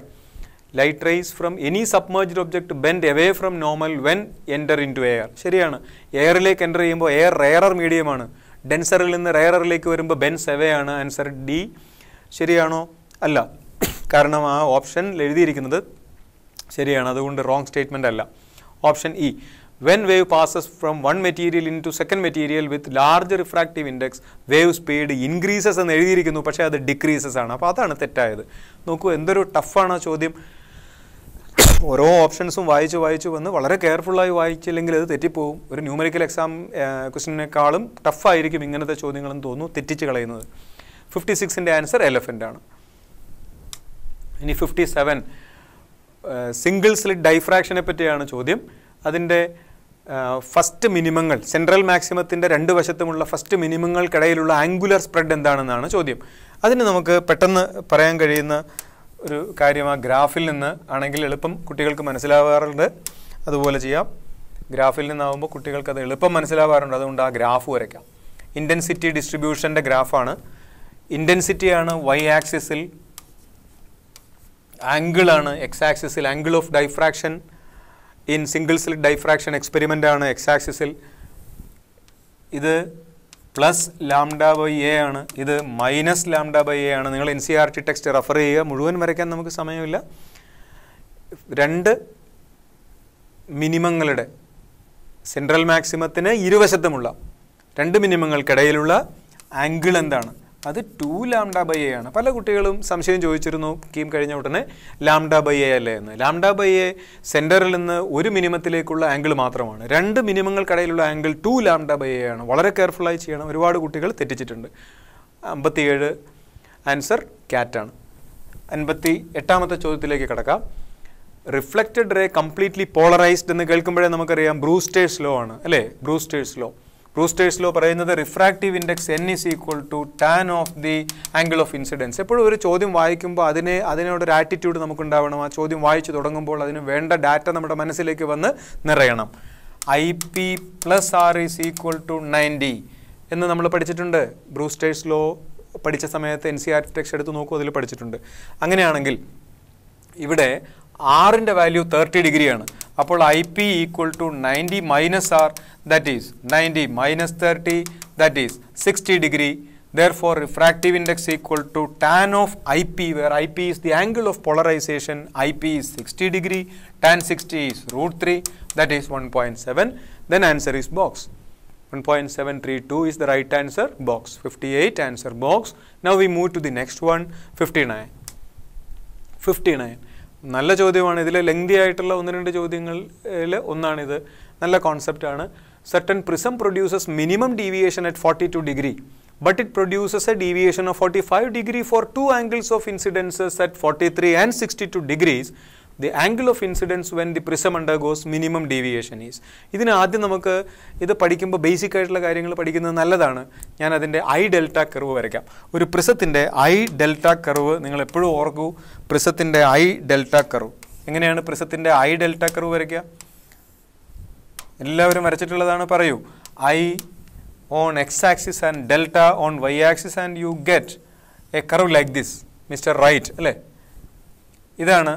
Light rays from any submerged object bend away from normal when enter into air. ശരിയാണ്, എയറിലേക്ക് എൻ്റർ ചെയ്യുമ്പോൾ എയർ റെയറർ മീഡിയമാണ്, ഡെൻസറിൽ നിന്ന് റെയറിലേക്ക് വരുമ്പോൾ ബെൻസ് അവേ ആണ്. Answer D. ശരിയാണോ? അല്ല, കാരണം ആ ഓപ്ഷനിൽ എഴുതിയിരിക്കുന്നത് ശരിയാണ്, അതുകൊണ്ട് റോങ് സ്റ്റേറ്റ്മെൻ്റ് അല്ല. Option E when wave passes from one material into second material with large refractive index wave speed increases എന്ന് എഴുതിയിരിക്കുന്നു, പക്ഷേ അത് ഡിക്രീസസ് ആണ്. അപ്പോൾ അതാണ് തെറ്റായത്. നോക്കൂ എന്തൊരു ടഫാണ് ചോദ്യം. ഓരോ ഓപ്ഷൻസും വായിച്ച് വന്ന് വളരെ കെയർഫുള്ളായി വായിച്ചില്ലെങ്കിൽ അത് തെറ്റിപ്പോവും. ഒരു ന്യൂമറിക്കൽ എക്സാം ക്വസ്റ്റിനേക്കാളും ടഫായിരിക്കും ഇങ്ങനത്തെ ചോദ്യങ്ങളെന്ന് തോന്നുന്നു തെറ്റിച്ച് കളയുന്നത്. 56ൻ്റെ ആൻസർ എലഫൻ്റ് ആണ്. ഇനി 57 സിംഗിൾ സ്ലിറ്റ് ഡൈഫ്രാക്ഷനെ പറ്റിയാണ് ചോദ്യം. അതിൻ്റെ ഫസ്റ്റ് മിനിമങ്ങൾ, സെൻട്രൽ മാക്സിമത്തിൻ്റെ രണ്ട് വശത്തുമുള്ള ഫസ്റ്റ് മിനിമങ്ങൾക്കിടയിലുള്ള ആംഗുലർ സ്പ്രെഡ് എന്താണെന്നാണ് ചോദ്യം. അതിന് നമുക്ക് പെട്ടെന്ന് പറയാൻ കഴിയുന്ന ഒരു കാര്യം ആ ഗ്രാഫിൽ നിന്ന് ആണെങ്കിൽ എളുപ്പം കുട്ടികൾക്ക് മനസ്സിലാവാറുണ്ട്. അതുപോലെ ചെയ്യാം. ഗ്രാഫിൽ നിന്നാകുമ്പോൾ കുട്ടികൾക്ക് അത് എളുപ്പം മനസ്സിലാവാറുണ്ട്, അതുകൊണ്ട് ആ ഗ്രാഫ് വരയ്ക്കാം. ഇൻറ്റൻസിറ്റി ഡിസ്ട്രിബ്യൂഷൻ്റെ ഗ്രാഫാണ്. ഇൻറ്റൻസിറ്റിയാണ് വൈ ആക്സിസിൽ, ആംഗിളാണ് എക്സ് ആക്സിസിൽ. Angle of diffraction in single slit diffraction experiment ആണ് എക്സ് ആക്സിസിൽ. ഇത് പ്ലസ് ലാംഡ ബൈ എ ആണ്, ഇത് മൈനസ് ലാംഡ ബൈ എ ആണ്. നിങ്ങൾ NCERT ടെക്സ്റ്റ് റെഫർ ചെയ്യുക, മുഴുവൻ വരയ്ക്കാൻ നമുക്ക് സമയമില്ല. രണ്ട് മിനിമങ്ങളുടെ സെൻട്രൽ മാക്സിമത്തിന് ഇരുവശത്തുമുള്ള രണ്ട് മിനിമങ്ങൾക്കിടയിലുള്ള ആംഗിൾ എന്താണ്? അത് 2 ലാംഡ ബൈ എ ആണ്. പല കുട്ടികളും സംശയം ചോദിച്ചിരുന്നു കീം കഴിഞ്ഞ ഉടനെ ലാംഡ ബൈ എ അല്ലേ എന്ന്. ലാംഡ ബൈ എ സെൻറ്ററിൽ നിന്ന് ഒരു മിനിമത്തിലേക്കുള്ള ആംഗിൾ മാത്രമാണ്. രണ്ട് മിനിമങ്ങൾക്കിടയിലുള്ള ആംഗിൾ 2 ലാംഡ ബൈ എ ആണ്. വളരെ കെയർഫുള്ളായി ചെയ്യണം. ഒരുപാട് കുട്ടികൾ തെറ്റിച്ചിട്ടുണ്ട്. 57 ആൻസർ ക്യാറ്റാണ്. 58ാമത്തെ ചോദ്യത്തിലേക്ക് കിടക്കാം. റിഫ്ലക്റ്റഡ് റേ കംപ്ലീറ്റ്ലി പോളറൈസ്ഡ് എന്ന് കേൾക്കുമ്പോഴേ നമുക്കറിയാം ബ്രൂസ്റ്റേഴ്സ് ലോ ആണ് അല്ലേ? Brewster's law. ബ്രൂസ്റ്റേഴ്സ് ലോ പറയുന്നത് refractive index n is equal to tan of the angle of incidence. എപ്പോഴും ഒരു ചോദ്യം വായിക്കുമ്പോൾ അതിനോടൊരു ആറ്റിറ്റ്യൂഡ് നമുക്കുണ്ടാവണം. ആ ചോദ്യം വായിച്ചു തുടങ്ങുമ്പോൾ അതിന് വേണ്ട ഡാറ്റ നമ്മുടെ മനസ്സിലേക്ക് വന്ന് നിറയണം. IP + R is equal to 90 എന്ന് നമ്മൾ പഠിച്ചിട്ടുണ്ട്. ബ്രൂസ്റ്റേഴ്സ് ലോ പഠിച്ച സമയത്ത് NCERT ടെക്സ്റ്റ് എടുത്ത് നോക്കൂ, അതിൽ പഠിച്ചിട്ടുണ്ട്. അങ്ങനെയാണെങ്കിൽ ഇവിടെ ആറിൻ്റെ വാല്യൂ 30 ഡിഗ്രിയാണ്. അപ്പോൾ IP = 90 - R, that is 90 - 30, that is 60 degree. Therefore, refractive index equal to tan of IP, where IP is the angle of polarization. IP is 60 degree, tan 60 is √3, that is 1.7. Then answer is box. 1.732 is the right answer, box. 58 answer box. Now we move to the next one, 59. 59 നല്ല ചോദ്യമാണ്. ഇതിൽ ലെങ്തി ആയിട്ടുള്ള ഒന്ന് രണ്ട് ചോദ്യങ്ങളിൽ ഒന്നാണിത്. നല്ല കോൺസെപ്റ്റാണ്. Certain prism produces minimum deviation at 42 degree, but it produces a deviation of 45 degree for two angles of incidences at 43 and 62 degrees. The angle of incidence when the prism undergoes minimum deviation is. ഇതിന് ആദ്യം നമുക്ക് ഇത് പഠിക്കുമ്പോൾ ബേസിക് ആയിട്ടുള്ള കാര്യങ്ങൾ പഠിക്കുന്നത് നല്ലതാണ്. ഞാൻ അതിൻ്റെ I ഡെൽറ്റ കർവ് വരയ്ക്കാം. ഒരു പ്രിസത്തിൻ്റെ I ഡെൽറ്റ കർവ് നിങ്ങൾ എപ്പോഴും ഓർക്കൂ. പ്രിസത്തിൻ്റെ I ഡെൽറ്റ കർവ് എങ്ങനെയാണ്? പ്രിസത്തിൻ്റെ I ഡെൽറ്റ കർവ് വരയ്ക്കുക. എല്ലാവരും വരച്ചിട്ടുള്ളതാണ്. പറയൂ. I on x axis and delta on y axis and you get a curve like this, Mr. Right അല്ലേ? ഇതാണ്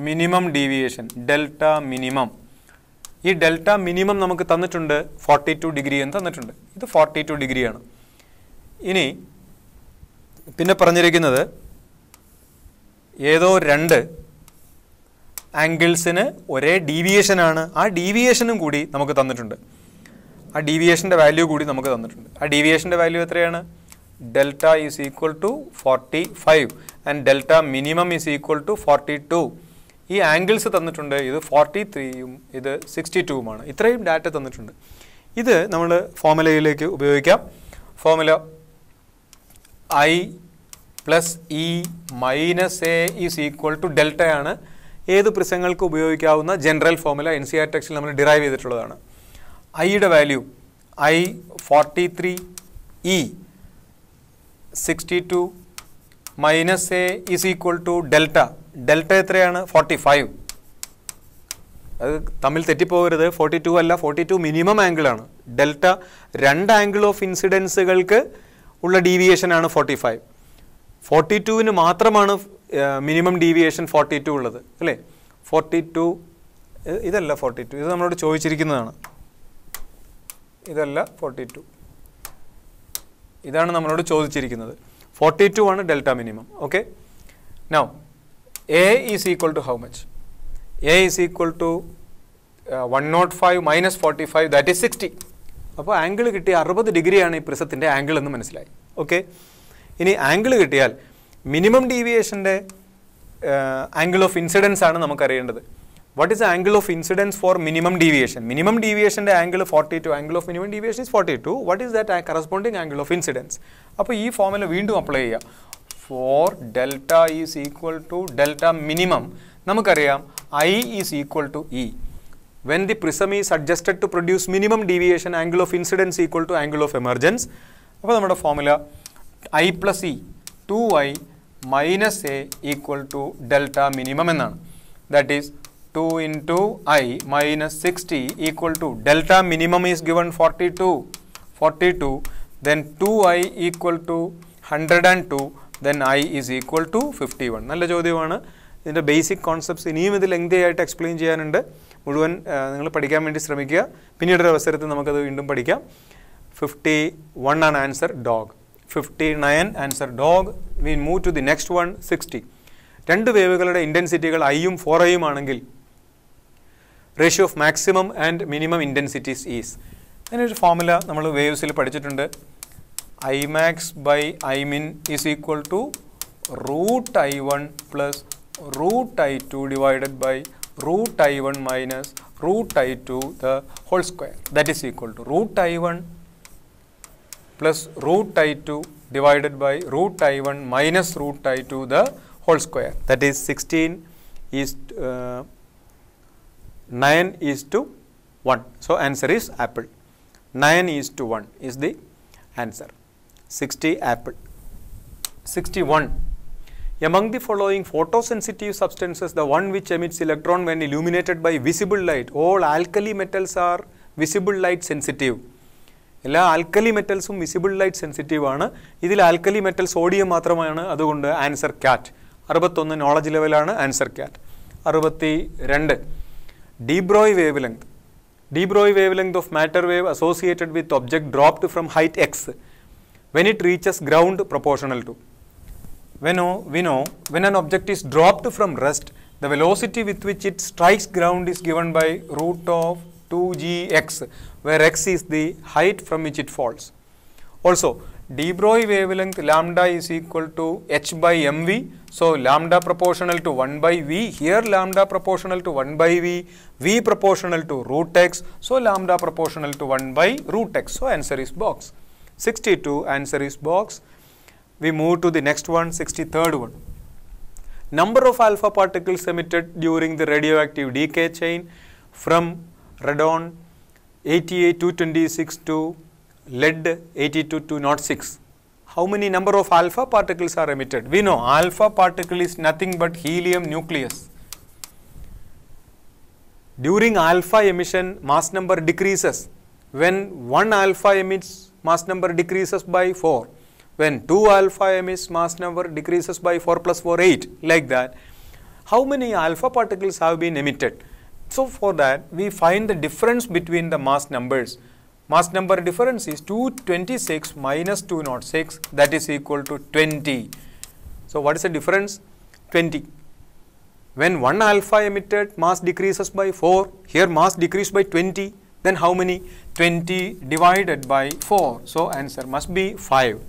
മിനിമം ഡീവിയേഷൻ, ഡെൽറ്റ മിനിമം. ഈ ഡെൽറ്റ മിനിമം നമുക്ക് തന്നിട്ടുണ്ട് 42 ഡിഗ്രി എന്ന് തന്നിട്ടുണ്ട്. ഇത് 42 ഡിഗ്രിയാണ്. ഇനി പിന്നെ പറഞ്ഞിരിക്കുന്നത് ഏതോ രണ്ട് ആംഗിൾസിന് ഒരേ ഡീവിയേഷനാണ്. ആ ഡീവിയേഷനും കൂടി നമുക്ക് തന്നിട്ടുണ്ട്. ആ ഡീവിയേഷൻ്റെ വാല്യൂ കൂടി നമുക്ക് തന്നിട്ടുണ്ട്. ആ ഡീവിയേഷൻ്റെ വാല്യൂ എത്രയാണ്? delta is equal to 45 and delta minimum is equal to 42. ഈ ആംഗിൾസ് തന്നിട്ടുണ്ട്. ഇത് 43യും ഇത് 62മാണ്. ഇത്രയും ഡാറ്റ തന്നിട്ടുണ്ട്. ഇത് നമ്മൾ ഫോർമുലയിലേക്ക് ഉപയോഗിക്കാം. Formula I plus E minus A is equal to delta ആണ്. ഏത് പ്രിസങ്ങൾക്ക് ഉപയോഗിക്കാവുന്ന ജനറൽ ഫോർമുല NCERT ടെക്സ്റ്റിൽ നമ്മൾ ഡിറൈവ് ചെയ്തിട്ടുള്ളതാണ്. ഐയുടെ value I 43 E 62 minus A is equal to delta. Delta എത്രയാണ്? 45. അത് തമ്മിൽ തെറ്റിപ്പോകരുത്. 42 അല്ല, 42 മിനിമം ആംഗിളാണ്. ഡെൽറ്റ രണ്ട് ആംഗിൾ ഓഫ് ഇൻസിഡൻസുകൾക്ക് ഉള്ള ഡീവിയേഷനാണ് 45. 42വിന് മാത്രമാണ് മിനിമം ഡീവിയേഷൻ 42 ഉള്ളത് അല്ലേ? 42 ഇതല്ല 42, ഇത് നമ്മളോട് ചോദിച്ചിരിക്കുന്നതാണ്. ഇതല്ല 42, ഇതാണ് നമ്മളോട് ചോദിച്ചിരിക്കുന്നത്. 42 ആണ് delta minimum. Okay, now A is equal to how much? A is equal to 105 minus 45, that is 60. അപ്പോൾ ആംഗിൾ കിട്ടിയ 60 ഡിഗ്രിയാണ് ഈ പ്രിസത്തിൻ്റെ ആംഗിൾ എന്ന് മനസ്സിലായി. ഓക്കെ, ഇനി ആംഗിൾ കിട്ടിയാൽ മിനിമം ഡീവിയേഷൻ്റെ ആംഗിൾ ഓഫ് ഇൻസിഡൻസ് ആണ് നമുക്കറിയേണ്ടത്. What is angle of incidence for minimum deviation? Minimum ഡീവിയേഷൻ്റെ angle 42, angle of minimum deviation is 42. What is that corresponding angle of incidence? അപ്പോൾ ഈ ഫോർമുല വീണ്ടും അപ്ലൈ ചെയ്യുക. For delta is equal to delta minimum, നമുക്കറിയാം I is equal to E. When the prism is adjusted to produce minimum deviation, angle of incidence equal to angle of emergence. അപ്പോൾ നമ്മുടെ formula I plus E 2I minus A equal to delta minimum എന്നാണ്. That is 2 into I minus 60 equal to delta minimum is given 42. Then 2I equal to 102. Then I is equal to 51. നല്ല ചോദ്യമാണ്. ഇതിൻ്റെ ബേസിക് കോൺസെപ്റ്റ്സ് ഇനിയും ഇത് ലെങ്തി ആയിട്ട് എക്സ്പ്ലെയിൻ ചെയ്യാനുണ്ട്. മുഴുവൻ നിങ്ങൾ പഠിക്കാൻ വേണ്ടി ശ്രമിക്കുക. പിന്നീടൊരു അവസരത്തിൽ നമുക്കത് വീണ്ടും പഠിക്കാം. 51 ആണ് answer, dog. 59 answer dog. We move to the next one, 60. രണ്ട് വേവുകളുടെ ഇൻറ്റൻസിറ്റികൾ ഐയും 4ഐയും ആണെങ്കിൽ ratio of maximum and minimum intensities is. അതിനൊരു ഫോർമുല നമ്മൾ വേവ്സിൽ പഠിച്ചിട്ടുണ്ട്. Imax by Imin is equal to root I1 plus root I2 divided by root I1 minus root I2 the whole square. That is equal to root I1 plus root I2 divided by root I1 minus root I2 the whole square. That is 16 is 9 is to 1. So answer is apple. 9 is to 1 is the answer. 60 apple. 61. Among the following photosensitive substances, the one which emits electron when illuminated by visible light, all alkali metals are visible light sensitive. എല്ലാ ആൽക്കലി മെറ്റൽസും വിസിബിൾ ലൈറ്റ് സെൻസിറ്റീവ് ആണ്. ഇതിൽ ആൽക്കലി മെറ്റൽ സോഡിയം മാത്രമാണ്. അതുകൊണ്ട് ആൻസർ ക്യാറ്റ്. 61 നോളജ് ലെവലാണ്, answer cat. 62 de Broglie wavelength. De Broglie wavelength of matter wave associated with object dropped from height x when it reaches ground proportional to. We know when an object is dropped from rest, the velocity with which it strikes ground is given by root of 2gx, where x is the height from which it falls. Also, de Broglie wavelength lambda is equal to h by mv, so lambda proportional to 1 by v, here lambda proportional to 1 by v, v proportional to root x, so lambda proportional to 1 by root x, so answer is box. 62 answer is box. We move to the next one, 63rd one. Number of alpha particles emitted during the radioactive decay chain from radon 88-226 to lead 82-206. How many number of alpha particles are emitted? We know alpha particle is nothing but helium nucleus. During alpha emission, mass number decreases. When 1 alpha emits, mass number decreases by 4. When 2 alpha emits, mass number decreases by 4 plus 4, 8, like that. How many alpha particles have been emitted? So for that, we find the difference between the mass numbers. Mass number difference is 226 minus 206, that is equal to 20. So what is the difference? 20. When 1 alpha emitted, mass decreases by 4, here mass decreased by 20. Then how many? 20 divided by 4. So answer must be 5.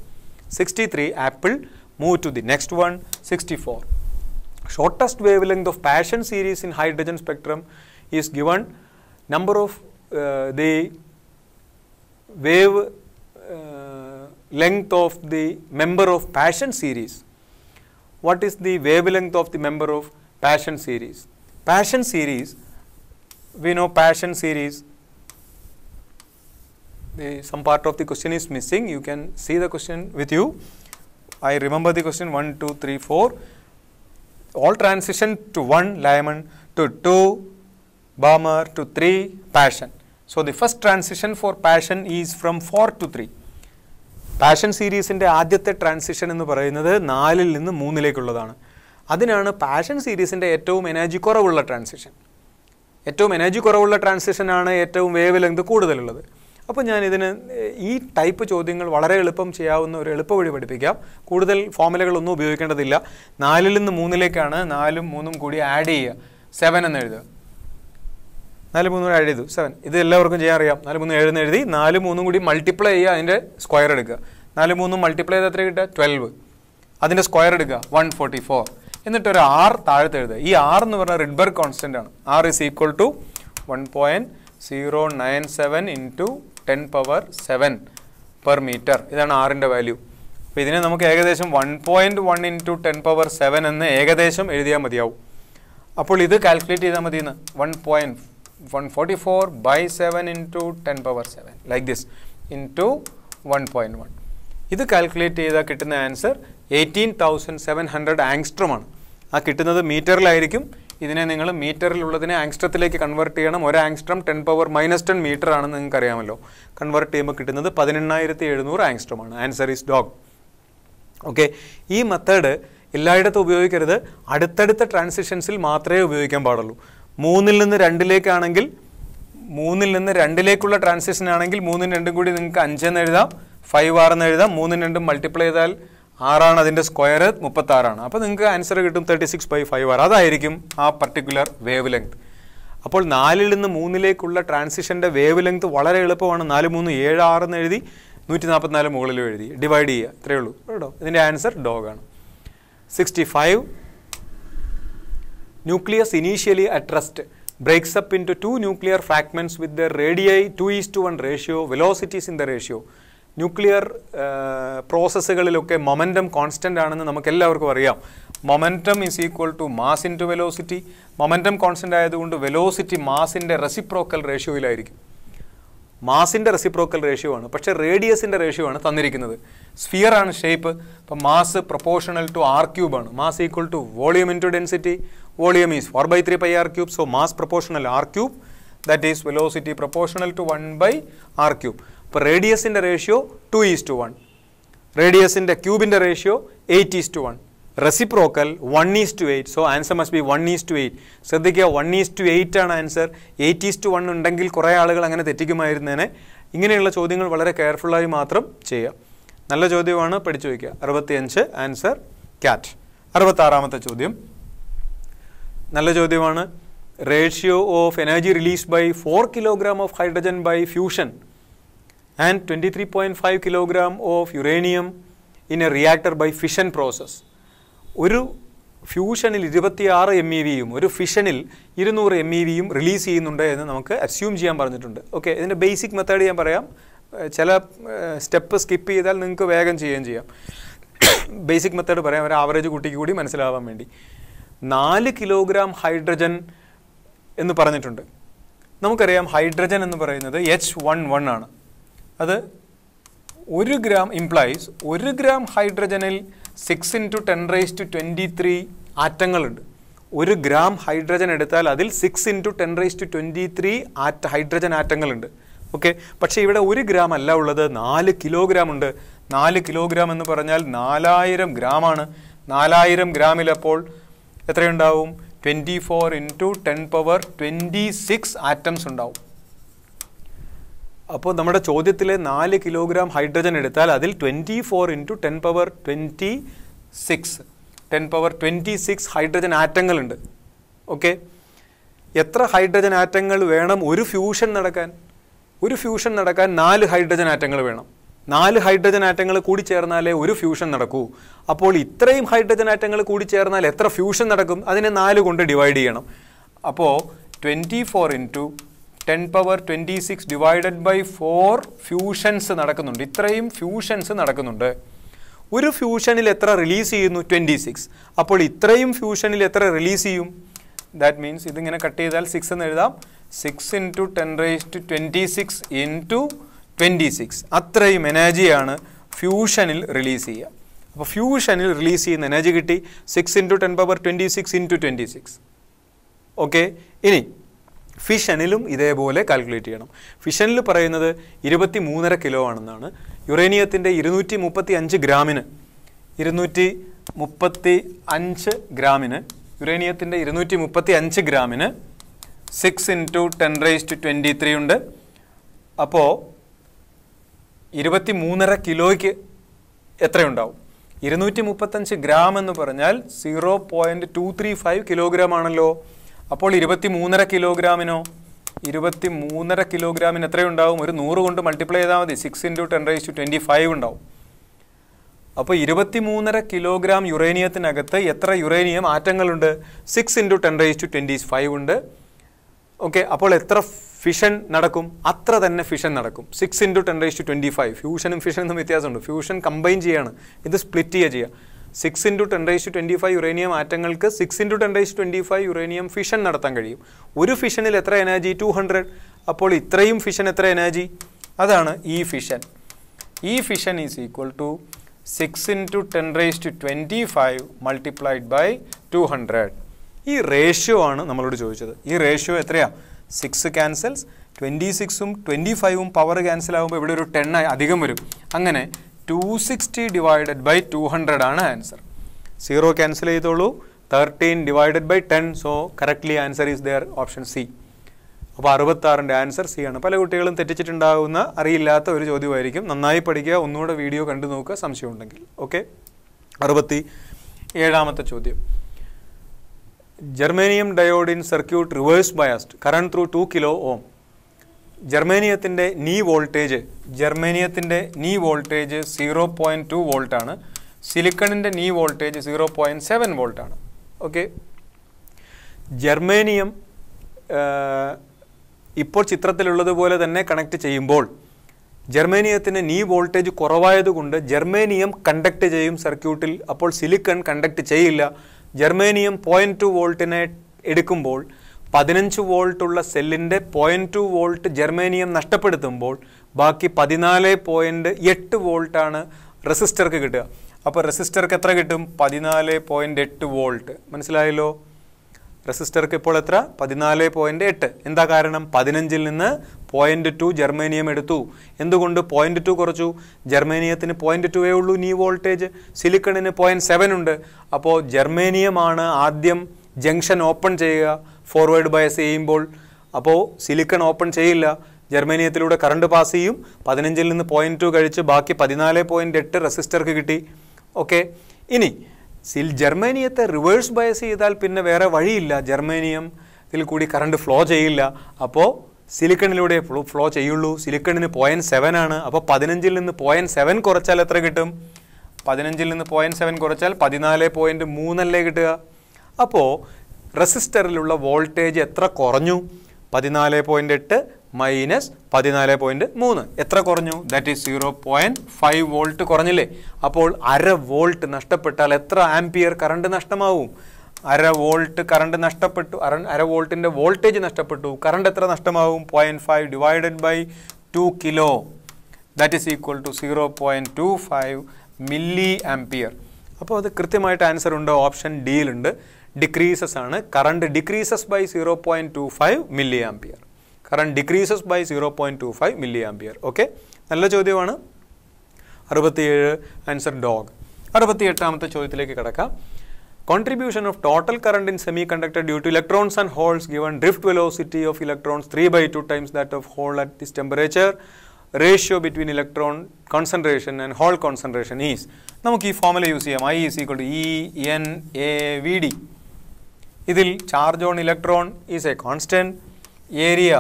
63, apple. Move to the next one, 64. Shortest wavelength of Paschen series in hydrogen spectrum is given. Number of the wave length of the member of Paschen series. What is the wavelength of the member of Paschen series? Paschen series, we know Paschen series. Some part of the question is missing. You can see the question with you. I remember the question 1, 2, 3, 4. All transition to 1 Lyman, to 2 Balmer, to 3 Paschen. So the first transition for Paschen is from 4 to 3. Paschen series in the ആദ്യത്തെ ട്രാൻസിഷൻ എന്ന് പറയുന്നത് 4 നിന്ന് 3ലേക്കുള്ളതാണ്. അതിനാണ് പാഷൻ സീരീസിൻ്റെ ഏറ്റവും എനർജി കുറവുള്ള ട്രാൻസിഷൻ. ഏറ്റവും എനർജി കുറവുള്ള ട്രാൻസിഷനാണ് ഏറ്റവും വേവ് ലെങ്ത് കൂടുതലുള്ളത്. അപ്പോൾ ഞാൻ ഇതിന് ഈ ടൈപ്പ് ചോദ്യങ്ങൾ വളരെ എളുപ്പം ചെയ്യാവുന്ന ഒരു എളുപ്പവഴി പഠിപ്പിക്കാം. കൂടുതൽ ഫോമുലകളൊന്നും ഉപയോഗിക്കേണ്ടതില്ല. 4 നിന്ന് 3ലേക്കാണ് 4ഉം 3ഉം കൂടി ആഡ് ചെയ്യുക. 7 എന്ന് എഴുതുക. 4 3 ആഡ് ചെയ്തു 7. ഇത് എല്ലാവർക്കും ചെയ്യാൻ അറിയാം. 4 3 7 എന്ന് എഴുതി 4 3 കൂടി മൾട്ടിപ്ലൈ ചെയ്യുക, അതിൻ്റെ സ്ക്വയർ എടുക്കുക. 4 3 മൾട്ടിപ്ലൈ ചെയ്ത് എത്ര കിട്ടുക? 12. അതിൻ്റെ സ്ക്വയർ എടുക്കുക 144. എന്നിട്ടൊരു R താഴത്ത് എഴുതുക. ഈ R എന്ന് പറഞ്ഞാൽ റിഡ്ബർഗ് കോൺസ്റ്റൻ്റ് ആണ്. R is equal to 1.097 into 10 power 7 per meter. ഇതാണ് ആറിൻ്റെ വാല്യൂ. അപ്പോൾ ഇതിനെ നമുക്ക് ഏകദേശം 1.1 into 10 power 7 എന്ന് ഏകദേശം എഴുതിയാൽ മതിയാവും. അപ്പോൾ ഇത് കാൽക്കുലേറ്റ് ചെയ്താൽ മതിയെന്ന് 1.144 by 7 into 10 power 7 like this into 1.1. ഇത് കാൽക്കുലേറ്റ് ചെയ്താൽ കിട്ടുന്ന ആൻസർ 18,700 ആങ്സ്ട്രോം ആണ്. ആ കിട്ടുന്നത് മീറ്ററിലായിരിക്കും. ഇതിനെ നിങ്ങൾ മീറ്ററിലുള്ളതിനെ ആങ്സ്ട്രത്തിലേക്ക് കൺവേർട്ട് ചെയ്യണം. ഒരു ആങ്സ്ട്രം 10 power -10 മീറ്റർ ആണെന്ന് നിങ്ങൾക്ക് അറിയാമല്ലോ. കൺവേർട്ട് ചെയ്യുമ്പോൾ കിട്ടുന്നത് 18,700 ആങ്സ്ട്രോം ആണ്. Answer is dog. ഓക്കെ, ഈ മെത്തേഡ് എല്ലായിടത്തും ഉപയോഗിക്കരുത്. അടുത്തടുത്ത ട്രാൻസിഷൻസിൽ മാത്രമേ ഉപയോഗിക്കാൻ പാടുള്ളൂ. 3ൽ നിന്ന് 2ലേക്കാണെങ്കിൽ 3ൽ നിന്ന് 2ലേക്കുള്ള ട്രാൻസിഷൻ ആണെങ്കിൽ 3ഉം 2ഉം കൂടി നിങ്ങൾക്ക് 5 എന്ന് എഴുതാം, 5R എന്ന് എഴുതാം. 3ഉം 2ഉം മൾട്ടിപ്ലൈ ചെയ്താൽ 6 അതിൻ്റെ സ്ക്വയർ 36. അപ്പോൾ നിങ്ങൾക്ക് ആൻസർ കിട്ടും 36/5R. അതായിരിക്കും ആ പർട്ടിക്കുലർ വേവ് ലെങ്ത്. അപ്പോൾ 4ൽ നിന്ന് 3ലേക്കുള്ള ട്രാൻസിഷൻ്റെ വേവ് ലെങ്ത് വളരെ എളുപ്പമാണ്. 4 3 7 6 എന്ന് എഴുതി 144 മുകളിലും എഴുതി ഡിവൈഡ് ചെയ്യുക, ഇത്രയേ ഉള്ളൂ കേട്ടോ. ഇതിൻ്റെ answer ഡോഗാണ്. 65. Nucleus initially at rest breaks up into 2 nuclear fragments with their radii 2:1 ratio, velocities in the ratio. Nuclear പ്രോസസ്സുകളിലൊക്കെ മൊമെൻറ്റം കോൺസ്റ്റൻ്റ് ആണെന്ന് നമുക്ക് എല്ലാവർക്കും അറിയാം. Momentum is equal to mass into velocity. Momentum constant ആയതുകൊണ്ട് വെലോസിറ്റി മാസിൻ്റെ റെസിപ്രോക്കൽ റേഷ്യോയിലായിരിക്കും. മാസിൻ്റെ റെസിപ്രോക്കൽ റേഷ്യോ ആണ്, പക്ഷേ റേഡിയസിൻ്റെ റേഷ്യോ ആണ് തന്നിരിക്കുന്നത്. സ്ഫിയർ ആണ് ഷേപ്പ്. അപ്പോൾ മാസ് പ്രൊപ്പോർഷണൽ ടു R³ ആണ്. Mass equal to volume into density. Volume is 4/3πr³. So mass proportional R³, that is velocity proportional to 1/R³. അപ്പോൾ റേഡിയസിൻ്റെ റേഷ്യോ 2:1. റേഡിയസിൻ്റെ ക്യൂബിൻ്റെ ratio 8:1. Reciprocal 1:8. So answer must be 1:8. ശ്രദ്ധിക്കുക, 1:8 ആണ് ആൻസർ. 8:1 ഉണ്ടെങ്കിൽ കുറേ ആളുകൾ അങ്ങനെ തെറ്റിക്കുമായിരുന്നേനെ. ഇങ്ങനെയുള്ള ചോദ്യങ്ങൾ വളരെ കെയർഫുള്ളായി മാത്രം ചെയ്യുക. നല്ല ചോദ്യമാണ്, പഠിച്ചു വയ്ക്കുക. 65 ആൻസർ ക്യാറ്റ്. 66ാമത്തെ ചോദ്യം നല്ല ചോദ്യമാണ്. Ratio of energy released by 4 kilogram of hydrogen by fusion and 23.5 kilogram of uranium in a reactor by fission process. ഒരു ഫ്യൂഷനിൽ 26 MeV-യും ഒരു ഫിഷനിൽ 200 MeV-യും റിലീസ് ചെയ്യുന്നുണ്ട് എന്ന് നമുക്ക് അസ്യൂം ചെയ്യാൻ പറഞ്ഞിട്ടുണ്ട്. ഓക്കെ, ഇതിൻ്റെ ബേസിക് മെത്തേഡ് ഞാൻ പറയാം. ചില സ്റ്റെപ്പ് സ്കിപ്പ് ചെയ്താൽ നിങ്ങൾക്ക് വേഗം ചെയ്യുകയും ചെയ്യാം. ബേസിക് മെത്തേഡ് പറയാം, ഒരു ആവറേജ് കുട്ടിക്ക് കൂടി മനസ്സിലാവാൻ വേണ്ടി. 4 kilogram ഹൈഡ്രജൻ എന്ന് പറഞ്ഞിട്ടുണ്ട്. നമുക്കറിയാം ഹൈഡ്രജൻ എന്ന് പറയുന്നത് H11 ആണ്. അത് 1 gram implies 1 gram ഹൈഡ്രജനിൽ 6 × 10⁻23 ആറ്റങ്ങളുണ്ട്. 1 gram hydrogen എടുത്താൽ അതിൽ 6 × 10⁻23 ഹൈഡ്രജൻ ആറ്റങ്ങളുണ്ട്. ഓക്കെ, പക്ഷേ ഇവിടെ 1 gram അല്ല ഉള്ളത്, 4 kilogram ഉണ്ട്. 4 kilogram എന്ന് പറഞ്ഞാൽ 4000 ഗ്രാമാണ്. 4000 ഗ്രാമിലപ്പോൾ എത്രയുണ്ടാവും? 24 × 10⁻26 ആറ്റംസ് ഉണ്ടാവും. അപ്പോൾ നമ്മുടെ ചോദ്യത്തിലെ 4 kilogram ഹൈഡ്രജൻ എടുത്താൽ അതിൽ 24 × 10⁻26 ഹൈഡ്രജൻ ആറ്റങ്ങളുണ്ട്. ഓക്കെ, എത്ര ഹൈഡ്രജൻ ആറ്റങ്ങൾ വേണം ഒരു ഫ്യൂഷൻ നടക്കാൻ? ഒരു ഫ്യൂഷൻ നടക്കാൻ 4 ഹൈഡ്രജൻ ആറ്റങ്ങൾ വേണം. 4 ഹൈഡ്രജൻ ആറ്റങ്ങൾ കൂടി ചേർന്നാലേ ഒരു ഫ്യൂഷൻ നടക്കൂ. അപ്പോൾ ഇത്രയും ഹൈഡ്രജൻ ആറ്റങ്ങൾ കൂടി ചേർന്നാൽ എത്ര ഫ്യൂഷൻ നടക്കും? അതിനെ 4 കൊണ്ട് ഡിവൈഡ് ചെയ്യണം. അപ്പോൾ 24 × 10⁻26 ഡിവൈഡഡ് ബൈ 4 ഫ്യൂഷൻസ് നടക്കുന്നുണ്ട്. ഇത്രയും ഫ്യൂഷൻസ് നടക്കുന്നുണ്ട്. ഒരു ഫ്യൂഷനിൽ എത്ര റിലീസ് ചെയ്യുന്നു? 26. അപ്പോൾ ഇത്രയും ഫ്യൂഷനിൽ എത്ര റിലീസ് ചെയ്യും? ദാറ്റ് മീൻസ് ഇതിങ്ങനെ കട്ട് ചെയ്താൽ 6 എന്ന് എഴുതാം. 6 × 10⁻26 × 26 അത്രയും എനർജിയാണ് ഫ്യൂഷനിൽ റിലീസ് ചെയ്യുക. അപ്പോൾ ഫ്യൂഷനിൽ റിലീസ് ചെയ്യുന്ന എനർജി കിട്ടി 6 × 10⁻26 × 26. ഓക്കെ. ഇനി ഫിഷനിലും ഇതേപോലെ കാൽക്കുലേറ്റ് ചെയ്യണം. ഫിഷനിൽ പറയുന്നത് 23.5 കിലോ ആണെന്നാണ്. യുറേനിയത്തിൻ്റെ 235 ഗ്രാമിന് യുറേനിയത്തിൻ്റെ 235 ഗ്രാമിന് 6 × 10⁻23 ഉണ്ട്. അപ്പോൾ 23.5 കിലോയ്ക്ക് എത്രയുണ്ടാവും? 235 ഗ്രാം എന്ന് പറഞ്ഞാൽ 0.235 കിലോഗ്രാം ആണല്ലോ. അപ്പോൾ 23.5 കിലോഗ്രാമിനോ? 23.5 കിലോഗ്രാമിന് എത്രയുണ്ടാവും? ഒരു 100 കൊണ്ട് മൾട്ടിപ്ലൈ ചെയ്താൽ മതി. 6 × 10⁻25 ഉണ്ടാവും. അപ്പോൾ 23.5 കിലോഗ്രാം യുറേനിയത്തിനകത്ത് എത്ര യുറേനിയം ആറ്റങ്ങളുണ്ട്? 6 × 10⁻25 ഉണ്ട്. ഓക്കെ. അപ്പോൾ എത്ര ഫിഷൻ നടക്കും? അത്ര തന്നെ ഫിഷൻ നടക്കും. 6 × 10⁻25. ഫ്യൂഷനും ഫിഷനും വ്യത്യാസമുണ്ട്. ഫ്യൂഷൻ കമ്പൈൻ ചെയ്യാണ്, ഇത് സ്പ്ലിറ്റ് ചെയ്യുക. 6 × 10⁻25 യുറേനിയം ആറ്റങ്ങൾക്ക് 6 × 10⁻25 യുറേനിയം ഫിഷൻ നടത്താൻ കഴിയും. ഒരു ഫിഷനിൽ എത്ര എനർജി? 200. അപ്പോൾ ഇത്രയും ഫിഷൻ എത്ര എനർജി? അതാണ് ഈ ഫിഷൻ. ഈ fission is equal to 6 × 10⁻25 multiplied by 200. ഈ റേഷ്യോ ആണ് നമ്മളോട് ചോദിച്ചത്. ഈ റേഷ്യോ എത്രയാ? 6 ക്യാൻസൽസ്, 26ഉം 25ഉം പവർ ക്യാൻസൽ ആകുമ്പോൾ ഇവിടെ ഒരു 10 അധികം വരും. അങ്ങനെ 260 ഡിവൈഡഡ് ബൈ 200 ആണ് ആൻസർ. 0 ക്യാൻസൽ ചെയ്തോളൂ. 13 divided by 10. So correctly answer is there option C. അപ്പോൾ 66ൻ്റെ ആൻസർ സി ആണ്. പല കുട്ടികളും തെറ്റിച്ചിട്ടുണ്ടാകുന്ന അറിയില്ലാത്ത ഒരു ചോദ്യമായിരിക്കും. നന്നായി പഠിക്കുക, ഒന്നുകൂടെ വീഡിയോ കണ്ടു നോക്കുക സംശയം ഉണ്ടെങ്കിൽ. ഓക്കെ. 67ാമത്തെ ചോദ്യം. Germanium diode in circuit reverse biased current through 2 kilo ohm. ജർമേനിയത്തിൻ്റെ നീ വോൾട്ടേജ് 0.2 വോൾട്ട് ആണ്. സിലിക്കണിൻ്റെ നീ വോൾട്ടേജ് 0.7 വോൾട്ട് ആണ്. ഓക്കെ. ജർമേനിയം ഇപ്പോൾ ചിത്രത്തിലുള്ളതുപോലെ തന്നെ കണക്ട് ചെയ്യുമ്പോൾ ജർമേനിയത്തിന് നീ വോൾട്ടേജ് കുറവായതുകൊണ്ട് ജർമേനിയം കണ്ടക്ട് ചെയ്യും സർക്യൂട്ടിൽ. അപ്പോൾ സിലിക്കൺ കണ്ടക്ട് ചെയ്യില്ല. ജർമേനിയം 0.2 വോൾട്ടിനെ എടുക്കുമ്പോൾ 15 വോൾട്ടുള്ള സെല്ലിൻ്റെ 0.2 വോൾട്ട് ജർമേനിയം നഷ്ടപ്പെടുത്തുമ്പോൾ ബാക്കി 14.8 വോൾട്ടാണ് റെസിസ്റ്റർക്ക് കിട്ടുക. അപ്പോൾ റെസിസ്റ്റർക്ക് എത്ര കിട്ടും? 14.8 വോൾട്ട്. മനസ്സിലായല്ലോ? റെസിസ്റ്റർക്ക് ഇപ്പോൾ എത്ര? 14.8. എന്താ കാരണം? 15ൽ നിന്ന് 0.2 ജർമേനിയം എടുത്തു. എന്തുകൊണ്ട് 0.2 കുറച്ചു? ജർമേനിയത്തിന് 0.2 ഉള്ളൂ നീ വോൾട്ടേജ്, സിലിക്കണിന് 0.7 ഉണ്ട്. അപ്പോൾ ജർമേനിയമാണ് ആദ്യം ജംഗ്ഷൻ ഓപ്പൺ ചെയ്യുക ഫോർവേഡ് ബയസ് ചെയ്യുമ്പോൾ. അപ്പോൾ സിലിക്കൺ ഓപ്പൺ ചെയ്യില്ല. ജർമേനിയത്തിലൂടെ കറണ്ട് പാസ് ചെയ്യും. 15ൽ നിന്ന് 0.2 കഴിച്ച് ബാക്കി 14.8 റെസിസ്റ്റർക്ക് കിട്ടി. ഓക്കെ. ഇനി ജർമേനിയത്തെ റിവേഴ്സ് ബയസ് ചെയ്താൽ പിന്നെ വേറെ വഴിയില്ല. ജർമേനിയത്തിൽ കൂടി കറണ്ട് ഫ്ലോ ചെയ്യില്ല. അപ്പോൾ സിലിക്കണിലൂടെ ഫ്ലോ ചെയ്യുള്ളൂ. സിലിക്കണിന് 0.7 ആണ്. അപ്പോൾ 15ൽ നിന്ന് 0.7 കുറച്ചാൽ എത്ര കിട്ടും? 15ൽ നിന്ന് 0.7 കുറച്ചാൽ 14.3 കിട്ടുക. അപ്പോൾ റെസിസ്റ്ററിലുള്ള വോൾട്ടേജ് എത്ര കുറഞ്ഞു? 14.8 മൈനസ് 14.3 എത്ര കുറഞ്ഞു? ദാറ്റ് ഈസ് 0.5 വോൾട്ട് കുറഞ്ഞില്ലേ? അപ്പോൾ 1/2 വോൾട്ട് നഷ്ടപ്പെട്ടാൽ എത്ര ആംപിയർ കറണ്ട് നഷ്ടമാവും? 1/2 വോൾട്ട് കറണ്ട് നഷ്ടപ്പെട്ടു. 1/2 വോൾട്ടിൻ്റെ വോൾട്ടേജ് നഷ്ടപ്പെട്ടു. കറണ്ട് എത്ര നഷ്ടമാവും? 0.5 divided by 2 kilo. That is equal to 0.25 milliampere. അപ്പോൾ അത് കൃത്യമായിട്ട് ആൻസർ ഉണ്ട്. ഓപ്ഷൻ ഡിയിലുണ്ട്. ഡിക്രീസസ് ആണ്. Current decreases by 0.25 milliampere. Current decreases by 0.25 milliampere. Okay. നല്ല ചോദ്യമാണ്. 67 ആൻസർ ഡോഗ്. 68ാമത്തെ ചോദ്യത്തിലേക്ക് കിടക്കാം. Contribution of total current in semiconductor due to electrons and holes given drift velocity of electrons 3/2 times that of hole at this temperature. Ratio between electron concentration and hole concentration is. നമുക്ക് ഈ ഫോർമുല യൂസ് ചെയ്യാം. I is equal to ENAVD. ഇതിൽ charge on electron is A constant, area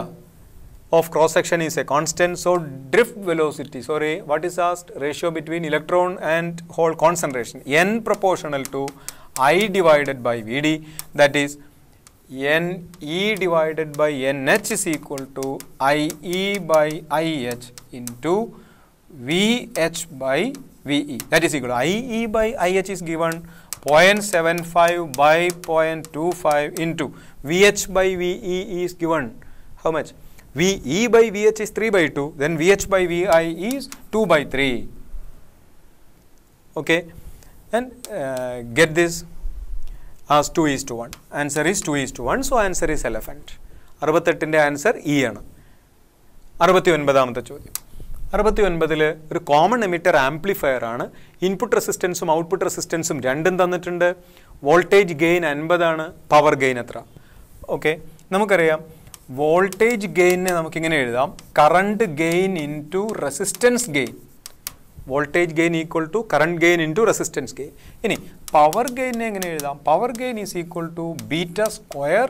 of cross section is a constant, so drift velocity, sorry, what is asked? Ratio between electron and hole concentration, n proportional to I divided by Vd, that is Ne divided by Nh is equal to Ie by Ih into Vh by Ve, that is equal to Ie by Ih is given 0.75 by 0.25 into Vh by Ve is given how much? Ve by Vh is 3 by 2, then Vh by Vi is 2 by 3. Okay, and get this as 2:1. Answer is 2:1, so answer is elephant. 68ന്റെ ആൻസർ ഇ ആണ്. 69ാമത്തെ ചോദ്യം. 69ൽ ഒരു കോമൺ എമിറ്റർ ആംപ്ലിഫയർ ആണ്. ഇൻപുട്ട് റെസിസ്റ്റൻസും ഔട്ട്പുട്ട് റെസിസ്റ്റൻസും രണ്ടും തന്നിട്ടുണ്ട്. വോൾട്ടേജ് ഗെയിൻ 50 ആണ്. പവർ ഗെയിൻ എത്ര? ഓക്കെ, നമുക്കറിയാം വോൾട്ടേജ് ഗെയിനിനെ നമുക്കിങ്ങനെ എഴുതാം, current gain into resistance gain. Voltage gain equal to current gain into resistance gain. ഇനി പവർ ഗെയിനിനെ എങ്ങനെ എഴുതാം? Power gain is equal to beta square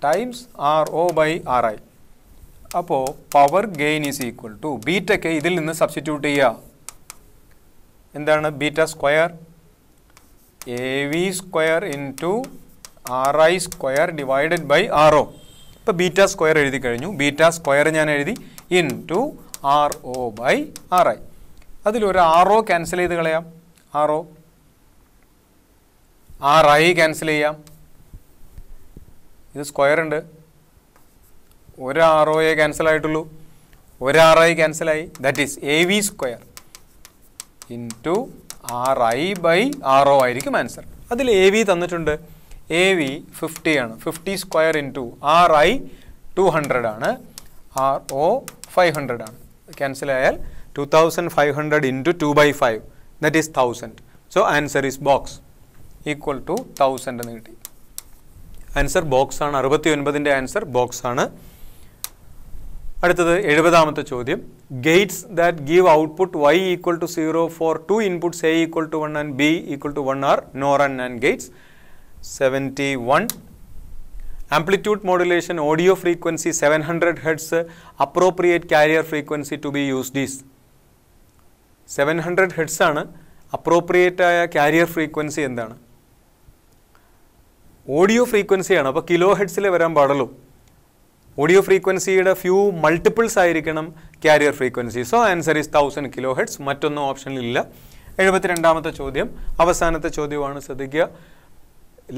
times RO by RI. അപ്പോൾ power gain is equal to ബീറ്റയ്ക്ക് ഇതിൽ നിന്ന് സബ്സ്റ്റിറ്റ്യൂട്ട് ചെയ്യുക. എന്താണ് beta square? AV square into RI square divided by RO. ഇപ്പോൾ ബീറ്റ സ്ക്വയർ എഴുതി കഴിഞ്ഞു. ബീറ്റ സ്ക്വയർ ഞാൻ എഴുതി ഇൻറ്റു RO ബൈ RI. അതിലൊരു RO ക്യാൻസൽ ചെയ്ത് കളയാം. RO RI ക്യാൻസൽ ചെയ്യാം. ഇത് സ്ക്വയർ ഉണ്ട്, ഒരു ROയെ ക്യാൻസൽ ആയിട്ടുള്ളൂ, ഒരു RI ക്യാൻസലായി, that is AV square into RI by RO ആയിരിക്കും ആൻസർ. അതിൽ AV തന്നിട്ടുണ്ട്. AV 50 ആണ്. 50 സ്ക്വയർ ഇൻറ്റു RI 200 ആണ്. RO 500 ആണ്. ക്യാൻസൽ ആയാൽ 2500 into 2 by 5, that is 1000. So answer is box equal to 1000 എന്ന് കിട്ടി. ആൻസർ ബോക്സ് ആണ്. 69ന്റെ ആൻസർ ബോക്സ് ആണ്. അടുത്തത് 70ാമത്തെ ചോദ്യം. Gates that give output y equal to 0 for 2 inputs a equal to 1 and b equal to 1 are NOR and NAND gates. 71. Amplitude modulation audio frequency 700 Hz, appropriate carrier frequency to be used is 700 Hz ആണ്. അപ്രോപ്രിയേറ്റ് ആയ കാരിയർ ഫ്രീക്വൻസി എന്താണ്? ഓഡിയോ ഫ്രീക്വൻസിയാണ്. അപ്പോൾ കിലോ ഹെഡ്സിൽ വരാൻ പാടുള്ളൂ. ഓഡിയോ ഫ്രീക്വൻസിയുടെ ഫ്യൂ മൾട്ടിപ്പിൾസ് ആയിരിക്കണം carrier frequency. So answer is 1000 kilo hertz. മറ്റൊന്നും ഓപ്ഷനിലില്ല. 72ാമത്തെ ചോദ്യം, അവസാനത്തെ ചോദ്യമാണ്, ശ്രദ്ധിക്കുക.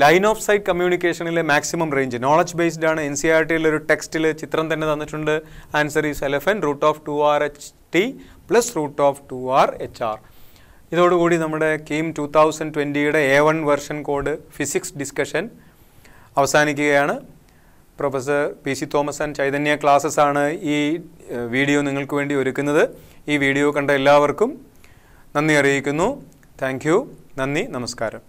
ലൈൻ ഓഫ് സൈറ്റ് കമ്മ്യൂണിക്കേഷനിലെ മാക്സിമം റേഞ്ച് നോളജ് ബേസ്ഡ് ആണ്. NCERTയിൽ ഒരു ടെക്സ്റ്റിൽ ചിത്രം തന്നെ തന്നിട്ടുണ്ട്. Answer is elephant root of 2RHT plus root of 2RHR. ഇതോടുകൂടി നമ്മുടെ കീം 2020യുടെ A1 version code physics discussion അവസാനിക്കുകയാണ്. Professor PC Thomas and Chaitanya classes ആണ് ഈ വീഡിയോ നിങ്ങൾക്ക് വേണ്ടി ഒരുക്കുന്നത്. ഈ വീഡിയോ കണ്ട എല്ലാവർക്കും നന്ദി അറിയിക്കുന്നു. Thank you. നന്ദി, നമസ്കാരം.